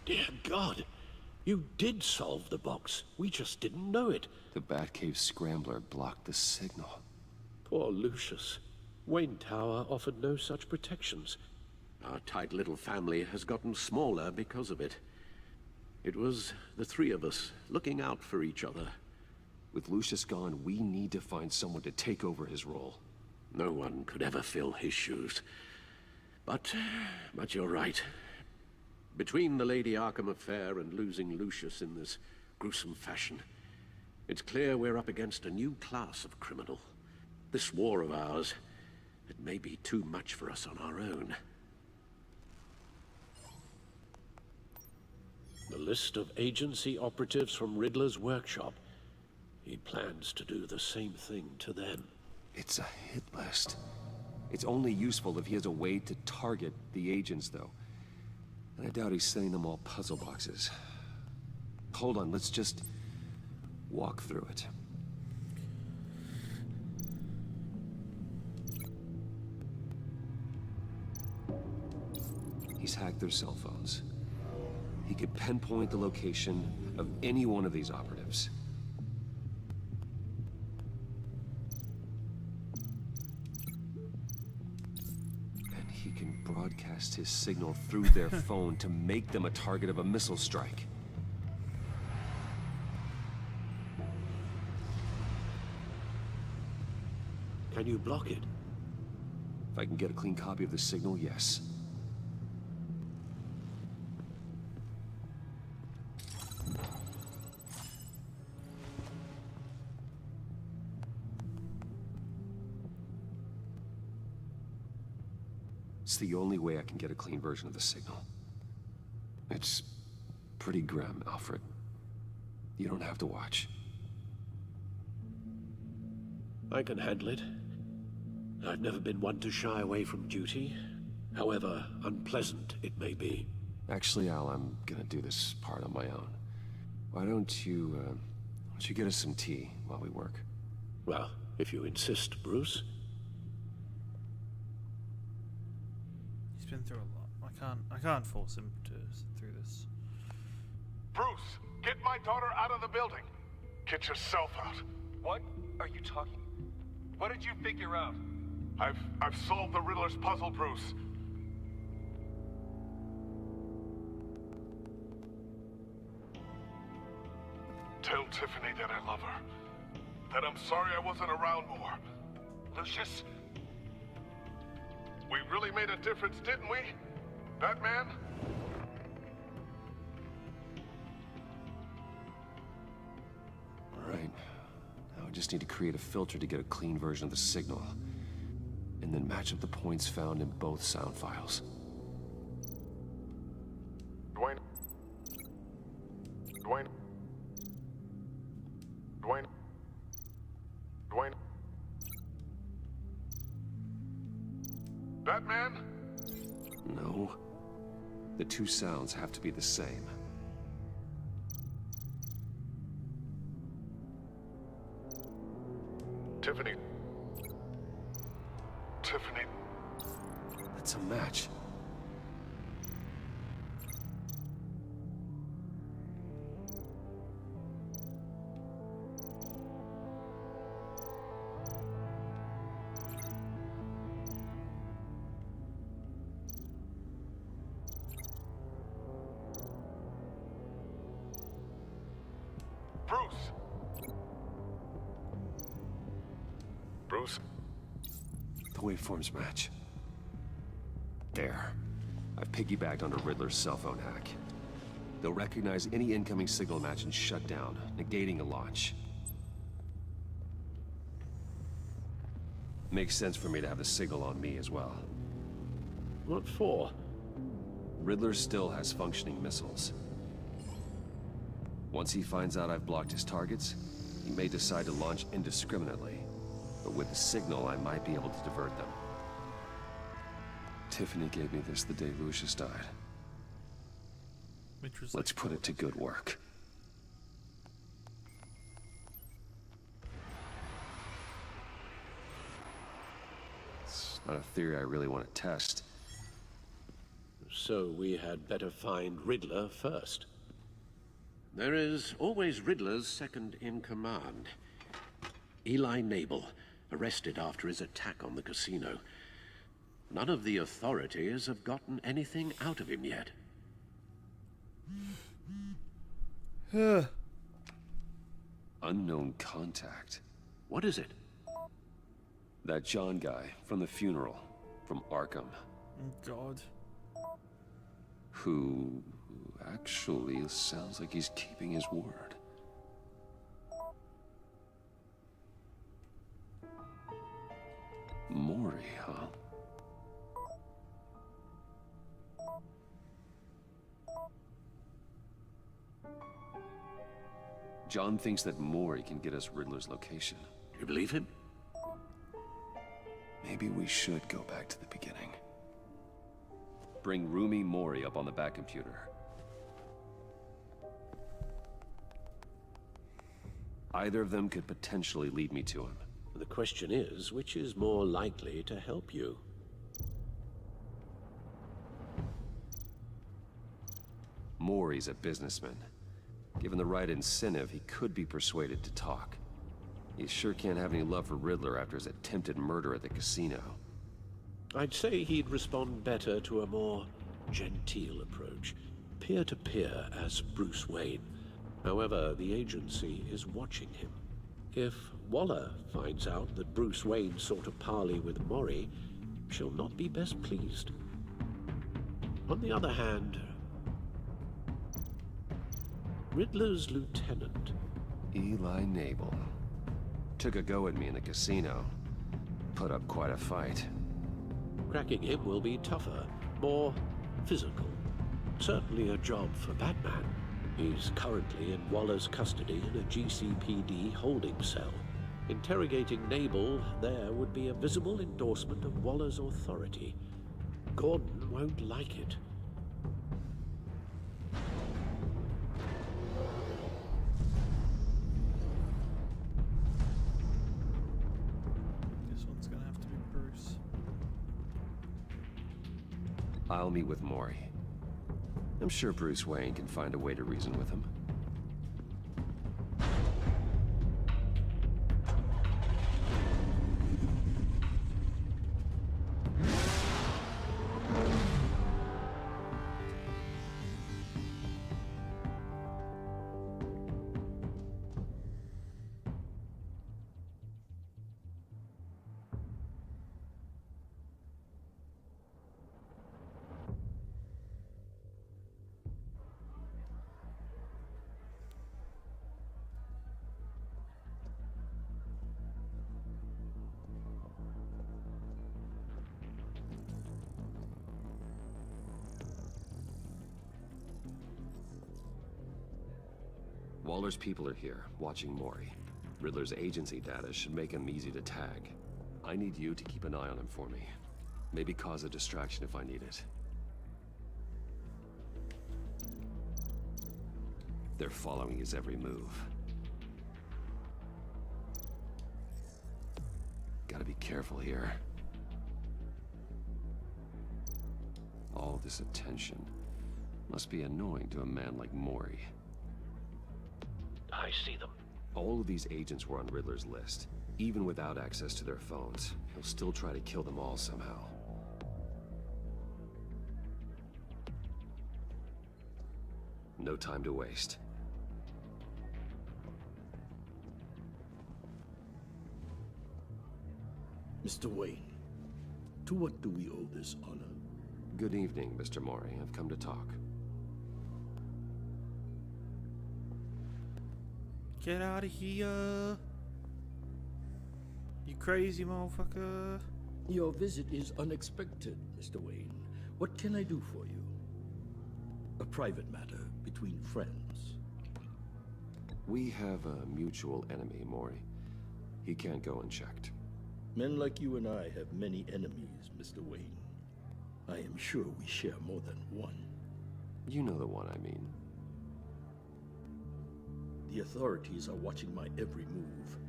Dear God! You did solve the box. We just didn't know it. The Batcave Scrambler blocked the signal. Poor Lucius. Wayne Tower offered no such protections. Our tight little family has gotten smaller because of it. It was the three of us looking out for each other. With Lucius gone, we need to find someone to take over his role. No one could ever fill his shoes. But you're right. Between the Lady Arkham affair and losing Lucius in this gruesome fashion, it's clear we're up against a new class of criminal. This war of ours, it may be too much for us on our own. The list of agency operatives from Riddler's workshop. He plans to do the same thing to them. It's a hit list. It's only useful if he has a way to target the agents, though. And I doubt he's sending them all puzzle boxes. Hold on, let's just walk through it. He's hacked their cell phones. He could pinpoint the location of any one of these operatives. And he can broadcast his signal through their phone to make them a target of a missile strike. Can you block it? If I can get a clean copy of the signal, yes. It's the only way I can get a clean version of the signal. It's pretty grim, Alfred. You don't have to watch. I can handle it. I've never been one to shy away from duty, however unpleasant it may be. Actually, Al, I'm gonna do this part on my own. Why don't you get us some tea while we work? Well, if you insist, Bruce. He's been through a lot. I can't force him to sit through this. Bruce, get my daughter out of the building. Get yourself out. What are you talking? What did you figure out? I've solved the Riddler's puzzle, Bruce. Tell Tiffany that I love her. That I'm sorry I wasn't around more. Lucius? We really made a difference, didn't we? Batman? All right. Now I just need to create a filter to get a clean version of the signal. And then match up the points found in both sound files. Dwayne. Batman? No. The two sounds have to be the same. Tiffany. That's a match. Bruce? The waveforms match. There. I've piggybacked onto Riddler's cell phone hack. They'll recognize any incoming signal match and shut down, negating a launch. Makes sense for me to have the signal on me as well. What for? Riddler still has functioning missiles. Once he finds out I've blocked his targets, he may decide to launch indiscriminately. But with the signal, I might be able to divert them. Tiffany gave me this the day Lucius died. Let's put it to good work. It's not a theory I really want to test. So we had better find Riddler first. There is always Riddler's second in command. Eli Nabel, arrested after his attack on the casino. None of the authorities have gotten anything out of him yet. Unknown contact. What is it? That John guy from the funeral, from Arkham. Oh, God. Who actually sounds like he's keeping his word. Maury, huh? John thinks that Maury can get us Riddler's location. You believe him? Maybe we should go back to the beginning. Bring Rumi Maury up on the back computer. Either of them could potentially lead me to him. The question is, which is more likely to help you? Maury's a businessman. Given the right incentive, he could be persuaded to talk. He sure can't have any love for Riddler after his attempted murder at the casino. I'd say he'd respond better to a more genteel approach, peer-to-peer as Bruce Wayne. However, the agency is watching him. If Waller finds out that Bruce Wayne sought a parley with Maury, she'll not be best pleased. On the other hand, Riddler's lieutenant, Eli Nabel, took a go at me in the casino. Put up quite a fight. Cracking him will be tougher, more physical. Certainly a job for Batman. He's currently in Waller's custody in a GCPD holding cell. Interrogating Nabel there would be a visible endorsement of Waller's authority. Gordon won't like it. This one's gonna have to be Bruce. I'll meet with Maury. I'm sure Bruce Wayne can find a way to reason with him. Waller's people are here, watching Maury. Riddler's agency data should make him easy to tag. I need you to keep an eye on him for me. Maybe cause a distraction if I need it. They're following his every move. Gotta be careful here. All this attention must be annoying to a man like Maury. I see them. All of these agents were on Riddler's list. Even without access to their phones, he'll still try to kill them all somehow. No time to waste. Mr. Wayne, to what do we owe this honor? Good evening, Mr. Maury. I've come to talk. Get out of here. You crazy motherfucker. Your visit is unexpected, Mr. Wayne. What can I do for you? A private matter between friends. We have a mutual enemy, Maury. He can't go unchecked. Men like you and I have many enemies, Mr. Wayne. I am sure we share more than one. You know the one I mean. The authorities are watching my every move.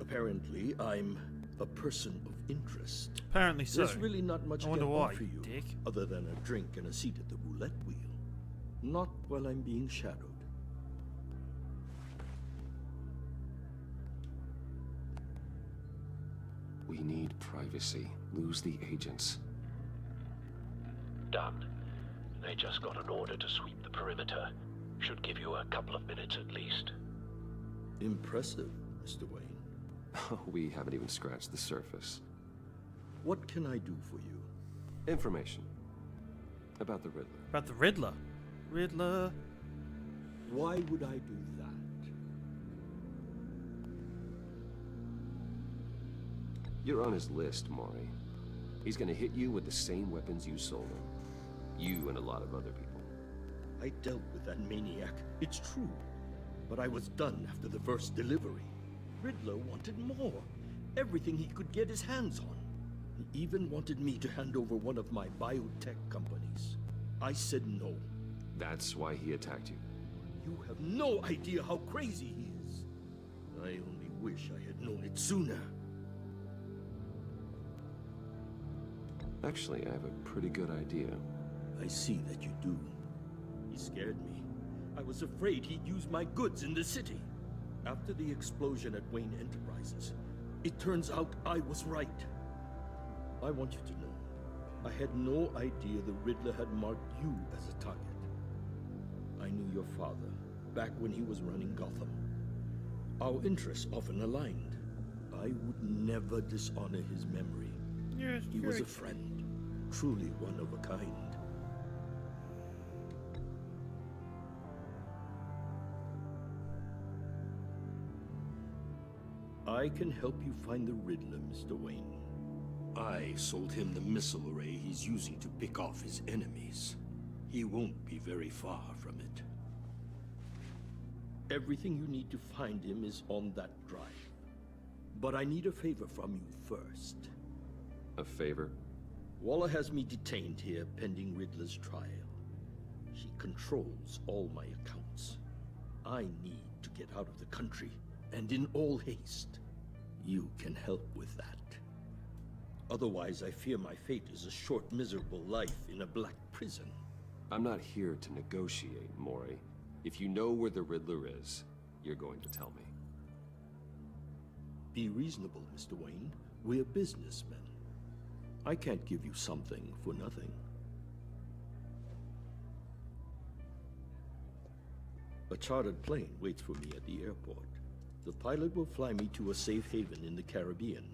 Apparently, I'm a person of interest. Apparently so. There's really not much I wonder going why, on for you, dick. other than a drink and a seat at the roulette wheel. Not while I'm being shadowed. We need privacy. Lose the agents. Done. They just got an order to sweep the perimeter. Should give you a couple of minutes at least. Impressive, Mr. Wayne. We haven't even scratched the surface. What can I do for you? Information. About the Riddler. About the Riddler. Riddler. Why would I do that? You're on his list, Maury. He's gonna hit you with the same weapons you sold him. You and a lot of other people. I dealt with that maniac, it's true. But I was done after the first delivery. Riddler wanted more. Everything he could get his hands on. He even wanted me to hand over one of my biotech companies. I said no. That's why he attacked you. You have no idea how crazy he is. I only wish I had known it sooner. Actually, I have a pretty good idea. I see that you do. He scared me. I was afraid he'd use my goods in the city. After the explosion at Wayne Enterprises, it turns out I was right. I want you to know, I had no idea the Riddler had marked you as a target. I knew your father, back when he was running Gotham. Our interests often aligned. I would never dishonor his memory. Yes, he was a friend, truly one of a kind. I can help you find the Riddler, Mr. Wayne. I sold him the missile array he's using to pick off his enemies. He won't be very far from it. Everything you need to find him is on that drive. But I need a favor from you first. A favor? Waller has me detained here pending Riddler's trial. She controls all my accounts. I need to get out of the country, and in all haste. You can help with that. Otherwise, I fear my fate is a short, miserable life in a black prison. I'm not here to negotiate, Maury. If you know where the Riddler is, you're going to tell me. Be reasonable, Mr. Wayne. We're businessmen. I can't give you something for nothing. A chartered plane waits for me at the airport. The pilot will fly me to a safe haven in the Caribbean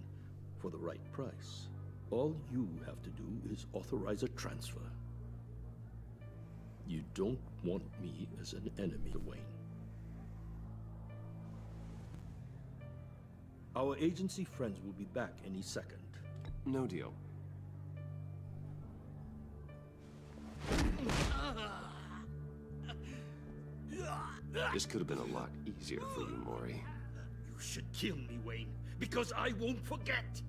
for the right price. All you have to do is authorize a transfer. You don't want me as an enemy, Wayne. Our agency friends will be back any second. No deal. This could have been a lot easier for you, Maury. You should kill me, Wayne, because I won't forget!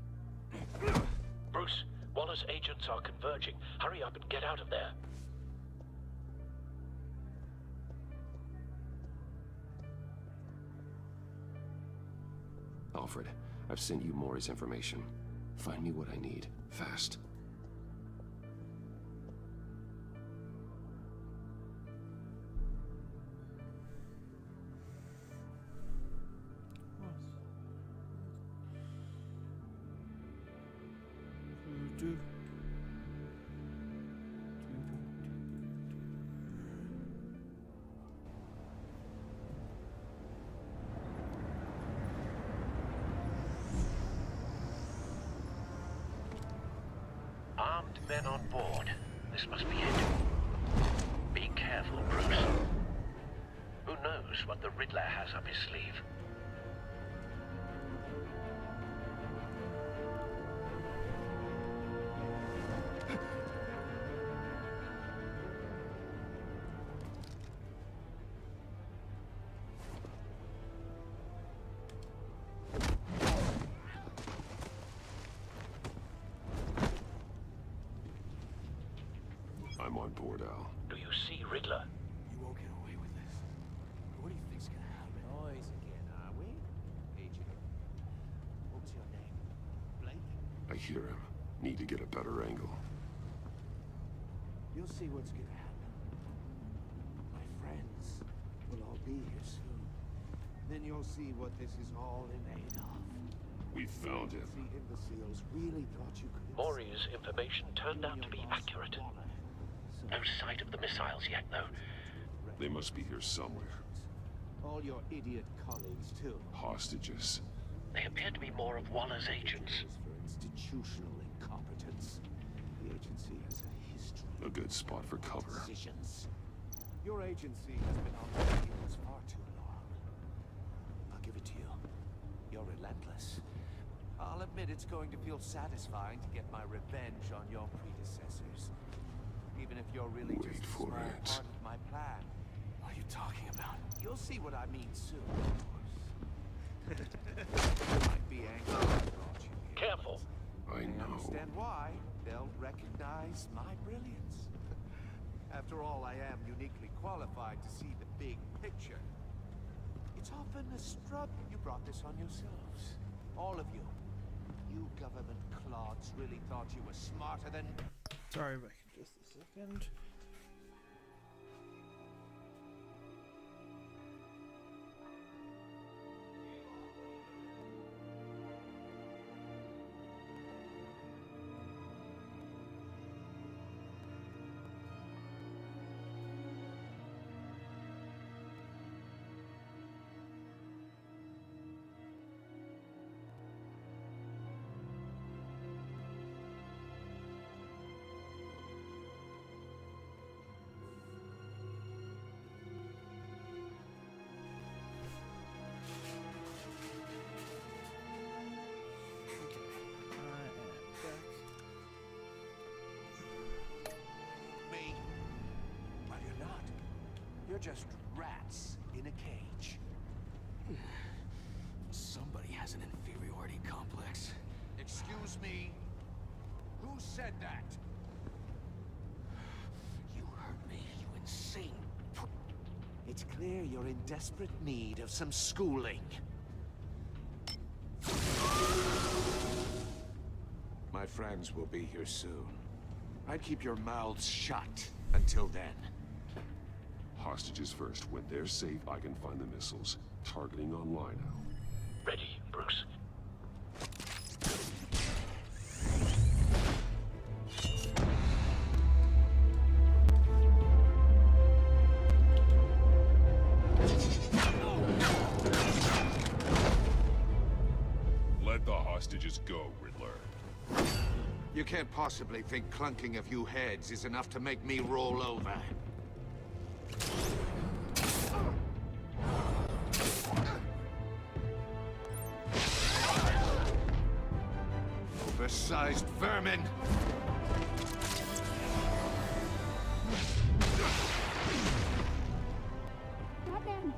Bruce, Waller's agents are converging. Hurry up and get out of there. Alfred, I've sent you Maury's information. Find me what I need, fast. Armed men on board. This must be it. Be careful, Bruce. Who knows what the Riddler has up his sleeve? on board, Al. Do you see Riddler? You won't get away with this. What do you think's gonna happen? Noise again, are we? Agent. What's your name? Blake? I hear him. Need to get a better angle. You'll see what's gonna happen. My friends will all be here soon. Then you'll see what this is all in aid of. We found him. The imbeciles really thought you could... Maury's information turned out to be accurate. No sight of the missiles yet, though. They must be here somewhere. All your idiot colleagues, too. Hostages. They appear to be more of Waller's agents. For institutional incompetence. The agency has a history. A good spot for cover. Decisions. Your agency has been on the heels far too long. I'll give it to you. You're relentless. I'll admit it's going to feel satisfying to get my revenge on your predecessors. Even if you're really just a small part of my plan. What are you talking about? You'll see what I mean soon. You might be angry I brought you here. Careful. I know. Understand why? They'll recognize my brilliance. After all, I am uniquely qualified to see the big picture. It's often a struggle. You brought this on yourselves. All of you. You government clods really thought you were smarter than... Sorry, back in just a second. You're just rats in a cage. Somebody has an inferiority complex. Excuse me? Who said that? You hurt me, you insane... It's clear you're in desperate need of some schooling. My friends will be here soon. I'd keep your mouths shut until then. Hostages first. When they're safe, I can find the missiles. Targeting online now. Ready, Bruce. Let the hostages go, Riddler. You can't possibly think clunking a few heads is enough to make me roll over. Oversized vermin! Batman!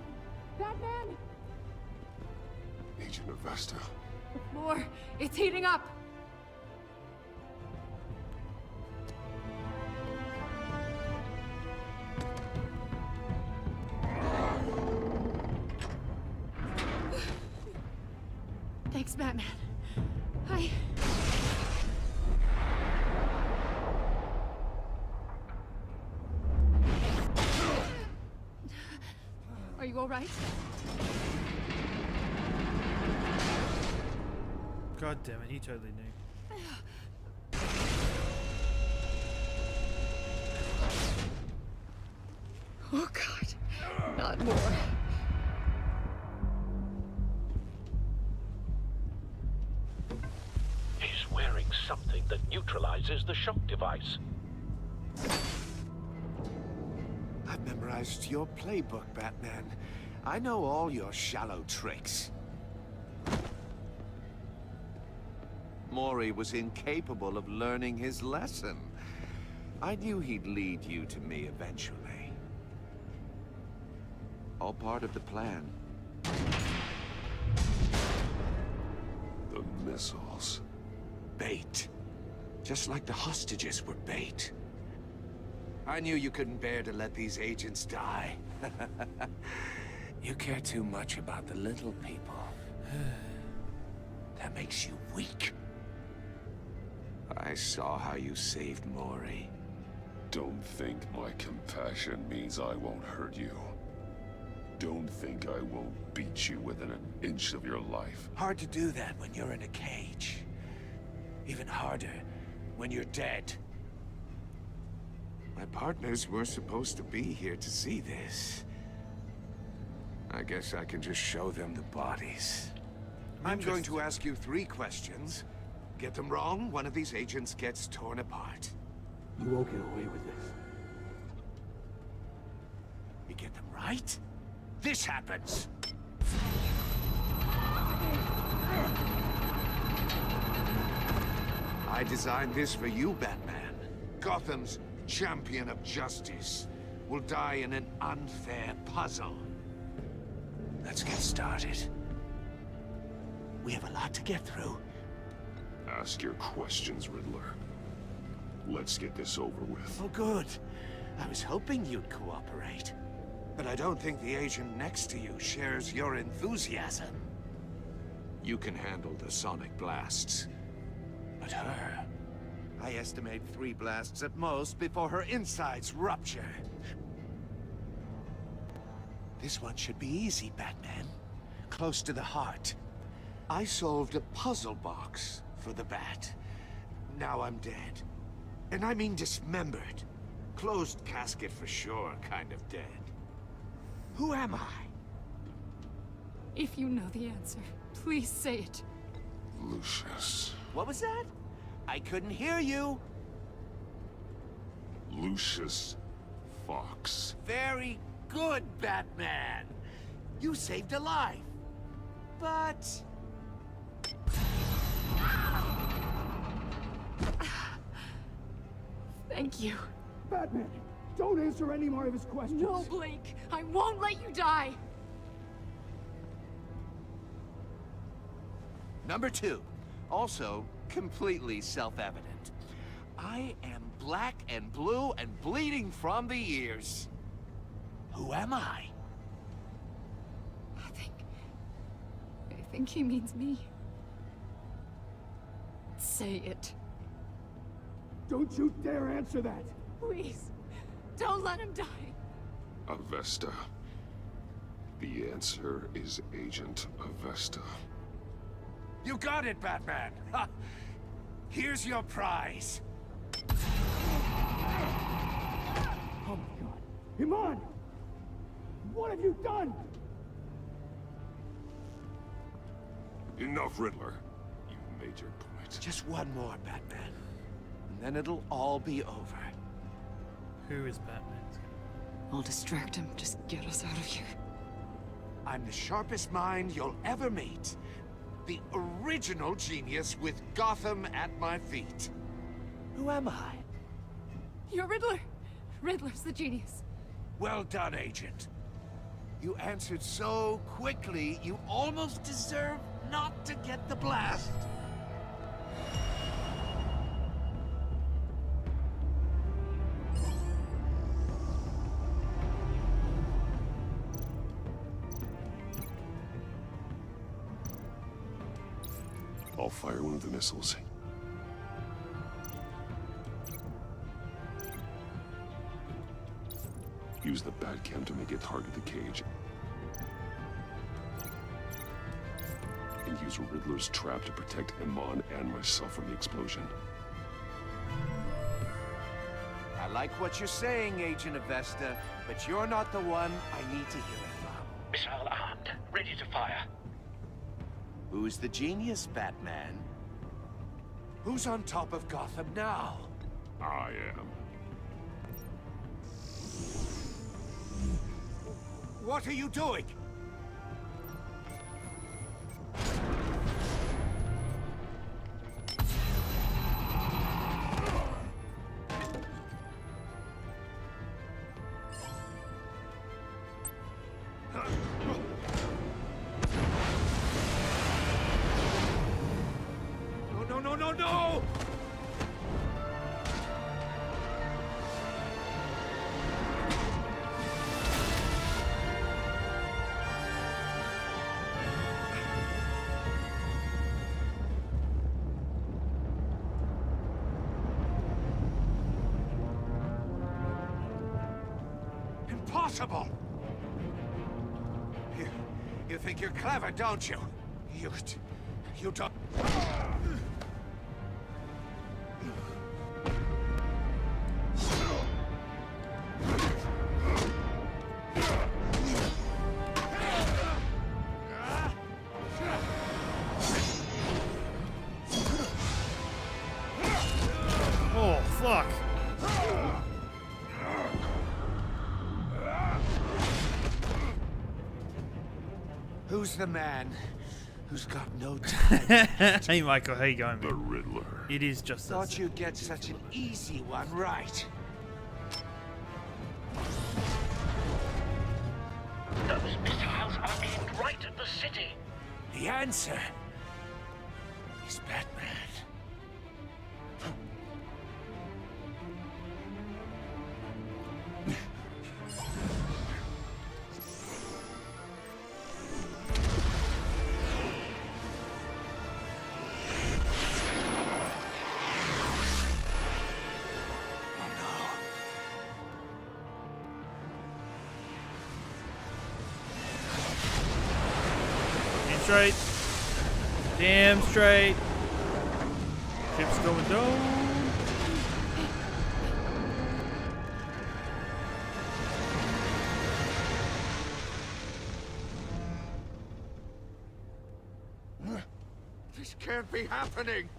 Batman! Agent Avesta. The floor, it's heating up! Thanks, Batman. Are you all right? God damn it, he totally knew. Oh God, not more. He's wearing something that neutralizes the shock device. I've memorized your playbook, Batman. I know all your shallow tricks. Maury was incapable of learning his lesson. I knew he'd lead you to me eventually. All part of the plan. The missiles. Bait. Just like the hostages were bait. I knew you couldn't bear to let these agents die. You care too much about the little people. That makes you weak. I saw how you saved Mori. Don't think my compassion means I won't hurt you. Don't think I won't beat you within an inch of your life. Hard to do that when you're in a cage. Even harder when you're dead. My partners were supposed to be here to see this. I guess I can just show them the bodies. I'm going to ask you 3 questions. Get them wrong, one of these agents gets torn apart. You won't get away with this. You get them right, this happens. I designed this for you, Batman. Gotham's champion of justice will die in an unfair puzzle. Let's get started. We have a lot to get through. Ask your questions, Riddler. Let's get this over with. Oh, good. I was hoping you'd cooperate. But I don't think the agent next to you shares your enthusiasm. You can handle the sonic blasts. But her... I estimate 3 blasts at most before her insides rupture. This one should be easy, Batman. Close to the heart. I solved a puzzle box for the Bat. Now I'm dead. And I mean dismembered. Closed casket for sure, kind of dead. Who am I? If you know the answer, please say it. Lucius. What was that? I couldn't hear you. Lucius Fox. Very good, Batman. You saved a life. But... Thank you. Batman, don't answer any more of his questions. No, Blake. I won't let you die. Number 2. Also, completely self-evident. I am black and blue and bleeding from the ears. Who am I? I think he means me. Say it. Don't you dare answer that! Please, don't let him die. Avesta. The answer is Agent Avesta. You got it, Batman! Ha. Here's your prize. Oh my god. Iman! What have you done? Enough, Riddler. You've made your point. Just one more, Batman. And then it'll all be over. Who is Batman? I'll distract him. Just get us out of here. I'm the sharpest mind you'll ever meet. The original genius with Gotham at my feet. Who am I? You're Riddler. Riddler's the genius. Well done, Agent. You answered so quickly, you almost deserve not to get the blast. I'll fire one of the missiles. Use the Batcam to make it target the cage. And use Riddler's trap to protect Iman and myself from the explosion. I like what you're saying, Agent Avesta, but you're not the one I need to hear it from. Missile armed, ready to fire. Who's the genius, Batman? Who's on top of Gotham now? I am. What are you doing? No! impossible! You think you're clever, don't you? You don't... Oh, fuck. Who's the man who's got no time? Hey, Michael, how you going, man? The Riddler. It is just Thought you'd get such an easy one right. Those missiles are aimed right at the city. The answer is Batman. Straight. Damn straight. Ship's going down. This can't be happening.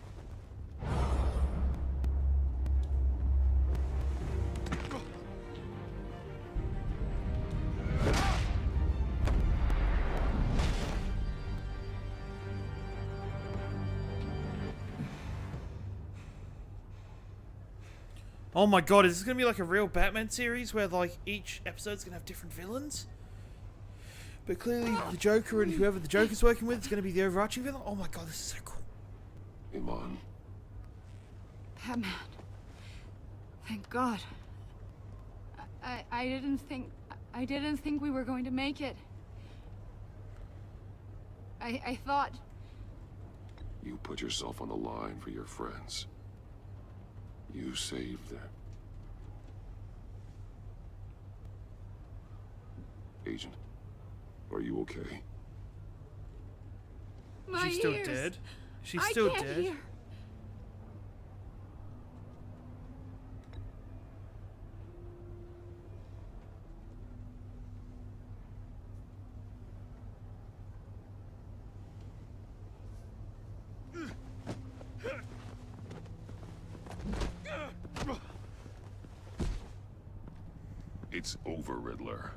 Oh my god, is this gonna be like a real Batman series where like each episode's gonna have different villains? But clearly the Joker and whoever the Joker's working with is gonna be the overarching villain? Oh my god, this is so cool. Iman. Batman. Thank God. I didn't think we were going to make it. I thought... You put yourself on the line for your friends. You saved them. Agent, are you okay? My She's still ears. dead. She's I still can't dead. Hear. It's over, Riddler.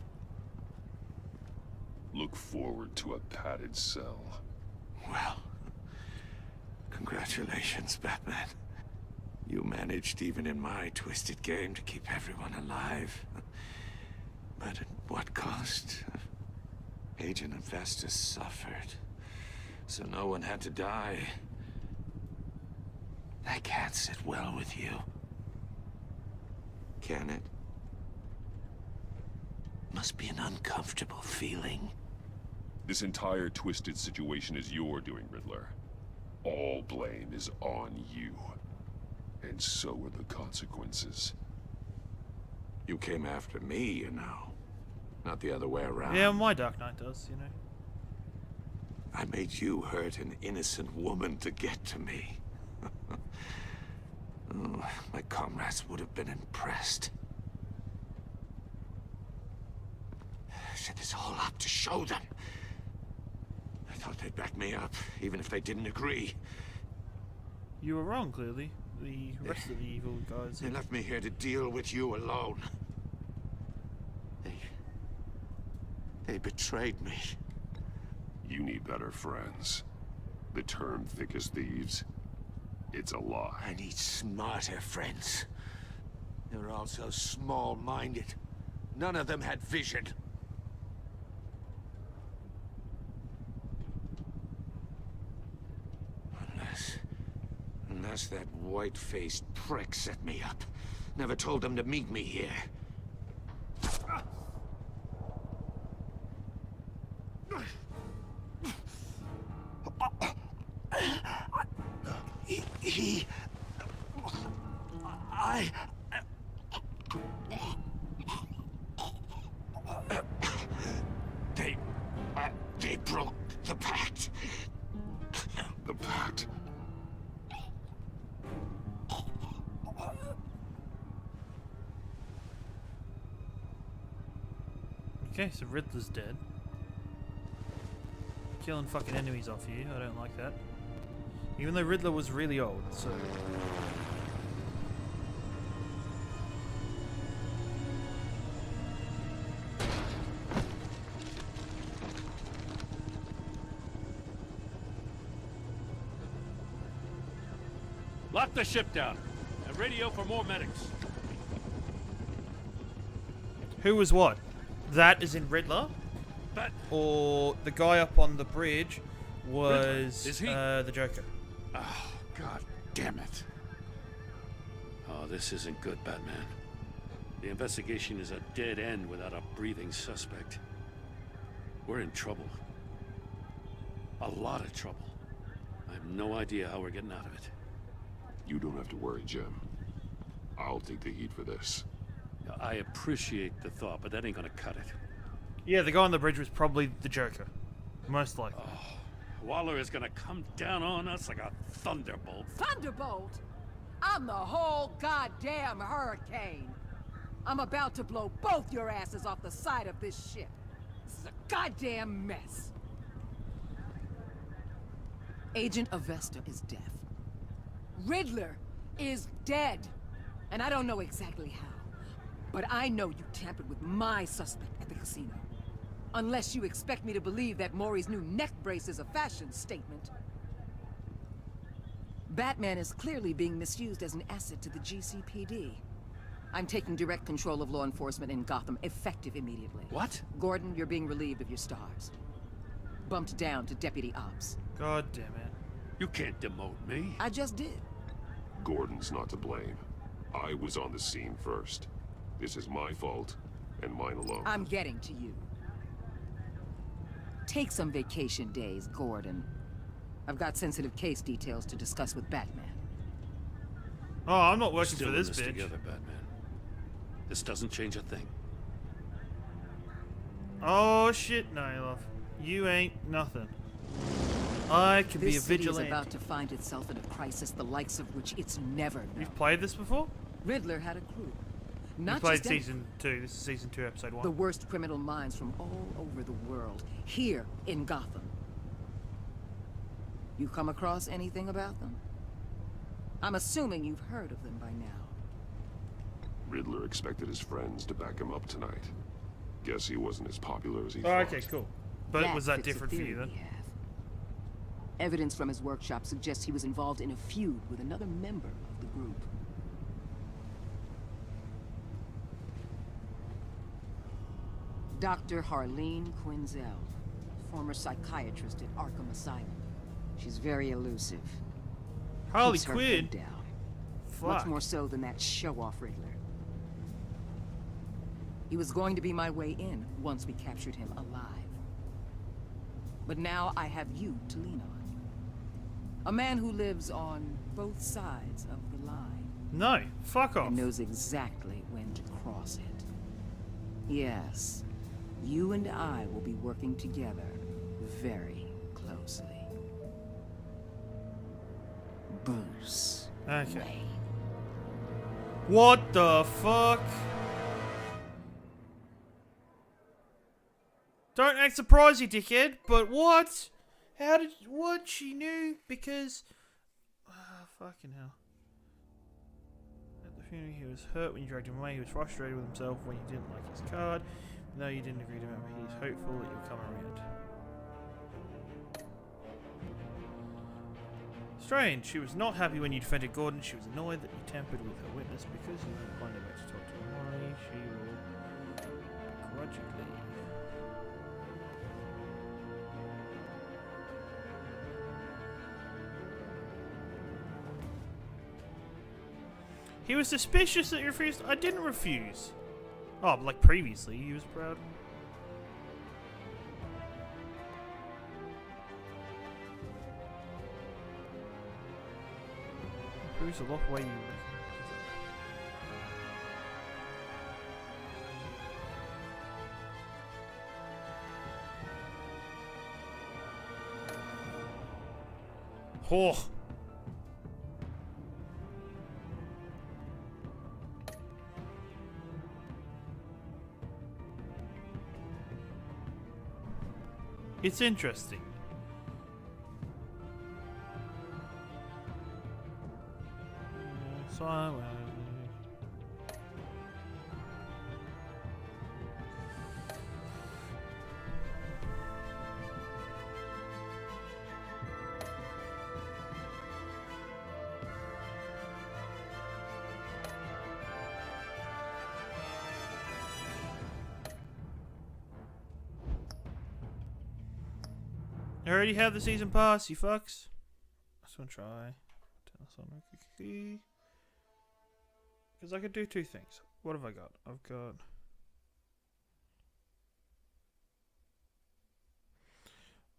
Look forward to a padded cell. Well, congratulations, Batman. You managed, even in my twisted game, to keep everyone alive. But at what cost? Agent and Festus suffered, so no one had to die. That can't sit well with you. Can it? Must be an uncomfortable feeling. This entire twisted situation is your doing, Riddler. All blame is on you. And so are the consequences. You came after me, you know. Not the other way around. Yeah, my Dark Knight does, you know. I made you hurt an innocent woman to get to me. Oh, my comrades would have been impressed. I set this all up to show them. I thought they'd back me up, even if they didn't agree. You were wrong, clearly. The rest of the evil guys... They left me here to deal with you alone. They betrayed me. You need better friends. The term thick as thieves, it's a lie. I need smarter friends. They were all so small-minded. None of them had vision. Unless that white-faced prick set me up. Never told them to meet me here. Okay, so Riddler's dead. Killing fucking enemies off you. I don't like that. Even though Riddler was really old, so... Lock the ship down. And radio for more medics. Who was what? That is in Riddler? Or the guy up on the bridge was Is he? The Joker. Oh, God damn it. Oh, this isn't good, Batman. The investigation is a dead end without a breathing suspect. We're in trouble. A lot of trouble. I have no idea how we're getting out of it. You don't have to worry, Jim. I'll take the heat for this. I appreciate the thought, but that ain't gonna cut it. Yeah, the guy on the bridge was probably the Joker. Most likely. Oh, Waller is gonna come down on us like a thunderbolt. Thunderbolt? I'm the whole goddamn hurricane. I'm about to blow both your asses off the side of this ship. This is a goddamn mess. Agent Avesta is deaf. Riddler is dead. And I don't know exactly how. But I know you tampered with my suspect at the casino. Unless you expect me to believe that Maury's new neck brace is a fashion statement. Batman is clearly being misused as an asset to the GCPD. I'm taking direct control of law enforcement in Gotham, effective immediately. What? Gordon, you're being relieved of your stars. Bumped down to Deputy Ops. God damn it. You can't demote me. I just did. Gordon's not to blame. I was on the scene first. This is my fault, and mine alone. I'm getting to you. Take some vacation days, Gordon. I've got sensitive case details to discuss with Batman. Oh, I'm not working Still for this in bitch. together, Batman. This doesn't change a thing. Oh shit, no, love. You ain't nothing. I can be a This city is vigilante. about to find itself in a crisis the likes of which it's never known. You've played this before? Riddler had a crew. You Not played just any- season 2. This is season 2, episode 1. The worst criminal minds from all over the world, here in Gotham. You come across anything about them? I'm assuming you've heard of them by now. Riddler expected his friends to back him up tonight. Guess he wasn't as popular as he Oh, thought. okay, cool. But was that fits a different for you theory then? we have. Evidence from his workshop suggests he was involved in a feud with another member of the group. Dr. Harleen Quinzel, former psychiatrist at Arkham Asylum. She's very elusive. Harley Keeps her Quinn? head down. Fuck. Much more so than that show-off Riddler. He was going to be my way in once we captured him alive. But now I have you to lean on. A man who lives on both sides of the line. No, fuck off. And knows exactly when to cross it. Yes, you and I will be working together very closely. Bruce. Okay. What the fuck? Don't act surprised, you dickhead, but what? How did... What? She knew because... fucking hell. At the funeral, he was hurt when you dragged him away. He was frustrated with himself when you didn't like his card. No, you didn't agree to remember. He's hopeful that you'll come around. Strange. She was not happy when you defended Gordon. She was annoyed that you tampered with her witness because you didn't find a way to talk to her. Why? She will begrudgingly. He was suspicious that you refused. I didn't refuse. Oh, but like previously, he was proud. Bruce, a lot way you. Oh. It's interesting. So I already have the season pass, you fucks. I just want to try. Turn this on real quickly. Because I could do two things. What have I got? I've got...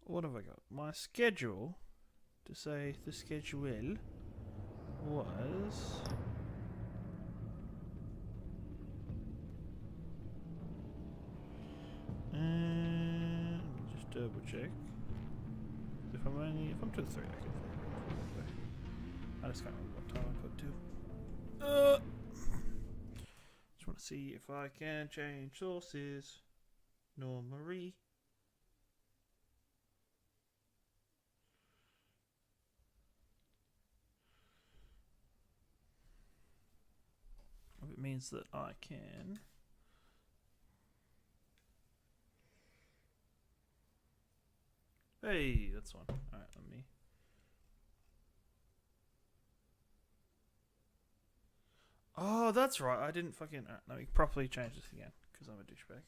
What have I got? My schedule, to say the schedule was... And just double check. If I'm to the 3, I can. I just can't remember what time I put to. Just want to see if I can change sources. Normally. It means that I can. Hey, that's one. Alright, let me. Oh, that's right. I didn't fucking. Alright, let me properly change this again, because I'm a douchebag.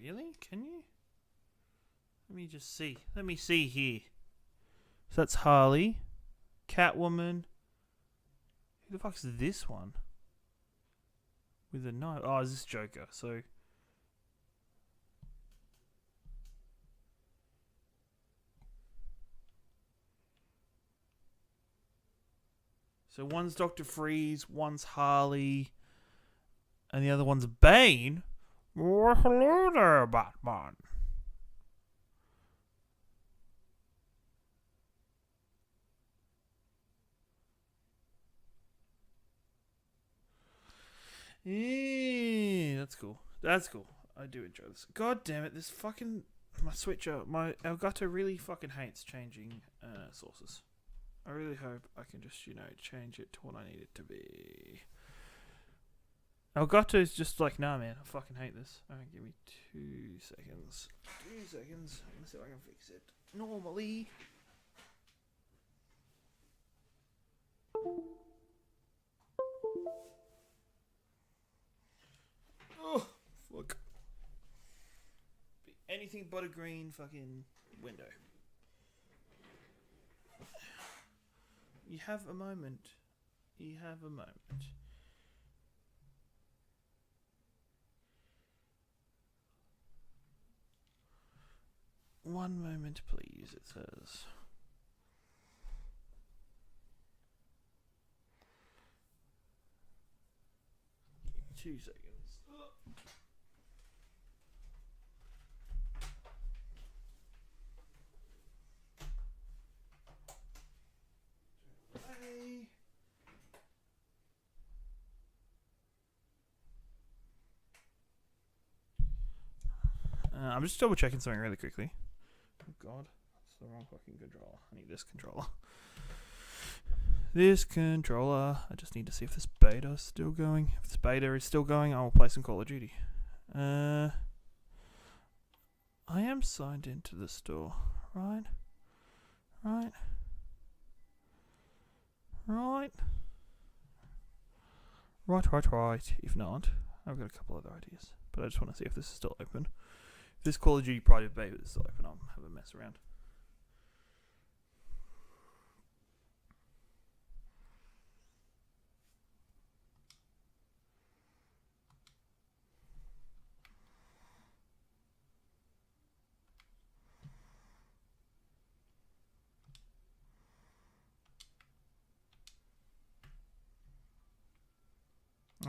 Really? Can you? Let me just see. Let me see here. So that's Harley, Catwoman. Who the fuck's this one? With a knife. Oh, is this Joker? So. So one's Dr. Freeze, one's Harley, and the other one's Bane. Well, hello there, Batman. Yeah, that's cool. That's cool. I do enjoy this. God damn it, this fucking... My switcher, my Elgato really fucking hates changing sources. I really hope I can just, change it to what I need it to be. Elgato's just like, nah, man, I fucking hate this. Alright, give me 2 seconds. 2 seconds. Let's see if I can fix it. Normally. Oh, fuck. Be anything but a green fucking window. You have a moment. You have a moment. One moment, please, it says. Give me 2 seconds. Hey. I'm just double checking something really quickly. Oh god, that's the wrong fucking controller. I need this controller. This controller. I just need to see if this beta is still going. If this beta is still going, I will play some Call of Duty. I am signed into the store, right? Right. If not, I've got a couple other ideas. But I just want to see if this is still open. If this Call of Duty private beta is still open, I'll have a mess around.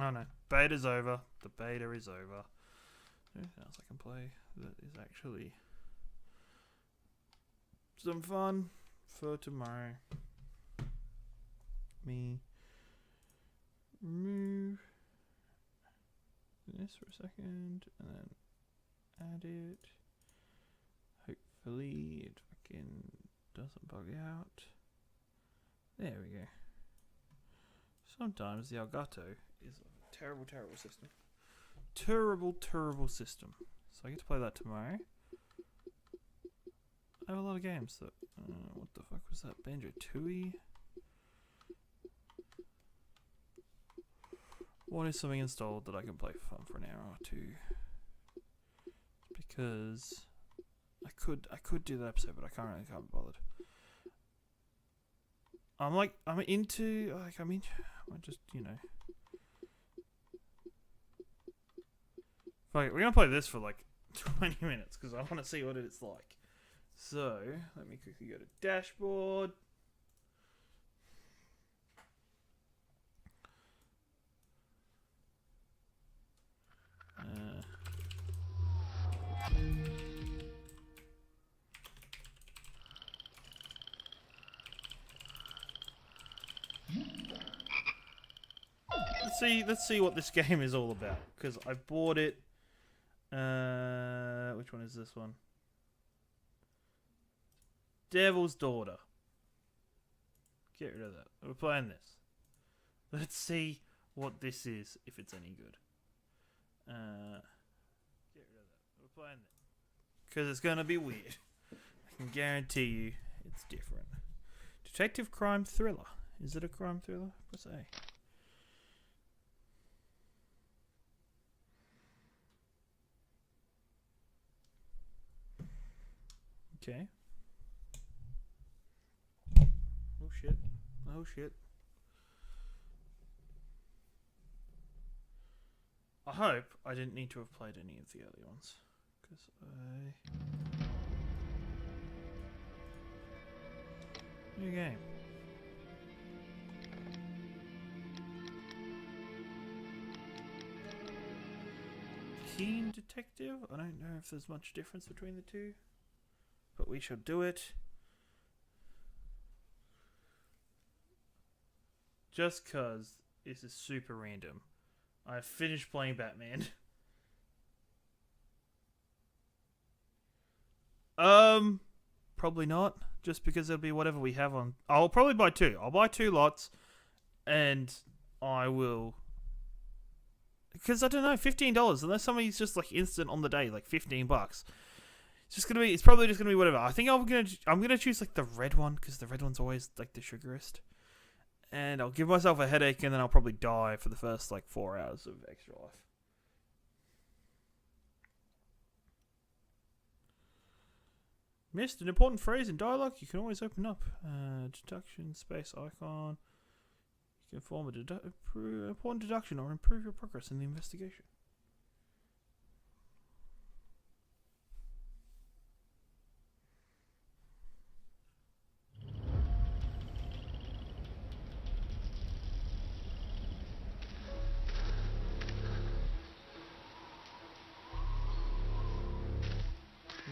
Oh no, beta's over. The beta is over. Anything else I can play that is actually some fun for tomorrow? me remove this for a second and then add it. Hopefully it fucking doesn't bug out. There we go. Sometimes the Elgato is a terrible, terrible system. Terrible, terrible system. So I get to play that tomorrow. I have a lot of games that... what the fuck was that? Banjo-Tooie? What is something installed that I can play for fun for an hour or two? Because I could do that episode, but I can't be bothered. I'm into I just, you know. Fuck it, we're gonna play this for like 20 minutes because I want to see what it's like. So let me quickly go to dashboard. Let's see what this game is all about, because I bought it. Which one is this one? Devil's Daughter. Get rid of that. We're playing this. Let's see what this is, if it's any good. Get rid of that. We're playing this. Because it's going to be weird. I can guarantee you it's different. Detective crime thriller. Is it a crime thriller? Press A. Okay. Oh shit. Oh shit. I hope I didn't need to have played any of the early ones. Because New game. Keen Detective? I don't know if there's much difference between the two. But we shall do it. Just cause this is super random. I finished playing Batman. Probably not. Just because it'll be whatever we have on. I'll probably buy two. I'll buy 2 lots, and I will. Because I don't know, $15 unless somebody's just like instant on the day, like $15. It's just gonna be. It's probably just gonna be whatever. I think I'm gonna choose like the red one because the red one's always like the sugariest. And I'll give myself a headache, and then I'll probably die for the first like 4 hours of extra life. Missed an important phrase in dialogue. You can always open up. Deduction space icon. You can form a important deduction or improve your progress in the investigation.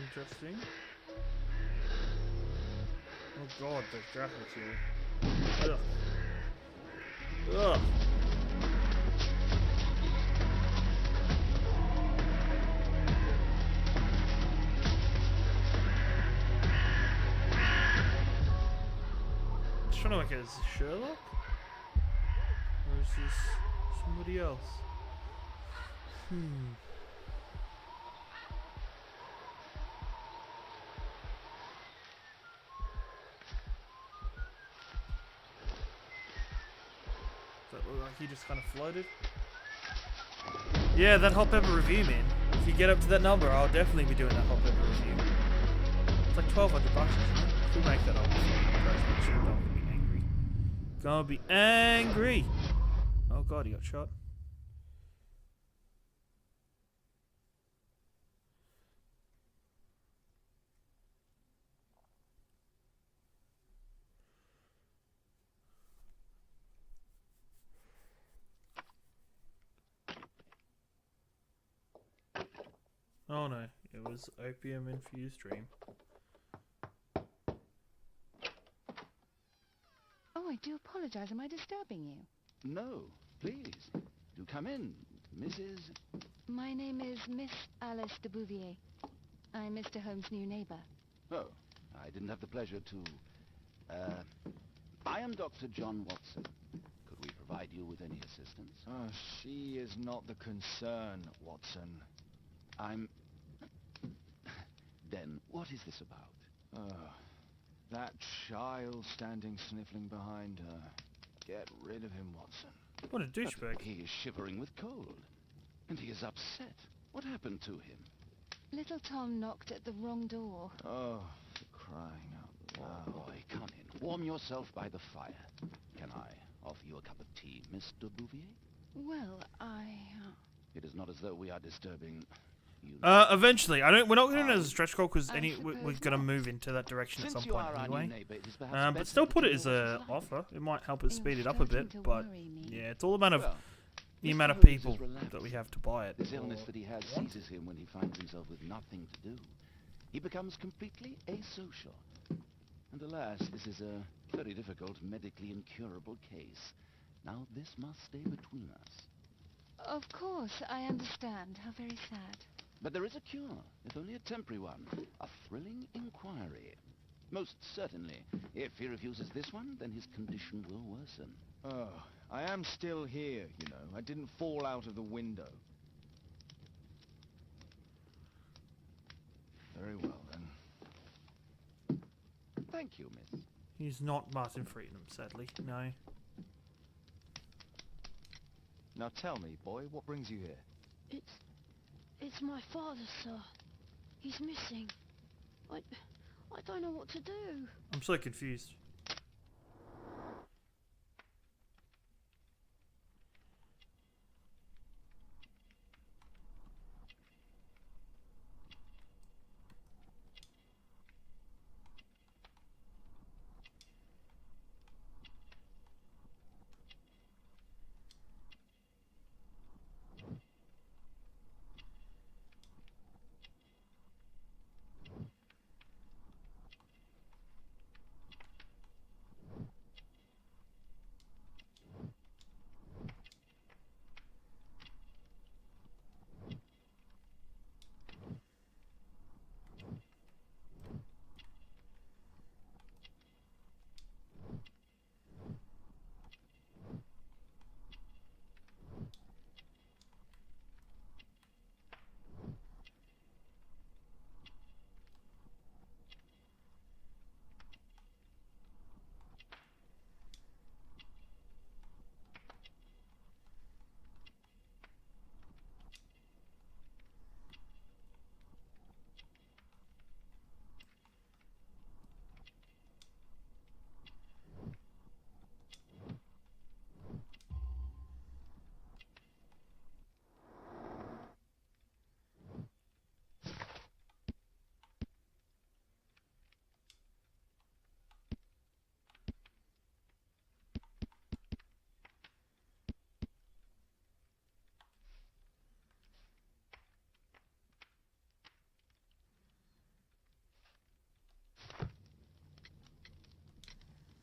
Interesting. Oh god, the graphics here. Ugh. Ugh. I'm trying to look at Sherlock? Or is this somebody else? Like he just kind of floated. Yeah, that hot pepper review, man. If you get up to that number, I'll definitely be doing that hot pepper review. It's like $1,200, isn't it? If we make that, I'll be angry. Gonna be angry. Oh god, he got shot. Oh no, it was opium-infused dream. Oh, I do apologize. Am I disturbing you? No, please. Do come in, Mrs. My name is Miss Alice de Bouvier. I'm Mr. Holmes' new neighbor. Oh, I didn't have the pleasure to... I am Dr. John Watson. Could we provide you with any assistance? Oh, she is not the concern, Watson. I'm... Then, what is this about? Oh, that child standing sniffling behind her. Get rid of him, Watson. What a douchebag. He is shivering with cold. And he is upset. What happened to him? Little Tom knocked at the wrong door. Oh, for crying out loud. Boy, come in. Warm yourself by the fire. Can I offer you a cup of tea, Mr. Bouvier? Well, It is not as though we are disturbing you. Eventually. We're not going to as a stretch goal because we're going to move into that direction at some point anyway. But still put it as a offer. It might help us speed it up a bit, but yeah, it's all a matter of the amount of people that we have to buy it. This illness that he has seizes him when he finds himself with nothing to do. He becomes completely asocial. And alas, this is a very difficult, medically incurable case. Now, this must stay between us. of course, I understand. How very sad. But there is a cure, if only a temporary one. A thrilling inquiry. Most certainly. If he refuses this one, then his condition will worsen. Oh, I am still here, you know. I didn't fall out of the window. Very well, then. Thank you, miss. He's not Martin Freedom, sadly. No. Now tell me, boy, what brings you here? It's my father, sir. He's missing. I don't know what to do. I'm so confused.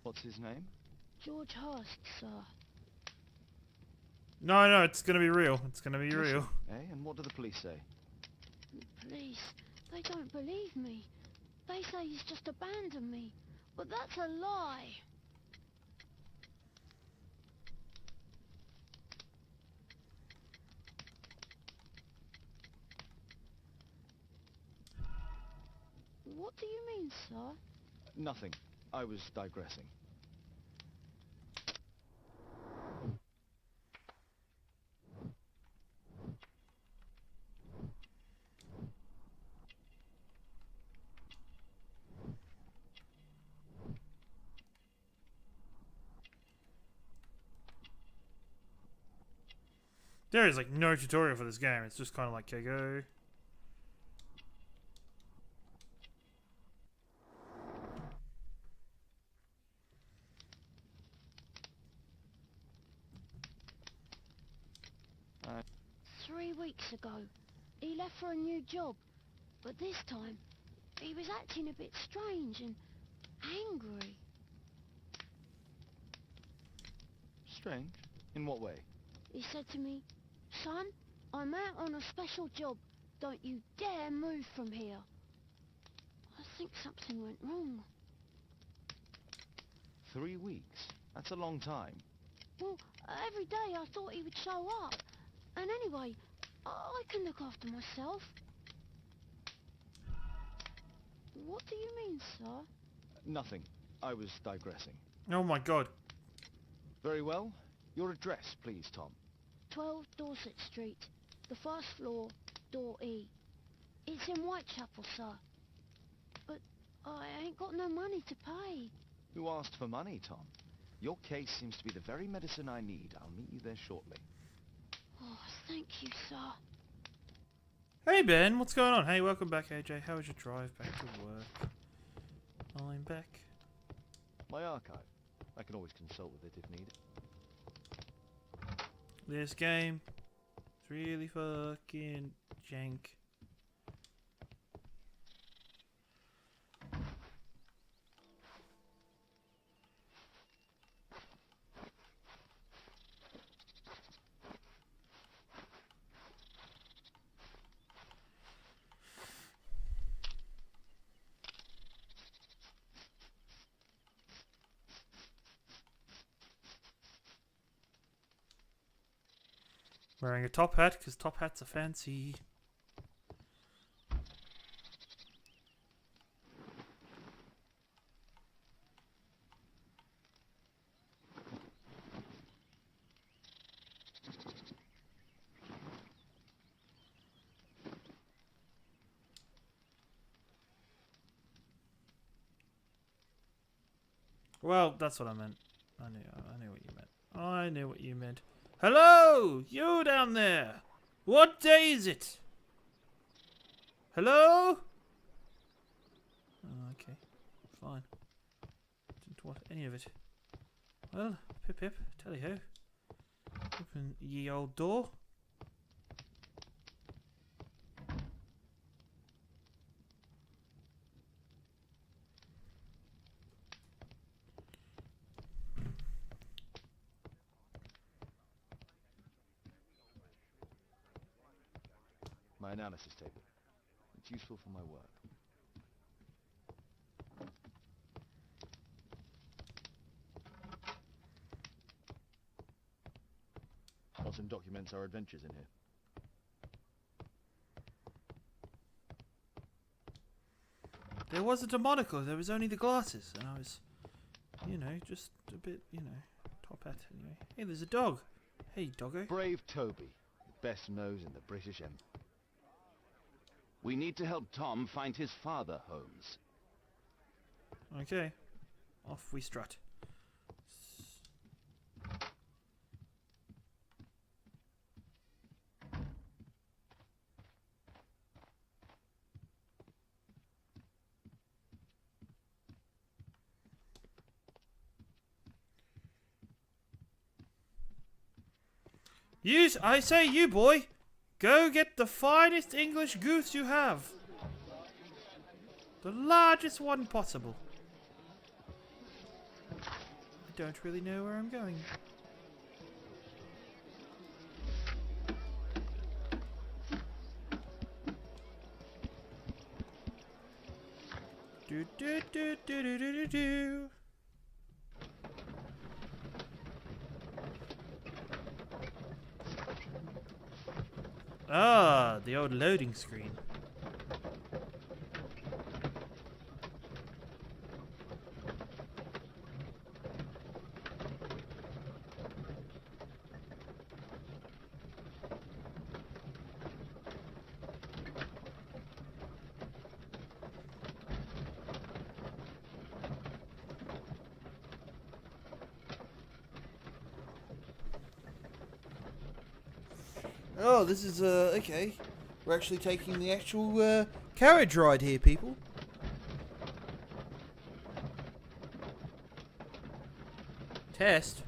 What's his name? George Hurst, sir. No, it's gonna be real. It's gonna be real. Eh? And what do the police say? The police, they don't believe me. They say he's just abandoned me. But that's a lie. What do you mean, sir? Nothing. I was digressing. There is like no tutorial for this game. It's just kind of like, okay, go. Weeks ago, he left for a new job, but this time he was acting a bit strange and angry. Strange? In what way? He said to me, "Son, I'm out on a special job. Don't you dare move from here." I think something went wrong. 3 weeks? That's a long time. Well, every day I thought he would show up. And anyway, I can look after myself. What do you mean, sir? Nothing. I was digressing. Oh my god. Very well. Your address, please, Tom. 12 Dorset Street. The first floor, door E. It's in Whitechapel, sir. But I ain't got no money to pay. Who asked for money, Tom? Your case seems to be the very medicine I need. I'll meet you there shortly. Oh, thank you, sir. Hey Ben, what's going on? Hey, welcome back AJ. How was your drive back to work? I'm back. My archive. I can always consult with it if needed. This game is really fucking jank. Wearing a top hat because top hats are fancy. Well, that's what I meant. I knew what you meant. I knew what you meant. Hello! You down there! What day is it? Hello? Oh, okay. Fine. Didn't want any of it. Well, pip pip, tally ho. Open ye old door. My analysis table. It's useful for my work. Watson documents our adventures in here. There wasn't a monocle, there was only the glasses. And I was, you know, just a bit, you know, top hat anyway. Hey, there's a dog. Hey, doggo. Brave Toby. Best nose in the British Empire. We need to help Tom find his father, Holmes. Okay. Off we strut. I say you boy, go get the finest English goose you have. The largest one possible. I don't really know where I'm going. Do do do do do do do do. Ah, the old loading screen. Oh, this is, okay. We're actually taking the actual, carriage ride here, people. Test?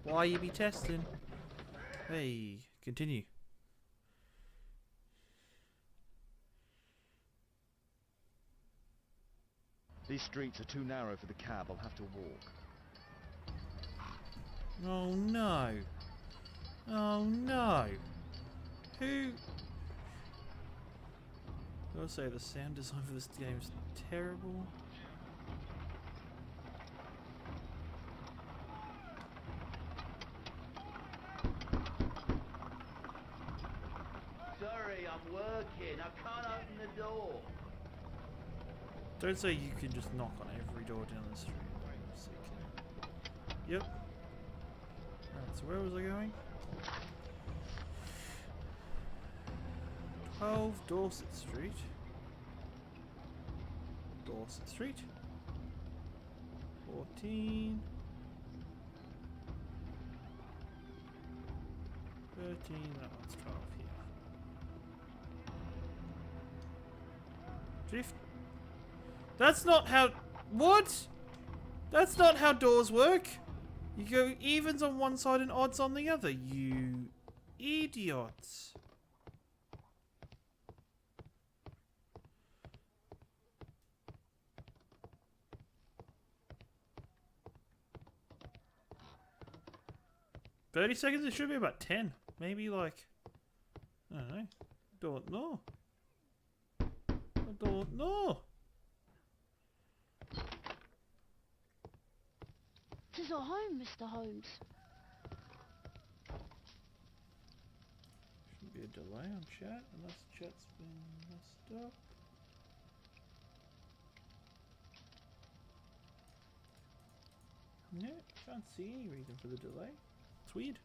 Why you be testing? Hey, continue. These streets are too narrow for the cab. I'll have to walk. Oh no. Oh no. Who? I gotta say, the sound design for this game is terrible. Sorry, I'm working. I can't open the door. Don't say you can just knock on every door down the street. So yep. Alright, so where was I going? 12 Dorset Street. Dorset Street. 14. 13, that one's 12 here. Drift. That's not how... What? That's not how doors work. You go evens on one side and odds on the other, you idiots. $30 seconds? It should be about 10. Maybe like... I don't know. Don't know. I don't know. Tis our home, Mr. Holmes. Shouldn't be a delay on chat unless chat's been messed up. No, can't see any reason for the delay. It's weird.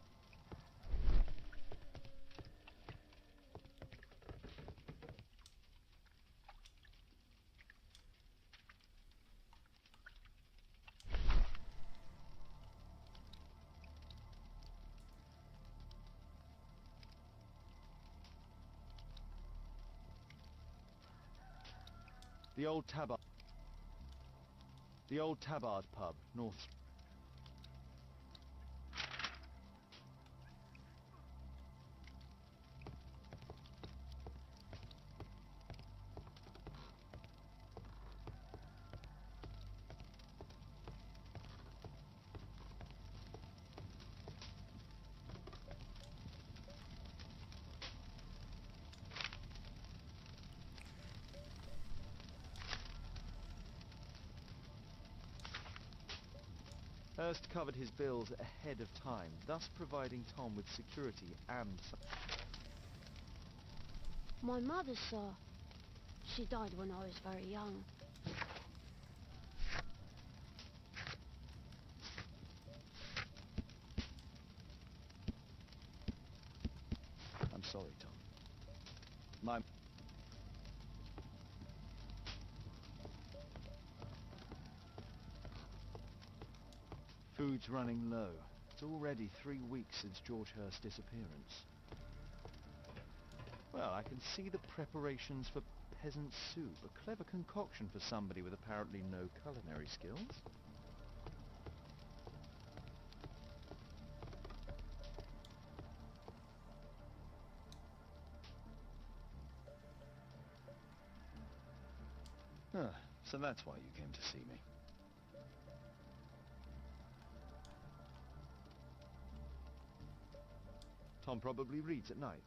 The old Tabard. The old Tabard pub, North. Hurst covered his bills ahead of time, thus providing Tom with security and... My mother, sir. She died when I was very young. I'm sorry, Tom. My... Food's running low. It's already 3 weeks since George Hurst's disappearance. Well, I can see the preparations for peasant soup. A clever concoction for somebody with apparently no culinary skills. Ah, so that's why you came to see me. Tom probably reads at night.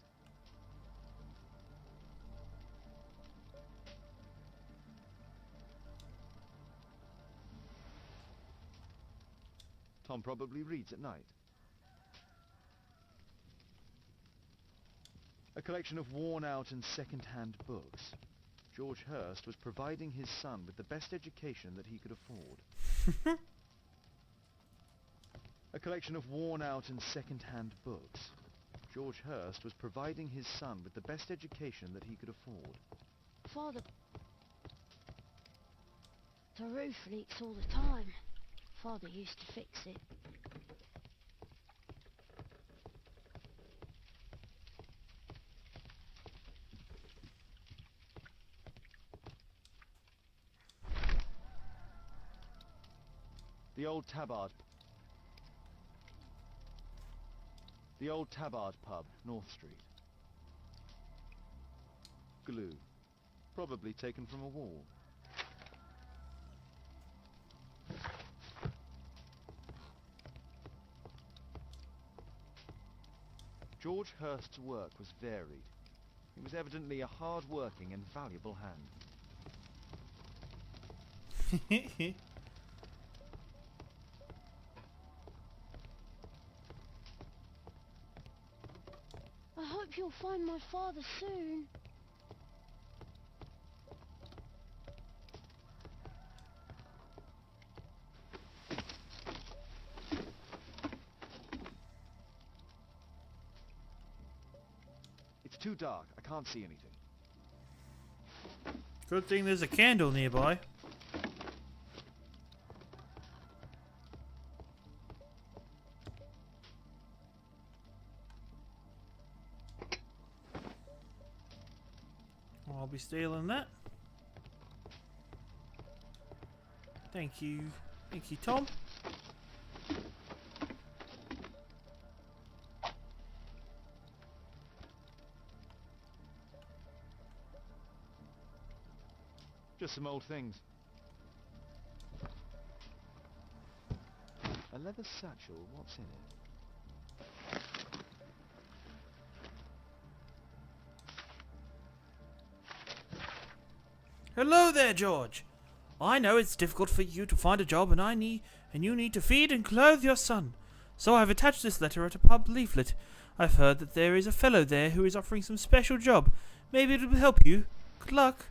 Tom probably reads at night. A collection of worn-out and second-hand books. George Hurst was providing his son with the best education that he could afford. A collection of worn-out and second-hand books. George Hurst was providing his son with the best education that he could afford. Father... The roof leaks all the time. Father used to fix it. The old Tabard. The old Tabard pub, North Street. Glue. Probably taken from a wall. George Hurst's work was varied. He was evidently a hard-working and valuable hand. I hope you'll find my father soon. It's too dark. I can't see anything. Good thing there's a candle nearby. I'll be stealing that. Thank you. Thank you, Tom. Just some old things. A leather satchel, what's in it? Hello there, George. I know it's difficult for you to find a job and you need to feed and clothe your son. So I've attached this letter at a pub leaflet. I've heard that there is a fellow there who is offering some special job. Maybe it will help you. Good luck.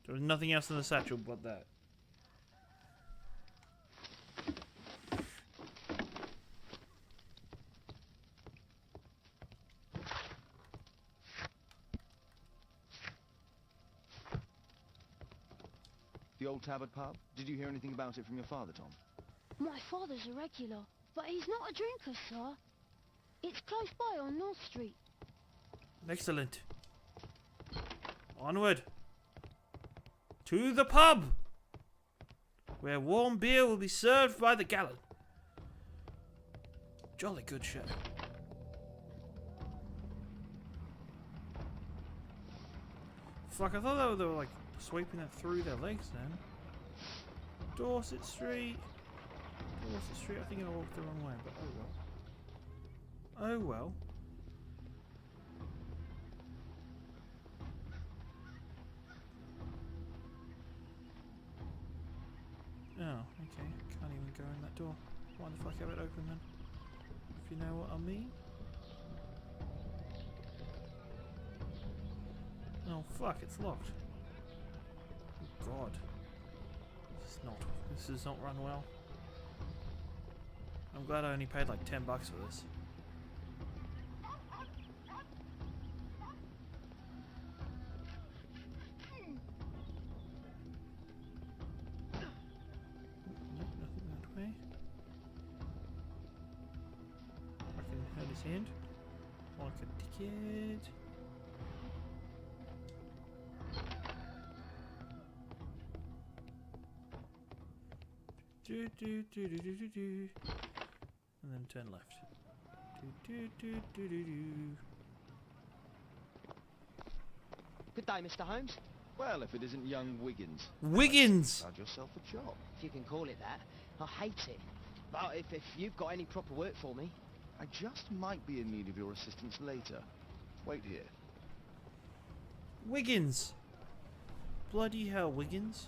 There was nothing else in the satchel but that. The old Tabard pub? Did you hear anything about it from your father, Tom? My father's a regular, but he's not a drinker, sir. It's close by on North Street. Excellent. Onward. To the pub, where warm beer will be served by the gallon. Jolly good show. Fuck, I thought they were like sweeping that through their legs then. Dorset Street. Dorset Street, I think I walked the wrong way, but oh well. Oh well. Oh, okay. Can't even go in that door. Why the fuck have it open then? If you know what I mean. Oh fuck, it's locked. Oh god. This does not run well. I'm glad I only paid like $10 for this. Hand like a dickhead. Do do do do do do do, and then turn left. Do do do do do do. Good day, Mr. Holmes. Well, if it isn't young Wiggins. Wiggins! Found yourself a job. If you can call it that. I hate it. But if you've got any proper work for me. I just might be in need of your assistance later. Wait here. Wiggins! Bloody hell, Wiggins.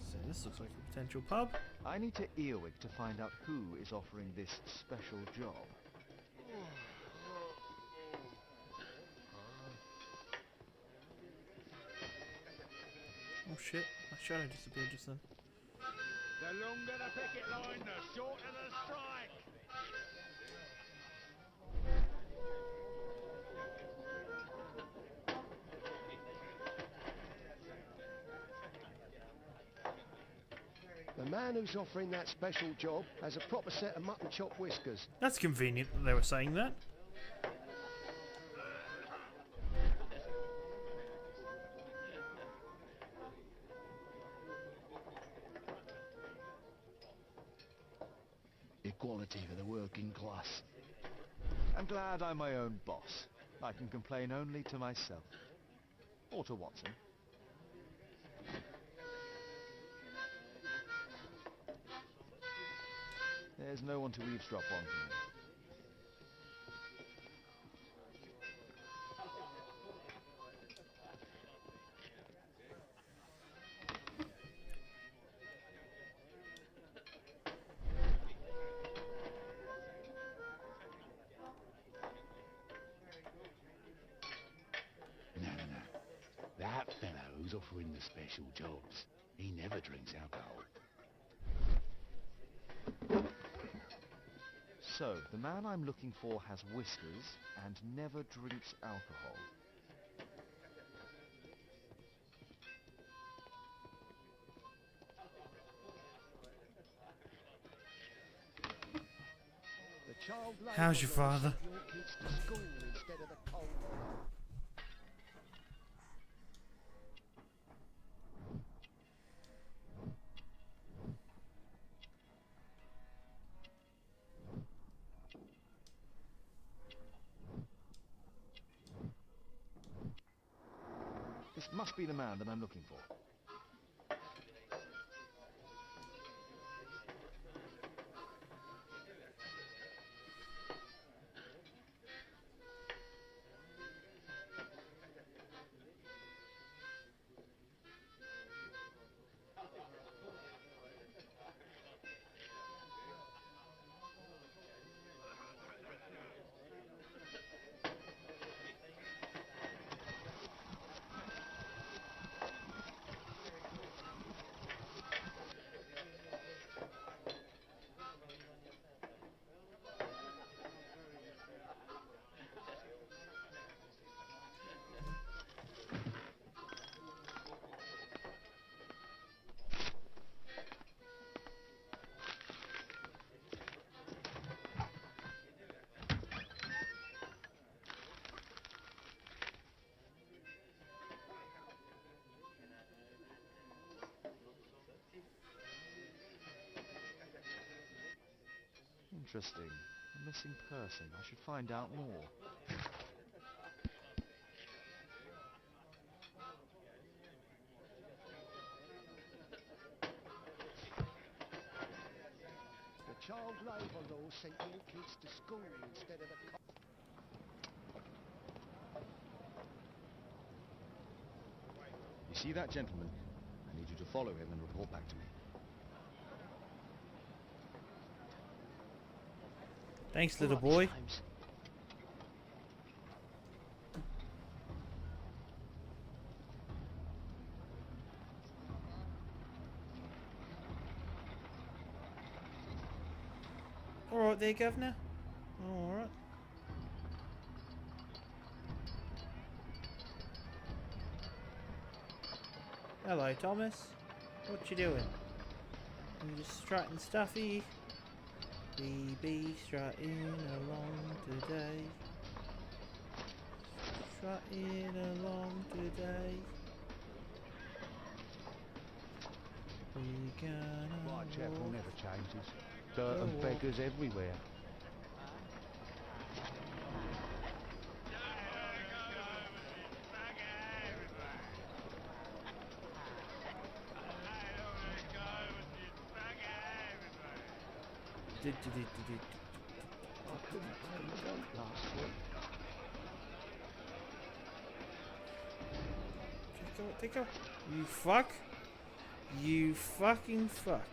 So this looks like a potential pub. I need to Earwig to find out who is offering this special job. Oh shit, my shadow disappeared just then. The longer the picket line, the shorter the strike. The man who's offering that special job has a proper set of mutton chop whiskers. That's convenient that they were saying that. Equality for the working class. I'm glad I'm my own boss. I can complain only to myself. Or to Watson. There's no one to eavesdrop on from me. No. That fellow who's offering the special jobs, he never drinks alcohol. So, the man I'm looking for has whiskers and never drinks alcohol. How's your father? This must be the man that I'm looking for. Interesting. A missing person. I should find out more. The child labour law sent your kids to school instead of the... You see that gentleman? I need you to follow him and report back to me. Thanks, little boy. Alright there, Governor. Alright. Hello, Thomas. What you doing? You just strutting stuffy? BB strutting along today. Strutting along today. We gonna Whitechapel never changes. Dirt and beggars everywhere. Take off. You fuck. You fucking fuck.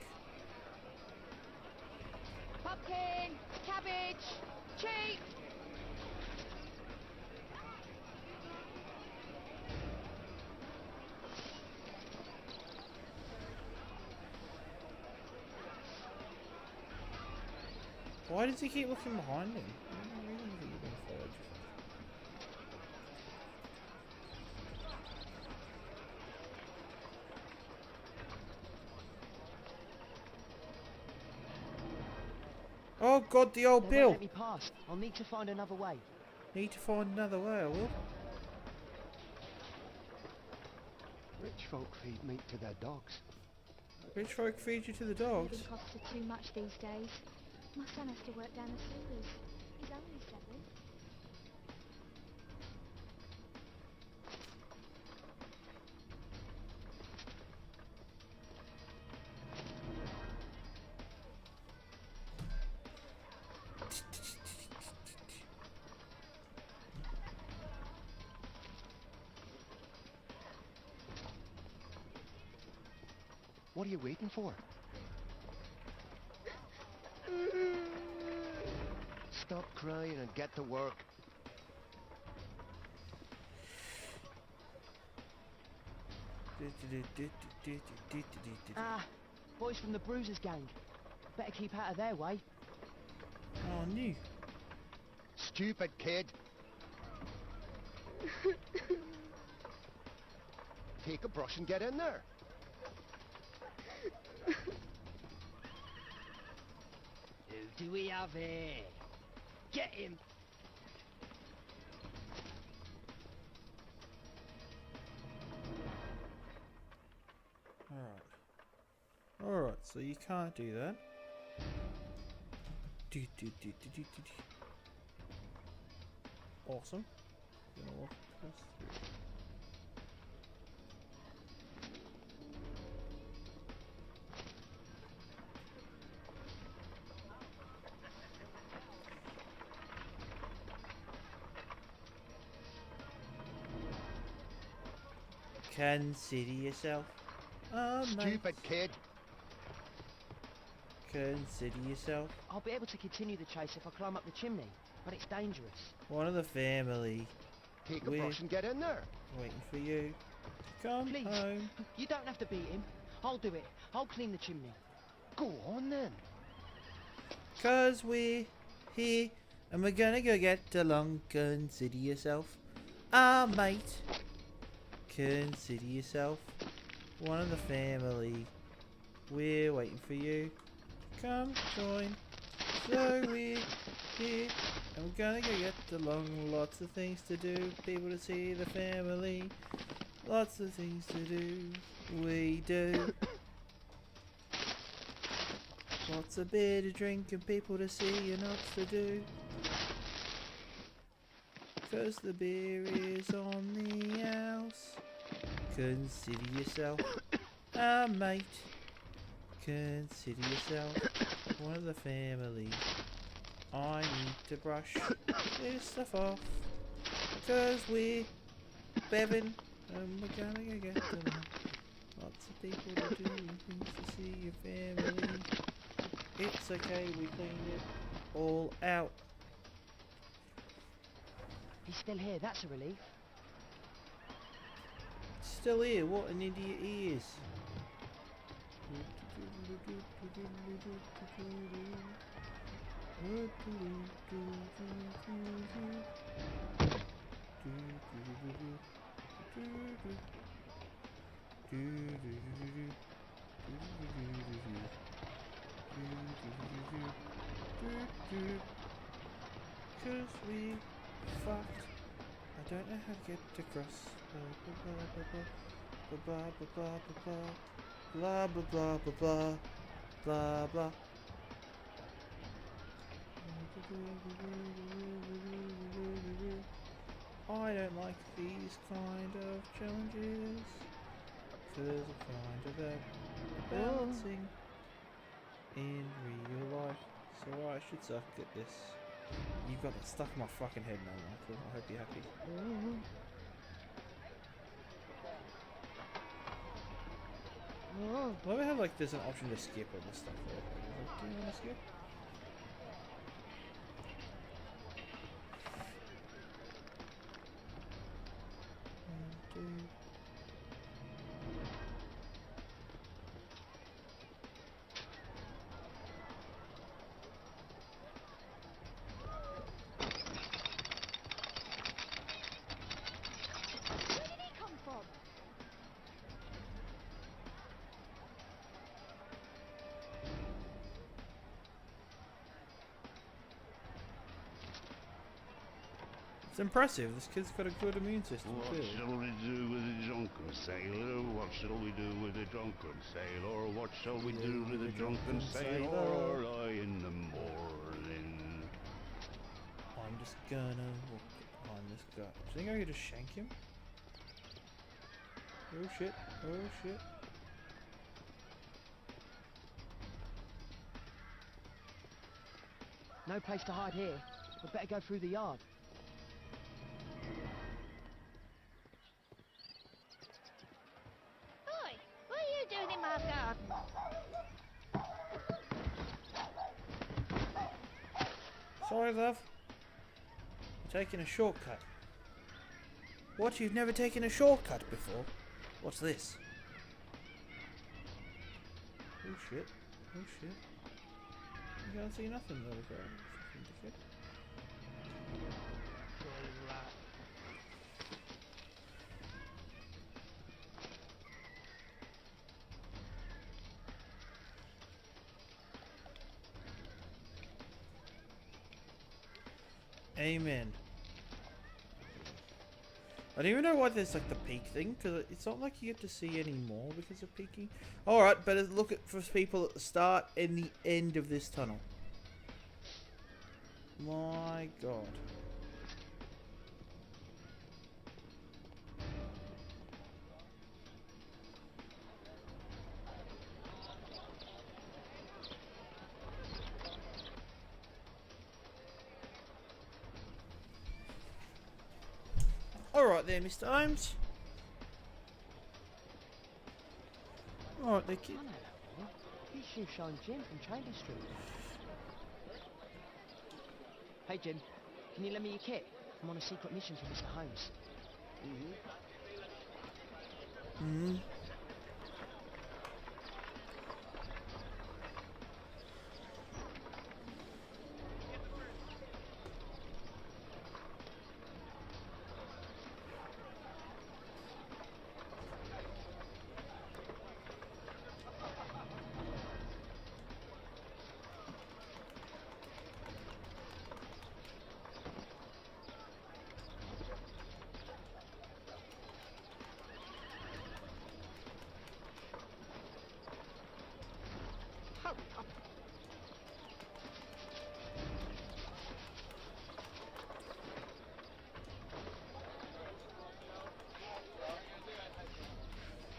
Pumpkin, cabbage, cheap. Why does he keep looking behind him? I don't really think he's gonna follow you. Oh God, the old They Bill. won't let me pass. I'll need to find another way. Need to find another way, I will. Rich folk feed meat to their dogs. Rich folk feed you to the dogs. Living costs are too much these days. My son has to work down the sewers. He's only 7. What are you waiting for? Stop crying and get to work. Ah, boys from the Bruisers gang. Better keep out of their way. Oh, no. Stupid kid. Take a brush and get in there. Who do we have here? Get him! Alright, so you can't do that. Awesome. Gonna walk this. Consider yourself. Oh, stupid kid. Consider yourself. I'll be able to continue the chase if I climb up the chimney, but it's dangerous. One of the family. Take a brush and get in there. Waiting for you. Come Please, home. You don't have to beat him. I'll do it. I'll clean the chimney. Go on then. 'Cause we're here and we're gonna go get along. Consider yourself. Ah, mate. Consider yourself. One of the family. We're waiting for you. Come join. So we're here and we're gonna go get along. Lots of things to do. People to see, the family. Lots of things to do. We do. Lots of beer to drink and people to see and lots to do. 'Cause the beer is on the house. Consider yourself. Ah, mate. Consider yourself one of the family. I need to brush this stuff off. 'Cause we're Bevan and we're gonna go get them. Lots of people to do and things to see your family. It's okay, we cleaned it all out. He's still here, that's a relief. Still here, what an idiot he is. Cause we fucked. I don't know how to get across. Blah blah blah blah blah blah blah blah blah. I don't like these kind of challenges, 'cause I find that balancing in real life, so I should suck at this. You've got that stuck in my fucking head now, Michael. I hope you're happy. Why do we have like there's an option to skip all this stuff? Like, do you want to skip? It's impressive. This kid's got a good immune system What too. shall we do with the drunken sailor? What shall we do with the drunken sailor? What shall we do with the drunken sailor? Early in the morning. I'm just gonna walk behind this guy. Do you think I could just shank him? Oh shit! Oh shit! No place to hide here. We'd better go through the yard. Oi, what are you doing in my garden? Sorry, love. I'm taking a shortcut. What? You've never taken a shortcut before? What's this? Oh shit. Oh shit. You can't see nothing though, bro. Fucking dickhead. Amen. I don't even know why there's like the peak thing, because it's not like you get to see any more because of peeking. Alright, better look at for people at the start and the end of this tunnel. My god. Alright there, Mr. Holmes. Alright there, kid. He's Shoeshine Jim from Chambers Street. Hey Jim, can you lend me your kit? I'm on a secret mission for Mr. Holmes.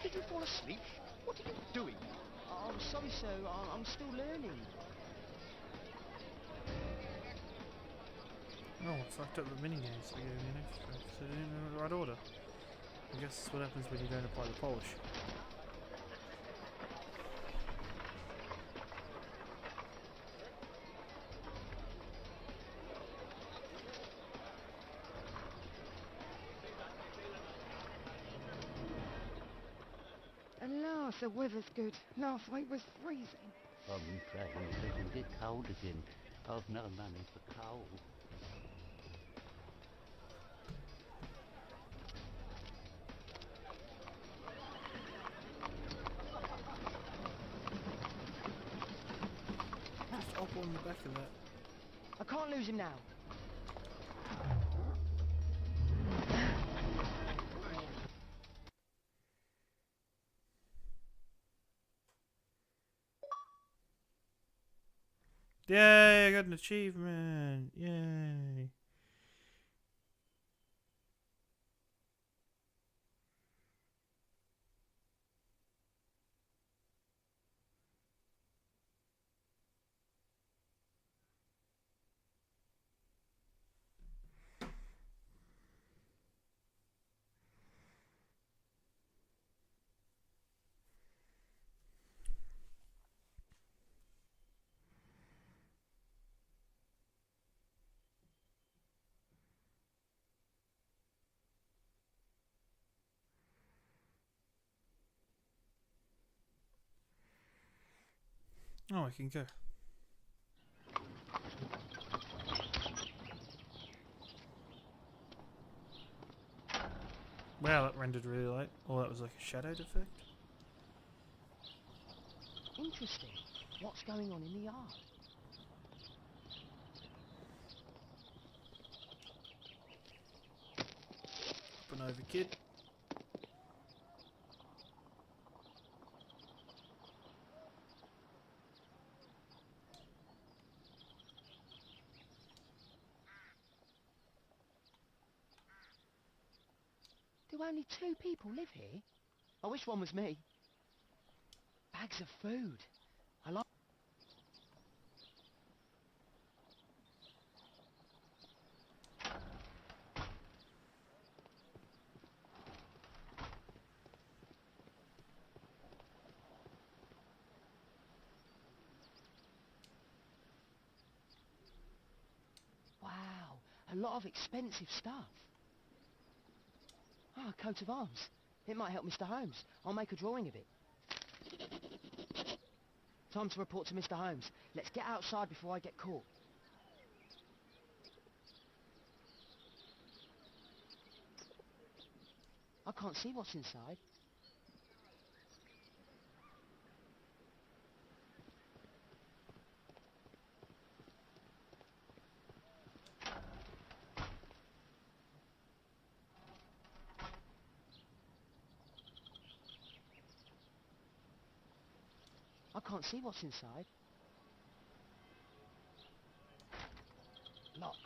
Did you fall asleep? What are you doing? Oh, I'm sorry, sir. I'm still learning. Oh, I fucked up the mini games. So I gave me an extra, so I didn't know the right order. I guess that's what happens when you don't apply the polish. Alas, the weather's good. Last week was freezing. I'm afraid it can get cold again. I've no money for coal. Just up on the back of that. I can't lose him now. Yay, I got an achievement. Yay. Oh, I can go. Wow, that rendered really light. Oh, that was like a shadowed effect. Interesting. What's going on in the yard? Up and over, kid. Do only 2 people live here? I wish one was me. Bags of food. I like... A lot of expensive stuff. Ah, a coat of arms. It might help Mr. Holmes. I'll make a drawing of it. Time to report to Mr. Holmes. Let's get outside before I get caught. I can't see what's inside. I can't see what's inside. Locked.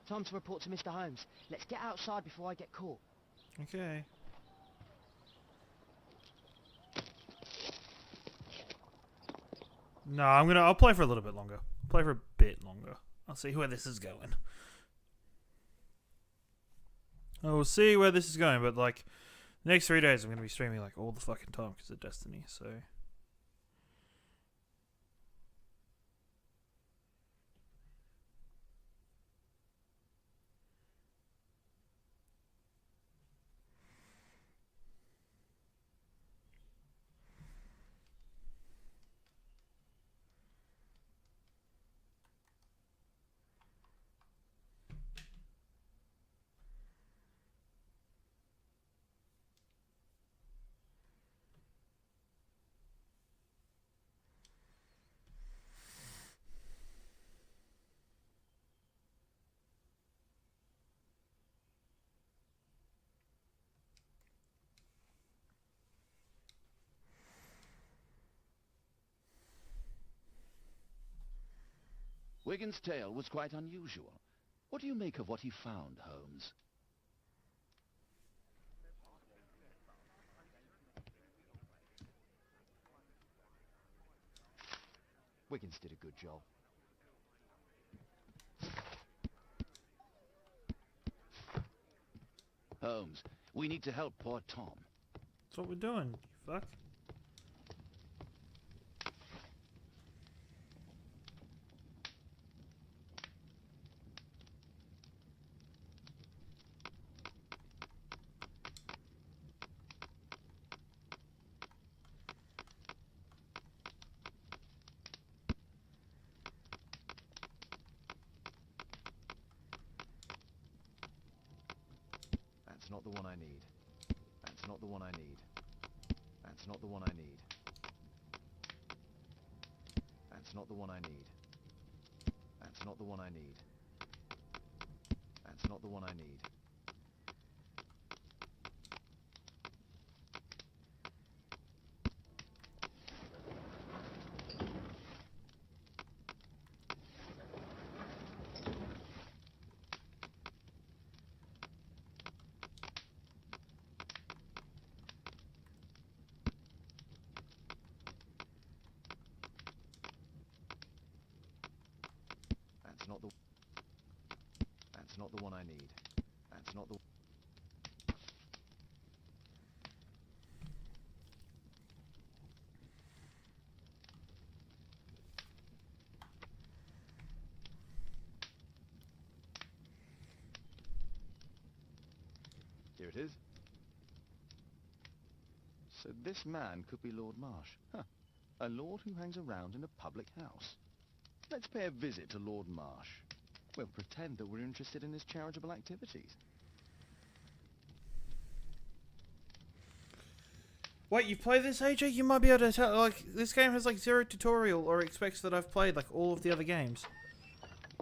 Time to report to Mr. Holmes. Let's get outside before I get caught. Okay. No, I'll play for a little bit longer. Play for a bit longer. I'll see where this is going. I'll see where this is going, but like, the next 3 days I'm going to be streaming like all the fucking time because of Destiny, so... Wigan's tale was quite unusual. What do you make of what he found, Holmes? Wiggins did a good job. Holmes, we need to help poor Tom. That's what we're doing, you fuck. That's not the one I need. That's not the one I need. That's not the one I need. That's not the one I need. That's not the one I need. That's not the one I need. That's not the one I need. That's not the... Here it is. So this man could be Lord Marsh. Huh. A lord who hangs around in a public house. Let's pay a visit to Lord Marsh. We'll pretend that we're interested in his charitable activities. Wait, you play this, AJ? You might be able to tell, like, this game has, like, zero tutorial or expects that I've played, like, all of the other games.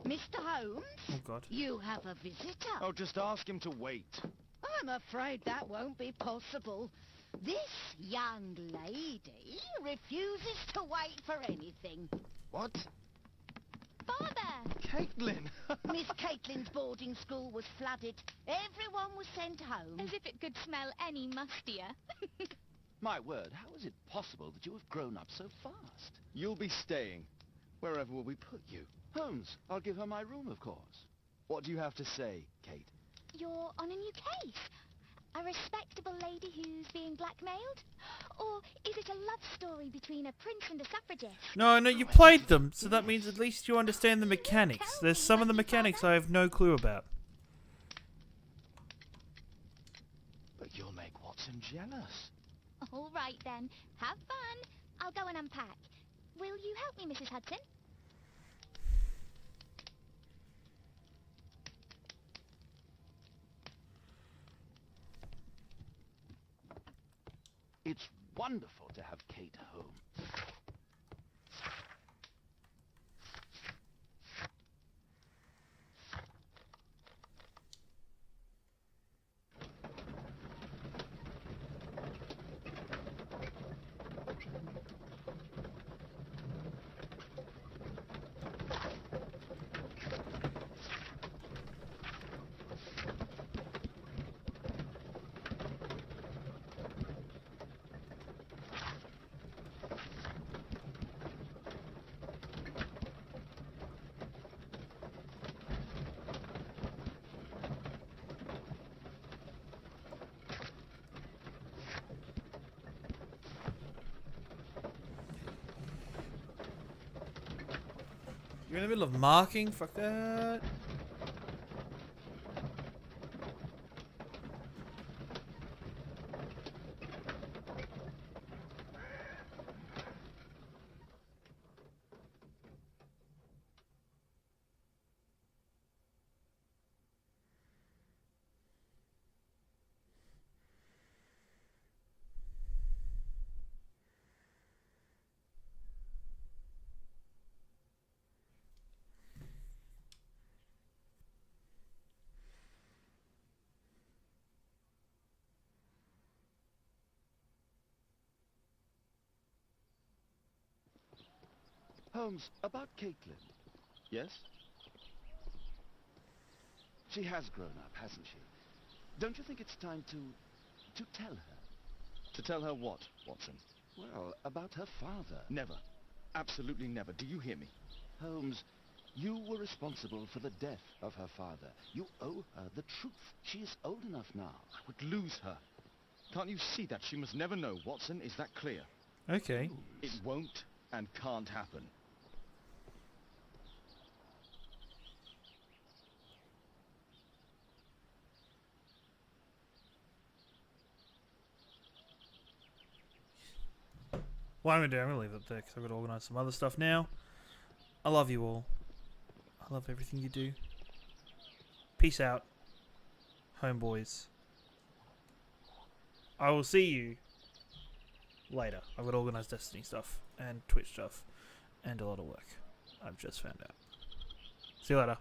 Mr. Holmes? Oh, God. You have a visitor. Oh, just ask him to wait. I'm afraid that won't be possible. This young lady refuses to wait for anything. What? Father! Caitlin! Miss Caitlin's boarding school was flooded. Everyone was sent home. As if it could smell any mustier. My word, how is it possible that you have grown up so fast? You'll be staying. Wherever will we put you? Holmes, I'll give her my room, of course. What do you have to say, Kate? You're on a new case. A respectable lady who's being blackmailed? Or is it a love story between a prince and a suffragist? No, you played them, so that means at least you understand the mechanics. There's some of the mechanics I have no clue about. But you'll make Watson jealous. All right then. Have fun. I'll go and unpack. Will you help me, Mrs. Hudson? It's wonderful to have Kate home. You're in the middle of marking? Fuck that. Holmes, about Caitlin. Yes? She has grown up, hasn't she? Don't you think it's time to tell her? To tell her what, Watson? Well, about her father. Never. Absolutely never. Do you hear me? Holmes, you were responsible for the death of her father. You owe her the truth. She is old enough now. I would lose her. Can't you see that? She must never know, Watson. Is that clear? Okay. It won't and can't happen. What I'm going to do, I'm going to leave it there because I've got to organise some other stuff now. I love you all. I love everything you do. Peace out, homeboys. I will see you later. I've got to organise Destiny stuff and Twitch stuff and a lot of work. I've just found out. See you later.